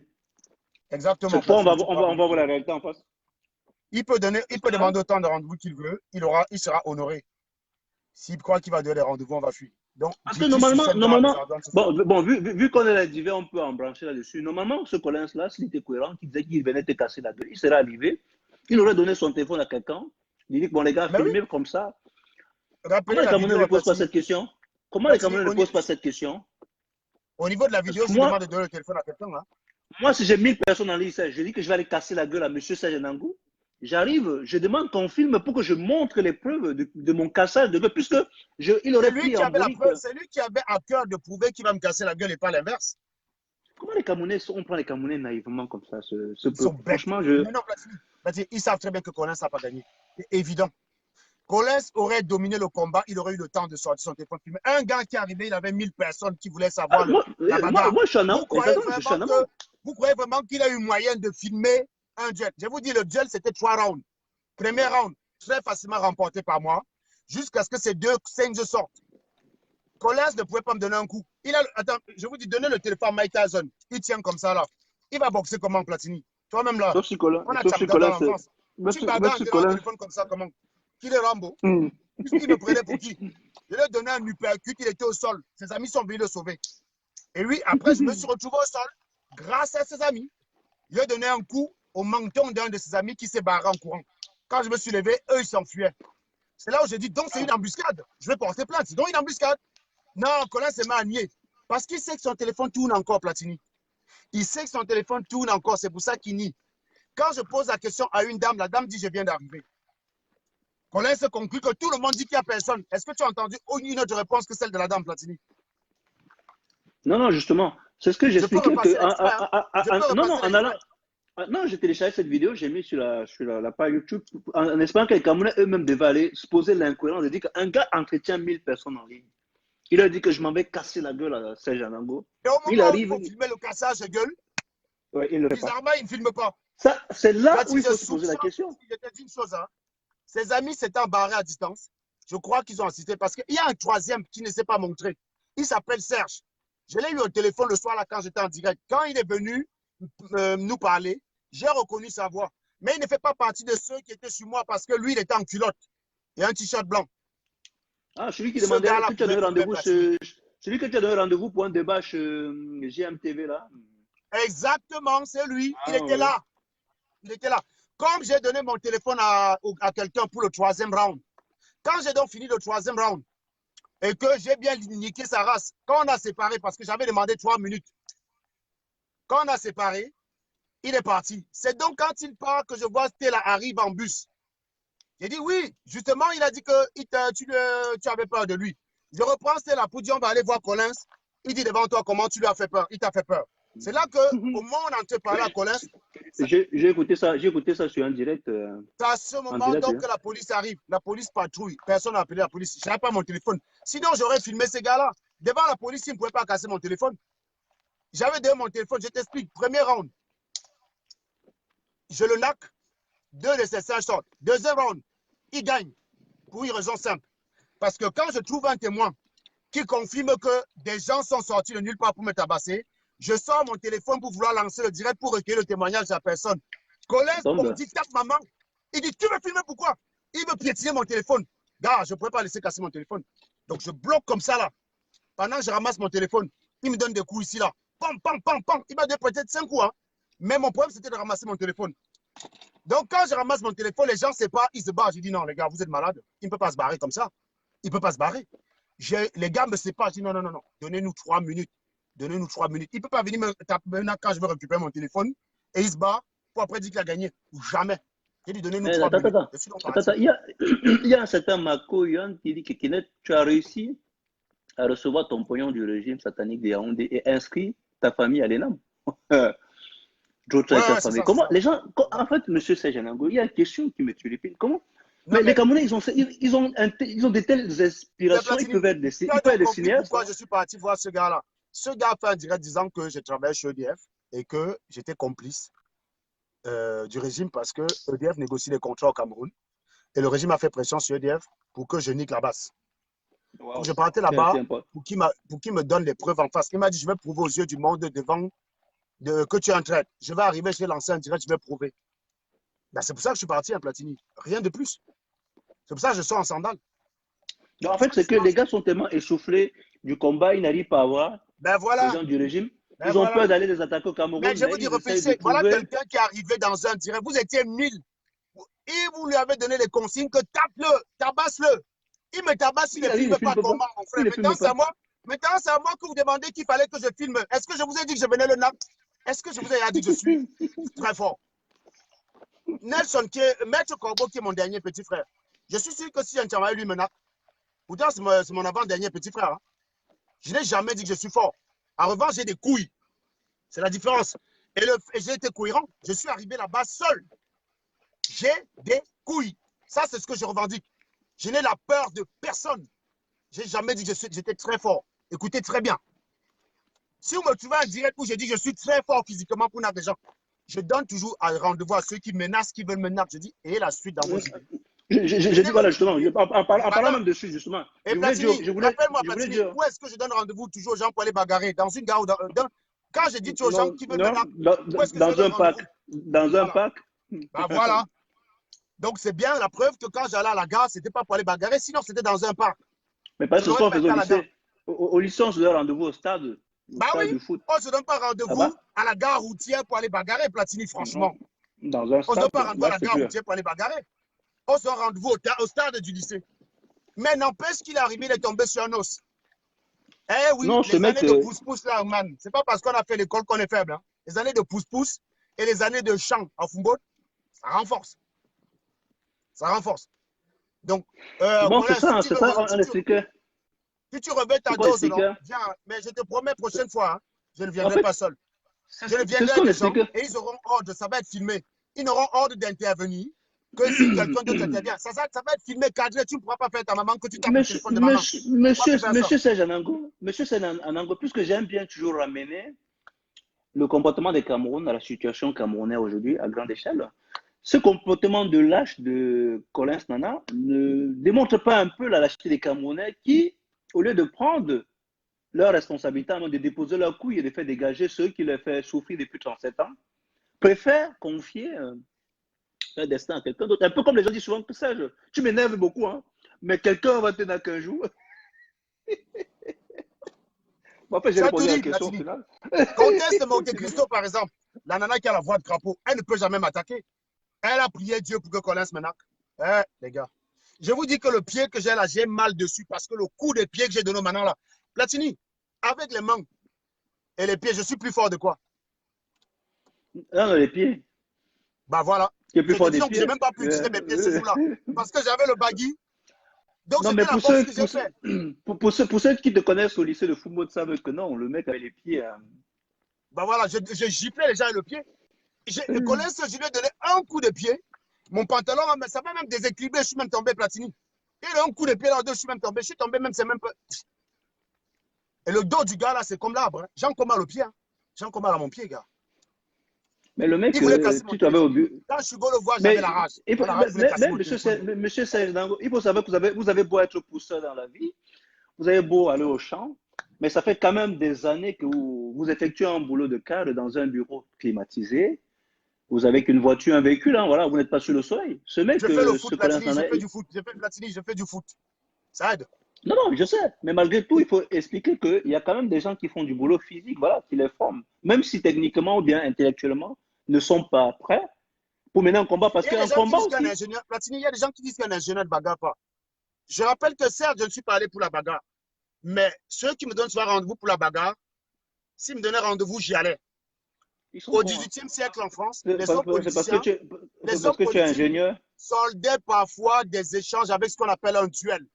Exactement. Cette fois, on va voir la réalité en face. Il peut demander autant de rendez-vous qu'il veut. Il sera honoré. S'il croit qu'il va donner des rendez-vous, on va fuir. Donc, parce que normalement bon, vu qu'on est là divers, on peut en brancher là-dessus. Normalement, ce Collins-là, s'il était cohérent, qui disait qu'il venait te casser la gueule, il serait arrivé, il aurait donné son téléphone à quelqu'un, il dit que bon, les gars, filmez comme ça. Comment les Camerounais ne posent pas cette question? Comment les Camerounais ne posent pas cette question? Au niveau de la vidéo, je demande de donner le téléphone à quelqu'un. Hein? Moi, si j'ai 1000 personnes en ligne, je dis que je vais aller casser la gueule à M. Serge Nangou. J'arrive, je demande qu'on filme pour que je montre les preuves de mon cassage de gueule, puisque il C'est aurait lui pris qui en avait la brique. preuve, c'est lui qui avait à cœur de prouver qu'il va me casser la gueule et pas l'inverse. Comment les Camerounais, on prend les Camerounais naïvement comme ça, ce Ils sont peuple? bêtes. Franchement, Mais non, Platini, ils savent très bien que Collins n'a pas gagné. C'est évident. Collins aurait dominé le combat, il aurait eu le temps de sortir son téléphone filmé. Un gars qui est arrivé, il avait 1000 personnes qui voulaient savoir la bagarre. Je suis en amont. Exactement, je suis en amont. Vous croyez vraiment qu'il a eu moyen de filmer un duel? Je vous dis, le duel, c'était 3 rounds. Premier round, très facilement remporté par moi, jusqu'à ce que ces deux singes sortent. Collins ne pouvait pas me donner un coup. Attends, je vous dis, donnez le téléphone à Mike Tyson. Il tient comme ça, là. Il va boxer comment, Platini? Toi-même, là. Sauf si Colin, On a sauf si Champion dans Colin, l'enfance. Tu bagarres en tenant un téléphone comme ça, comment? Qu'il est Rambo. Puisqu'il me prenait pour qui? Je lui ai donné un uppercut, il était au sol. Ses amis sont venus le sauver. Et lui, après, je me suis retrouvé au sol grâce à ses amis. Il a donné un coup au menton d'un de ses amis qui s'est barré en courant. Quand je me suis levé, eux, ils s'enfuyaient. C'est là où j'ai dit, donc c'est une embuscade. Je vais porter plainte. C'est donc une embuscade. Non, Colin s'est mal nié. Parce qu'il sait que son téléphone tourne encore, Platini. Il sait que son téléphone tourne encore. C'est pour ça qu'il nie. Quand je pose la question à une dame, la dame dit, je viens d'arriver. Colin se conclut que tout le monde dit qu'il n'y a personne. Est-ce que tu as entendu une autre réponse que celle de la dame, Platini? Non, non, justement. C'est ce que j'expliquais que. Non, non, en allant. Non, j'ai téléchargé cette vidéo, j'ai mis sur la page YouTube, en espérant que les Camerounais eux-mêmes devaient aller se poser l'incohérence de dire qu'un gars entretient 1000 personnes en ligne. Il a dit que je m'en vais casser la gueule à Serge Anango. Et au moment où il faut filmer le cassage de gueule, ouais, il bizarrement, il ne filme pas. C'est là où il faut se poser la question. Je te dis une chose, hein. Ses amis s'étant barrés à distance. Je crois qu'ils ont assisté parce qu'il y a un troisième qui ne s'est pas montré. Il s'appelle Serge. Je l'ai eu au téléphone le soir là quand j'étais en direct. Quand il est venu nous parler, j'ai reconnu sa voix. Mais il ne fait pas partie de ceux qui étaient sur moi parce que lui, il était en culotte et un t-shirt blanc. Ah, celui qui demandait que tu as donné rendez-vous celui que tu as donné rendez-vous pour un débat chez GMTV là. Exactement, c'est lui. Il était là. Il était là. Comme j'ai donné mon téléphone à quelqu'un pour le troisième round, quand j'ai donc fini le troisième round et que j'ai bien niqué sa race, quand on a séparé, parce que j'avais demandé 3 minutes, quand on a séparé, il est parti. C'est donc quand il part que je vois Stella arrive en bus. J'ai dit oui, justement, il a dit que tu avais peur de lui. Je reprends Stella pour dire on va aller voir Collins. Il dit devant toi comment tu lui as fait peur. Il t'a fait peur. C'est là qu'au moment où on entend parler à Collins. J'ai écouté ça sur un direct. C'est à ce moment donc que la police arrive. La police patrouille. Personne n'a appelé la police. Je n'avais pas mon téléphone. Sinon, j'aurais filmé ces gars-là. Devant la police, ils ne pouvaient pas casser mon téléphone. J'avais donné mon téléphone. Je t'explique. Premier round. Je le nac. 2 de ses 5 sortent. Deuxième round. Il gagne. Pour une raison simple. Parce que quand je trouve un témoin qui confirme que des gens sont sortis de nulle part pour me tabasser, je sors mon téléphone pour vouloir lancer le direct pour recueillir le témoignage de la personne. Collins, on me dit, tape maman. Il dit, tu veux filmer pourquoi? Il veut piétiner mon téléphone. Gars, je ne pourrais pas laisser casser mon téléphone. Donc, je bloque comme ça, là. Pendant que je ramasse mon téléphone, il me donne des coups ici, là. Pam, pam, pam, pam. Il m'a donné peut-être 5 coups, hein. Mais mon problème, c'était de ramasser mon téléphone. Donc, quand je ramasse mon téléphone, les gens, c'est pas, ils se barrent. Je dis, non, les gars, vous êtes malades. Il ne peut pas se barrer comme ça. Il ne peut pas se barrer. Les gars me séparent. Je dis, non, non, non, non. Donnez-nous 3 minutes. Donnez-nous 3 minutes. Il ne peut pas venir me taper maintenant quand je veux récupérer mon téléphone et il se bat pour après dire qu'il a gagné. Jamais. Il dit donnez-nous 3 minutes. Attends. Il y a un certain Mako Yan qui dit que Kenneth, tu as réussi à recevoir ton pognon du régime satanique de Yaoundé et inscrit ta famille à l'ENAM. Comment les gens, en fait, monsieur Sejanango, il y a une question qui me tue. Comment mais les Camerounais, ils ont de telles inspirations, ils peuvent être des cinéastes. Pourquoi je suis parti voir ce gars-là? Ce gars a fait un direct disant que je travaillais chez EDF et que j'étais complice du régime parce que EDF négocie les contrats au Cameroun et le régime a fait pression sur EDF pour que je nique la base. Wow. Donc je partais là-bas pour qu'il me donne les preuves en face. Il m'a dit, je vais prouver aux yeux du monde devant que tu es en train. Je vais arriver, je vais lancer un direct, je vais prouver. Ben, c'est pour ça que je suis parti à Platini. Rien de plus. C'est pour ça que je sors en sandales. En fait, c'est que les gars sont tellement essoufflés du combat, ils n'arrivent pas à voir les gens du régime. Ils ont peur d'aller les attaquer au Cameroun. Mais je vous dis, réfléchissez. Voilà quelqu'un qui est arrivé dans un direct. Vous étiez 1000. Et vous lui avez donné les consignes que tape-le, tabasse-le. Il me tabasse, il ne filme pas comment, mon frère. Maintenant, c'est à moi que vous demandez qu'il fallait que je filme. Est-ce que je vous ai dit que je venais le nappe? Est-ce que je vous ai dit que je suis très fort? Nelson, Maître Corbeau, qui est mon dernier petit frère. Je suis sûr que si un Tchamaï lui menace, pourtant c'est mon avant-dernier petit frère. Hein. Je n'ai jamais dit que je suis fort. En revanche, j'ai des couilles. C'est la différence. Et j'ai été cohérent. Je suis arrivé là-bas seul. J'ai des couilles. Ça, c'est ce que je revendique. Je n'ai la peur de personne. Je n'ai jamais dit que j'étais très fort. Écoutez très bien. Si vous me trouvez en direct où je dis que je suis très fort physiquement pour des gens, je donne toujours un rendez-vous à ceux qui menacent, qui veulent me menacer. Je dis, et la suite dans vos idées. Je dis, voilà, justement, en parlant même dessus, justement. Et Platini, rappelle-moi, Platini, où est-ce que je donne rendez-vous toujours aux gens pour aller bagarrer? Dans une gare ou quand je dis aux gens qui veulent me menacer, où est-ce que dans un parc. Dans un parc. Ben voilà. Donc, c'est bien la preuve que quand j'allais à la gare, ce n'était pas pour aller bagarrer, sinon c'était dans un parc. Mais pas ce qu'on faisait au lycée. Au lycée, on se donne rendez-vous au stade. Bah oui, on ne se donne pas rendez-vous à la gare routière pour aller bagarrer, Platini, franchement. Dans un stade. On ne se donne pas rendez-vous à la gare routière pour aller bagarrer. On se donne rendez-vous au stade du lycée. Mais n'empêche qu'il est arrivé, il est tombé sur un os. Eh oui, non, les années de pouce-pouce là, man. C'est pas parce qu'on a fait l'école qu'on est faible. Hein. Les années de pouce-pouce et les années de chant en football, ça renforce. Ça renforce. Donc, bon, c'est ça, on expliquait. Si tu revêts ta dose, non, viens, mais je te promets, prochaine fois, hein, je ne viendrai pas seul. Je ne viendrai avec des gens et ils auront ordre, ça va être filmé. Ils n'auront ordre d'intervenir que si quelqu'un d'autre intervient. Ça va être filmé, cadré, tu ne pourras pas faire ta maman que tu tapes le téléphone de maman. Monsieur Serge Anango, puisque j'aime bien toujours ramener le comportement des Cameroun à la situation camerounaise aujourd'hui à grande échelle, ce comportement de lâche de Collins Nana ne démontre pas un peu la lâcheté des Camerounais qui, au lieu de prendre leur responsabilité, de déposer leur couille et de faire dégager ceux qui les fait souffrir depuis 37 ans, préfèrent confier leur destin à quelqu'un d'autre. Un peu comme les gens disent souvent que Serge, tu m'énerves beaucoup, hein, mais quelqu'un va te tenir qu'un jour. Bon, en fait, j'ai répondu à la question finale. Conteste Monte Cristo, par exemple, la nana qui a la voix de crapaud, elle ne peut jamais m'attaquer. Elle a prié Dieu pour que Collins m'attaque. Les gars, je vous dis que le pied que j'ai là, j'ai mal dessus parce que le coup de pied que j'ai donné maintenant là, Platini, avec les mains et les pieds, je suis plus fort de quoi? Non, les pieds. Bah voilà. Tu es plus fort des pieds. Je n'ai même pas pu utiliser mes pieds ce jour-là parce que j'avais le baggy. Donc, non, mais pour ceux qui te connaissent au lycée de football, savent que non, le mec avec les pieds. Bah voilà, je giflais les gens avec le pied. Collins, je lui ai donné un coup de pied. Mon pantalon, ça m'a même déséquilibré. Je suis même tombé, Platini. Il a un coup de pied là-dedans, je suis même tombé. Je suis tombé même, c'est même pas. Et le dos du gars là, c'est comme l'arbre. Hein. J'ai encore mal au pied. Hein. J'ai encore mal à mon pied, gars. Mais le mec, tu t'avais au but. Quand je suis beau le voir, j'avais la rage. Monsieur Serge Dango, il faut savoir que vous avez beau être pousseur dans la vie, vous avez beau aller au champ, mais ça fait quand même des années que vous effectuez un boulot de cadre dans un bureau climatisé. Vous avez qu'une voiture, un véhicule, hein, voilà, vous n'êtes pas sur le soleil. Ce mec, je fais le foot, Platini, je fais du foot. Je fais Platini, je fais du foot. Ça aide. Non, je sais. Mais malgré tout, il faut expliquer qu'il y a quand même des gens qui font du boulot physique, voilà, qui les forment. Même si techniquement ou bien intellectuellement ne sont pas prêts pour mener un combat. Parce qu'un combat aussi… Platini, il y a des gens qui disent qu'un ingénieur ne bagarre pas. Je rappelle que certes, je ne suis pas allé pour la bagarre. Mais ceux qui me donnent souvent rendez-vous pour la bagarre, s'ils me donnaient rendez-vous, j'y allais. Au XVIIIe siècle en France, les hommes politiciens, soldaient parfois des échanges avec ce qu'on appelle un duel.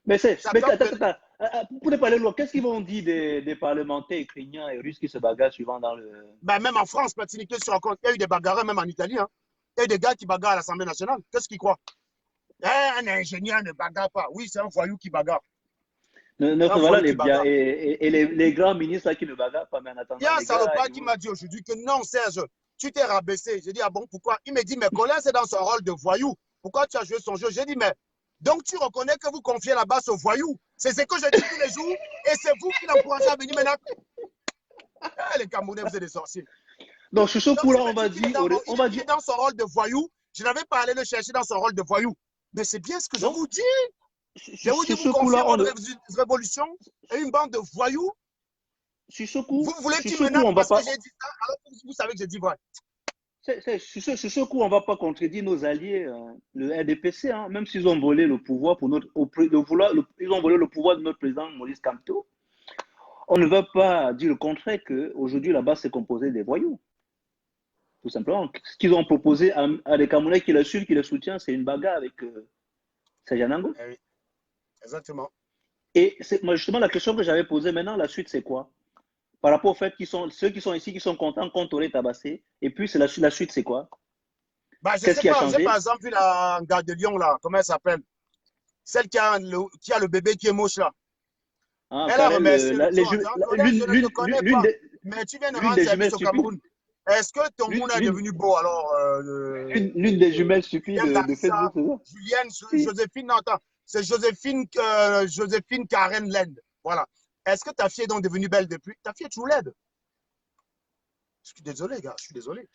Mais pour ne pas aller loin, qu'est-ce qu'ils vont dire des parlementaires ukrainiens et russes qui se bagarrent suivant dans le… Ben, même en France, Platini, il y a eu des bagarres, même en Italie. Hein. Il y a eu des gars qui bagarrent à l'Assemblée nationale. Qu'est-ce qu'ils croient? Un ingénieur ne bagarre pas. Oui, c'est un voyou qui bagarre. Voilà les grands ministres là, qui ne bagarrent pas, mais en attendant… Il y a un salopard qui m'a dit aujourd'hui que non, Serge, tu t'es rabaissé. J'ai dit, ah bon, pourquoi? Il me dit, mais Colin, c'est dans son rôle de voyou. Pourquoi tu as joué son jeu? J'ai dit, mais donc tu reconnais que vous confiez la basse au voyou. C'est ce que je dis tous les jours et c'est vous qui l'encouragez à venir maintenant. Les Camerounais, vous êtes des sorciers. Donc, sur ce coup-là, on va dire… Il est dans son rôle de voyou. Je n'avais pas allé le chercher dans son rôle de voyou. Mais c'est bien ce que je vous dis. Je vous dis, vous confiez votre révolution et une bande de voyous. Sur ce coup, vous voulez qu'il me nomme parce que j'ai dit ça, alors que vous savez que j'ai dit vrai. Sur ce coup, on ne va pas contredire nos alliés, le RDPC, hein, même s'ils ont volé le pouvoir ils ont volé le pouvoir de notre président Maurice Kamto. On ne va pas dire le contraire qu'aujourd'hui, là-bas, c'est composé des voyous. Tout simplement. Ce qu'ils ont proposé à des Camerounais qui le suivent, qui le soutiennent, c'est une bagarre avec Sajanango. Eh oui, exactement. Et c'est moi justement la question que j'avais posée maintenant, la suite, c'est quoi? Par rapport au fait qu'ils sont ceux qui sont ici, qui sont contents qu'on t'aurait tabassé. Et puis c'est la suite, c'est quoi? Bah, je Qu'est-ce sais qui a pas, j'ai par changé? exemple vu la gare de Lyon, là, comment elle s'appelle? Celle qui a le bébé qui est moche, là. Ah, Elle a Karel, remercié le son en disant, je ne te connais pas, mais tu viens de l'une rendre des service jumelles au stupides. Cameroun. Est-ce que ton L'une monde est l'une- devenu beau alors l'une des jumelles stupides Julienne de Larissa, Facebook, c'est ça? Julienne, Oui. Joséphine, non, attends, c'est Joséphine Karen Lend. Voilà. Est-ce que ta fille est donc devenue belle depuis? Ta fille est toujours laide. Je suis désolé, gars, je suis désolé.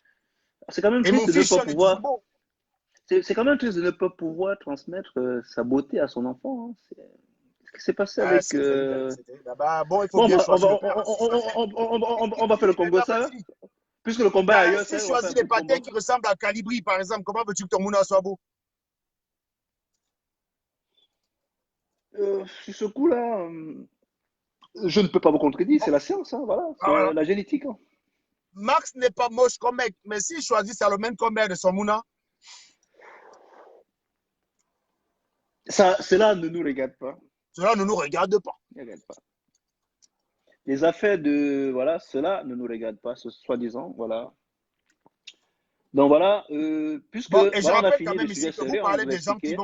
C'est quand même Et triste mon de ne fils pas Sean est toujours pouvoir. beau. C'est quand même triste de ne pas pouvoir transmettre sa beauté à son enfant, hein. Qu'est-ce qui s'est passé Ah, avec. c'est terrible, hein, c'est terrible. Ah bah, bon, il faut Bon, bien choisir le père. Si choisit, on va faire le Congo, ça. vas-y. Puisque le combat est Bah, ailleurs, si ça, on va faire choisis un les coup de pâtés combat. qui ressemblent à Calibri, par exemple, comment veux-tu que ton mouna soit beau? Sur ce coup-là, je ne peux pas vous contredire, Bon, c'est la science, hein, voilà, ah, c'est voilà. la génétique, hein. Max n'est pas moche comme mec, mais s'il choisit Salomon comme mère de son mouna, Ça, cela ne nous regarde pas. cela ne nous regarde pas. Ne regarde pas. Les affaires de, voilà, cela ne nous regarde pas, soi-disant, voilà. Donc voilà, puisque, Bon, et je voilà, on a rappelle quand fini le même sujet ici que vous sérieux, on parlez vous a des gens expliqué.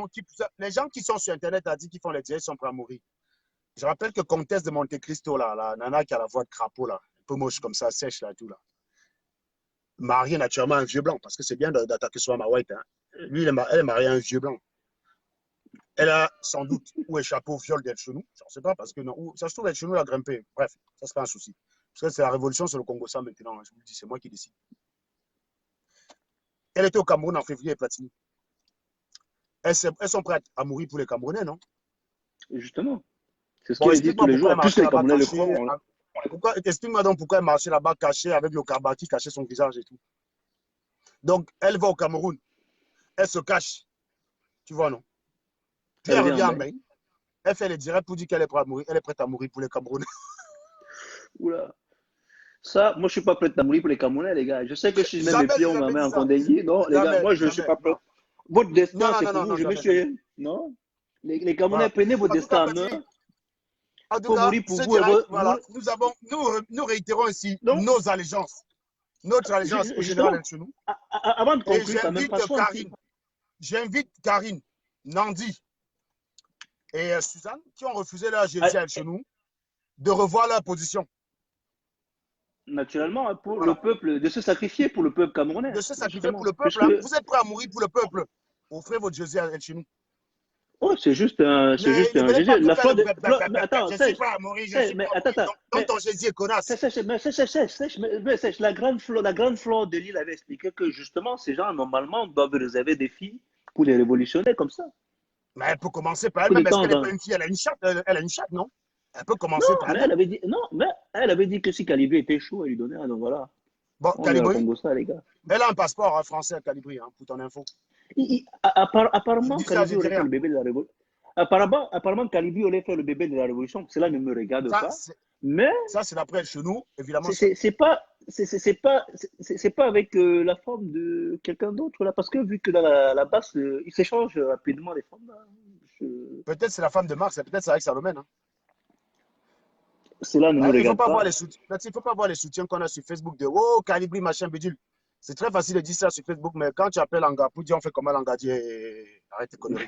les gens qui sont sur Internet a dit qu'ils font les directs sont prêts à mourir. Je rappelle que Comtesse de Monte Cristo, là, la nana qui a la voix de crapaud, là, un peu moche comme ça, sèche, là, tout, là, mariée naturellement à un vieux blanc, parce que c'est bien d'attaquer sur ma white, hein. Lui, elle est mariée à un vieux blanc. Elle a sans doute ou échappé au viol d'El Chenou, je ne sais pas, parce que non, ça se trouve, El Chenou a grimpé. Bref, ça, c'est pas un souci. Parce que c'est la révolution sur le Congo, ça, maintenant, hein, je vous le dis, c'est moi qui décide. Elle était au Cameroun en février, Platini. Elles sont prêtes à mourir pour les Camerounais, non? Justement, c'est ce Bon, qu'ils disent tous explique-moi les pourquoi elle jours. Plus marchait les là-bas Camerounais le croient. cachée. Explique-moi donc pourquoi elle marchait là-bas cachée avec le cabas qui cachait son visage et tout. Donc, elle va au Cameroun, elle se cache, tu vois, non? Puis Elle elle revient revient en en mai. main, elle fait les directs pour dire qu'elle est prête à mourir, elle est prête à mourir pour les Camerounais. Oula. Ça, moi, je suis pas prêt à mourir pour les Camerounais, les gars. Je sais que si je mets mes Jamais, pieds, j'ai on va jamais mettre dit en ça. condamné. Non, les gars, Jamais, moi, je ne suis jamais, pas prêt. non. Votre Non, destin, non, c'est non, pour non, vous, non, je jamais, jamais. monsieur. Non? Les Camerounais, Voilà. prenez votre En tout cas, destin en Platini, main. en Il tout faut cas, mourir pour ce vous et direct, voilà, vous. nous réitérons ici Donc, nos allégeances. Notre allégeance au général justement, Elchenou. avant de Et conclure, quand même, passons un petit. j'invite Karine, Nandi et Suzanne, qui ont refusé leur Ah, Jésus à Elchenou, de revoir leur position. naturellement, hein, pour le Voilà. peuple, de se sacrifier pour le peuple camerounais, De se sacrifier pour justement. le peuple. Puisque, Hein. Vous êtes prêts à mourir pour le peuple. Offrez votre Jésus à Elchenou. oh, c'est Mais juste ne un venez pas GG. me La faire le fleur de, peuple. mais attends, Je suis sèche, prêt à mourir, je suis mais prêt à attends, mourir. attends, Donc ton Jésus est connasse. sèche, la grande flore de l'île avait expliqué que justement, ces gens, normalement, doivent réserver des filles pour les révolutionner comme ça. Mais elle peut commencer par Pour de elle-même. Est-ce temps qu'elle en n'est pas temps. une fille? Elle a une chatte, non? Elle peut Non, commencer par mais elle-même. elle avait dit, non, mais elle avait dit que si Calibé était chaud, elle lui donnait. Donc voilà, Bon, on est à Calibri, Congo ça, les gars. elle a un passeport hein, français à Calibri, hein, pour ton info. Je Apparemment, dis ça, je Calibé dis aurait fait rien. le bébé de la révolution. Apparemment, Calibé aurait fait le bébé de la révolution. Cela ne me regarde Ça, pas. Mais c'est d'après chez nous, évidemment. c'est pas avec la forme de quelqu'un d'autre là, parce que vu que dans la base, ils s'échangent rapidement les formes. Là. Je- Peut-être c'est la femme de Marx, peut-être c'est avec Salomon. Hein. Cela ne nous Hein, il ne faut regarde pas voir pas. les soutiens. Il faut pas voir les soutiens qu'on a sur Facebook de oh, Calibri, machin, bidule. C'est très facile de dire ça sur Facebook, mais quand tu appelles Anga pour dire on fait comment l'Anga dit arrête tes conneries.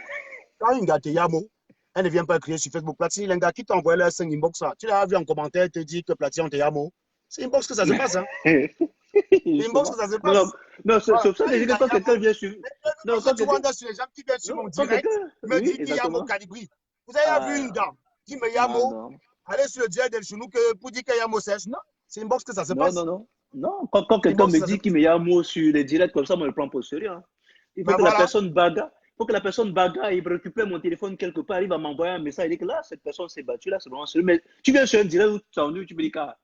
Quand une gars te Yamo, elle ne vient pas crier sur Facebook. Platini, l'Anga qui t'a envoyé leur 5 inbox, ça. Tu l'as vu en commentaire, te dit que Platini, on te Yamo. C'est inbox que ça se passe. Hein. C'est inbox que Justement. ça se Non, non, passe. non, c'est Voilà. pour ça Quand que je une dis que gars quand quelqu'un Yamo, vient sur. moi, Non, j'ai quand souvent quelqu'un. dit sur les gens qui viennent sur mon Non, quand direct, quelqu'un. me Oui, dit qui Yamo exactement. Calibri. Vous avez vu une Ah, dame qui me non, Yamo, non. allez sur le direct d'El Chenou pour dire qu'il Yamo sèche. Non, c'est inbox que ça se Non, non, passe. non. Non, quand C'est quelqu'un inbox que me ça se dit qu'il passe. me y a un mot sur les directs comme ça, moi, je le prends pour sérieux. Hein. Il faut Ben que la voilà. personne bagarre. Il faut que la personne bagarre, il récupère mon téléphone quelque part, il va m'envoyer un message, il dit que là, cette personne s'est battue, là, c'est vraiment sérieux. Mais tu viens sur un direct où tu t'en tu me dis, gars,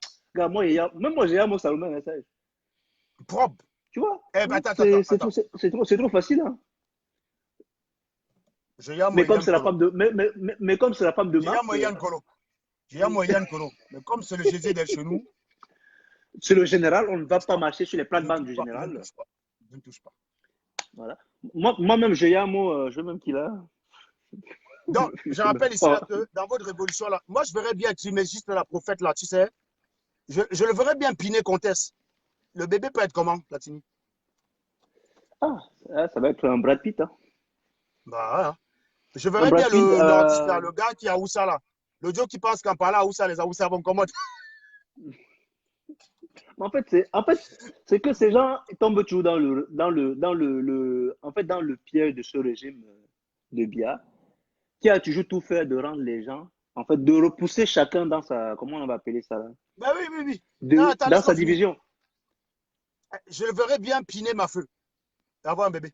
moi, même moi, j'ai un mot Salomon, message. Propre. Tu vois? Eh ben, attends. C'est trop facile. Hein. Je Yamo Mais comme Yann c'est la Kolo. femme de, mais comme c'est la femme de Je Marx, Yamo Yann Kolo. J'ai un moyen Kolo. Mais comme c'est le Jésus d'El Chenou, Sur le général, on ne je ne va touche pas pas. marcher sur les Je ne plates-bandes touche du pas. Je ne général. touche pas. Je ne touche pas. Voilà. Moi-même, j'ai un mot, je veux même qu'il a. Donc, je rappelle ici là que dans votre révolution là, moi je verrais bien Trimégiste la prophète là, tu sais. Je le verrais bien piner Comtesse. Le bébé peut être comment, Platini? Ah, ça va être un Brad Pitt. Hein. Bah, ouais, hein. Je Un verrais bien Brad Pitt. le nordiste là, le gars qui a Oussa là. Le Joe qui pense qu'en parlant à Oussa, les Aoussa vont comment? En fait, c'est que ces gens tombent toujours dans le piège de ce régime de Biya, qui a toujours tout fait de rendre les gens, en fait, de repousser chacun dans sa, comment on va appeler ça, là, Ben oui, oui, oui. Non, attends, dans laisse-moi sa finir. division. Je le verrais bien piner ma feu. Avoir un bébé.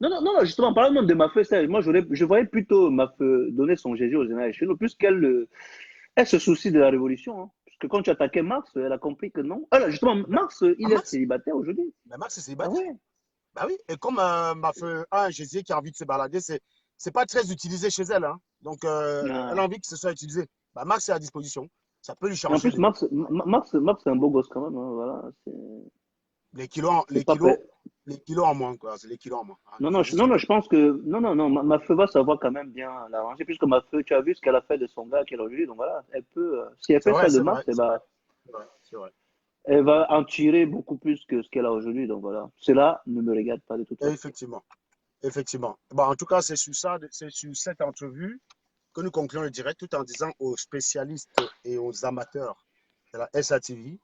Non, non, non, justement, parlant même de Mafeu, moi, je voyais plutôt Mafeu donner son Jésus aux général chez nous, plus elle se soucie de la révolution. Hein. Parce que quand tu attaquais Marx, elle a compris que non. Alors, justement, Ben, Marx, il est Max, célibataire aujourd'hui. ben Max c'est Ah célibataire. ouais? Ben oui. Et comme ma feu a un Jésus qui a envie de se balader, c'est pas très utilisé chez elle. Hein. Donc, elle a Ah. envie que ce soit utilisé. Ben, Max est à disposition. Ça peut lui Et en changer plus, Marx c'est un beau gosse quand même. Hein, voilà. les kilos, en- C'est les pas kilos, fait. les kilos en moins, quoi. C'est les kilos en moins. Hein. Non, Il non, faut juste non, non, regarder. je pense que. Non, non, non, ma feu va savoir quand même bien l'arranger. Puisque ma feu, tu as vu ce qu'elle a fait de son gars qu'elle a aujourd'hui. Donc voilà, elle peut. Si elle C'est fait ça vrai, de c'est vrai, Marx, c'est vrai, c'est vrai, c'est vrai. elle va en tirer beaucoup plus que ce qu'elle a aujourd'hui. Donc voilà. Cela ne me regarde pas de toute Et façon. effectivement, effectivement. Bon, en tout cas, c'est sur ça, c'est sur cette entrevue que nous concluons le direct tout en disant aux spécialistes et aux amateurs de la SATV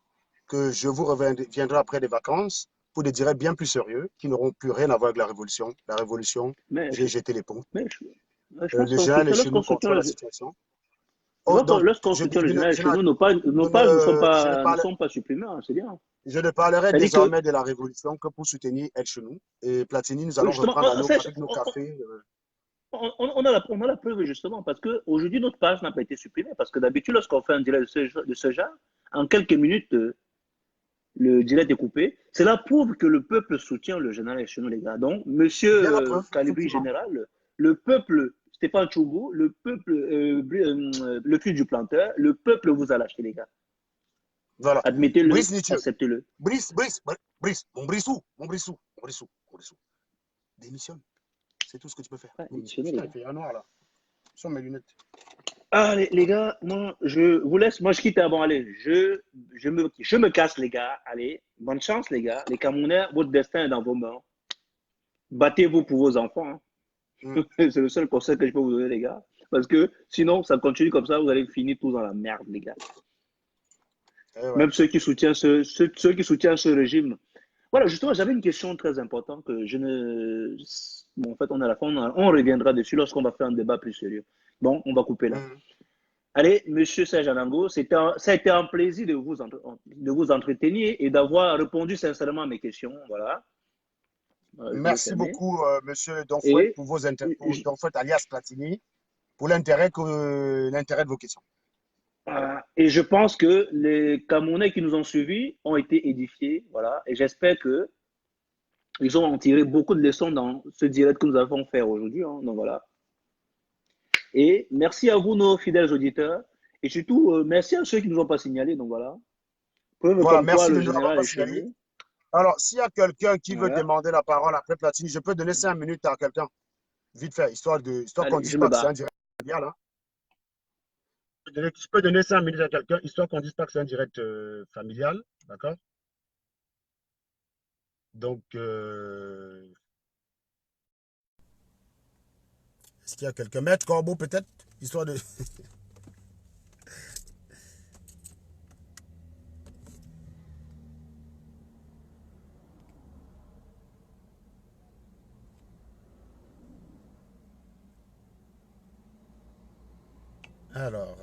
que je vous reviendrai après des vacances pour des directs bien plus sérieux qui n'auront plus rien à voir avec la révolution. La révolution, Mais j'ai je, jeté l'éponge. mais je pense Le général est chez nous lorsqu'on soutient contrôle la le, situation. Oh, donc, lorsqu'on soutient le général chez nous, nos pages ne sont pas supprimées. Hein, c'est bien. je ne parlerai C'est-à-dire que, désormais de la révolution que pour soutenir El Chenou. Et Platini, nous oui, allons justement, reprendre avec nos cafés. on a la preuve justement parce qu'aujourd'hui, notre page n'a pas été supprimée. Parce que d'habitude, lorsqu'on fait un direct de ce genre, en quelques minutes, le direct est coupé. Cela prouve que le peuple soutient le général chez nous, les gars. Donc, monsieur Bien la preuve, Calibri effectivement. Général, le peuple, Stéphane Chougo, le peuple, le fils du planteur, le peuple vous a lâché, les gars. Voilà. Admettez-le, Brice Nietzsche. acceptez-le. Brice, mon Brissou. Démissionne. C'est tout ce que tu peux faire. Ouais, Démissionne. démissionnez, les Putain, il gars. fait un noir là. Sur mes lunettes. Ah, les gars, moi, je vous laisse. Moi, je quitte. Bon, allez, je me casse, les gars. Allez, bonne chance, les gars. Les Camerounais, votre destin est dans vos mains. Battez-vous pour vos enfants. Mm. Hein. C'est le seul conseil que je peux vous donner, les gars. Parce que sinon, ça continue comme ça, vous allez finir tous dans la merde, les gars. Eh ouais. Même ceux qui soutiennent ce régime. Voilà, justement, j'avais une question très importante que je ne. Bon, en fait, on est à la fin, on reviendra dessus lorsqu'on va faire un débat plus sérieux. Bon, on va couper là. Mm. Allez, monsieur Serge Anango, ça a été un plaisir de vous entretenir et d'avoir répondu sincèrement à mes questions. Voilà, je vais Merci fermer. beaucoup, monsieur Donfouet, Et, pour Donfouet alias Platini, pour l'intérêt de vos questions. et je pense que les Camerounais qui nous ont suivis ont été édifiés. Voilà, et j'espère que ils ont en tiré beaucoup de leçons dans ce direct que nous avons fait aujourd'hui. Hein. Donc voilà. Et merci à vous, nos fidèles auditeurs. Et surtout, merci à ceux qui ne nous ont pas signalé. Donc voilà. Preuve Voilà, comme quoi merci de le ne nous l'avoir général pas est chez signalé. nous. Alors, s'il y a quelqu'un qui veut Voilà. demander la parole après Platini, je peux donner 5 minutes à quelqu'un, vite fait, histoire qu'on ne Allez, dise je me pas que c'est un bats. direct familial. Hein. Je peux donner 5 minutes à quelqu'un, histoire qu'on ne dise pas que c'est un direct familial. D'accord? Donc, est-ce qu'il y a quelqu'un? Maître Corbeau, peut-être? Histoire de. Alors,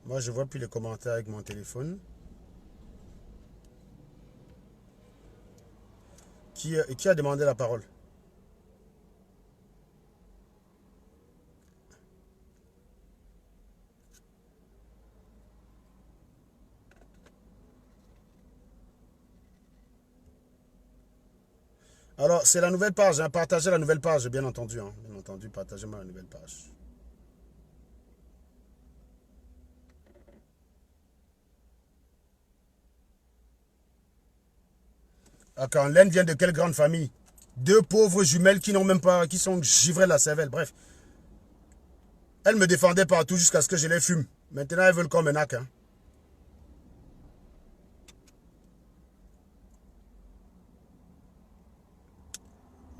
moi, je vois plus les commentaires avec mon téléphone. Qui a demandé la parole? Alors, c'est la nouvelle page. Hein. Partagez la nouvelle page, bien entendu. Hein. Bien entendu, partagez-moi la nouvelle page. Ah, quand l'Inde vient de quelle grande famille? Deux pauvres jumelles qui n'ont même pas, qui sont givrées de la cervelle. Bref. Elles me défendaient partout jusqu'à ce que je les fume. Maintenant, elles veulent qu'on me naque. Hein.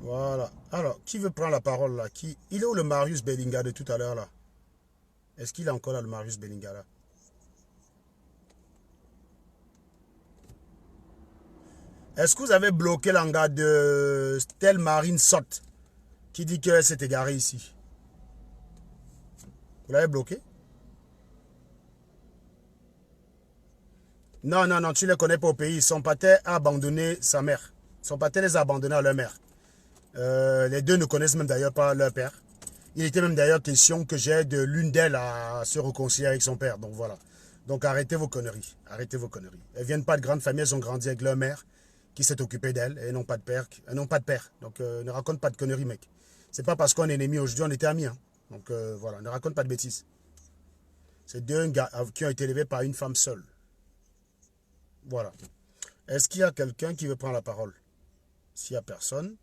Voilà. Alors, qui veut prendre la parole là? Il est où le Marius Bellinga de tout à l'heure là? Est-ce qu'il est encore là, le Marius Bellinga là? Est-ce que vous avez bloqué l'engagement de Stella Marine Sott qui dit qu'elle s'est égarée ici? Vous l'avez bloqué? Non, non, non, tu ne les connais pas au pays. Son pâté a abandonné sa mère. Son pâté les a abandonnés à leur mère. Les deux ne connaissent même d'ailleurs pas leur père. Il était même d'ailleurs question que j'aide l'une d'elles à se réconcilier avec son père. Donc voilà. Donc arrêtez vos conneries. Arrêtez vos conneries. Elles viennent pas de grandes familles, elles ont grandi avec leur mère qui s'est occupée d'elles. Elles n'ont pas de père. Elles n'ont pas de père. Donc ne raconte pas de conneries, mec. C'est pas parce qu'on est ennemis aujourd'hui, on était amis. Hein. Donc voilà, ne raconte pas de bêtises. C'est deux gars qui ont été élevés par une femme seule. Voilà. Est-ce qu'il y a quelqu'un qui veut prendre la parole? S'il n'y a personne,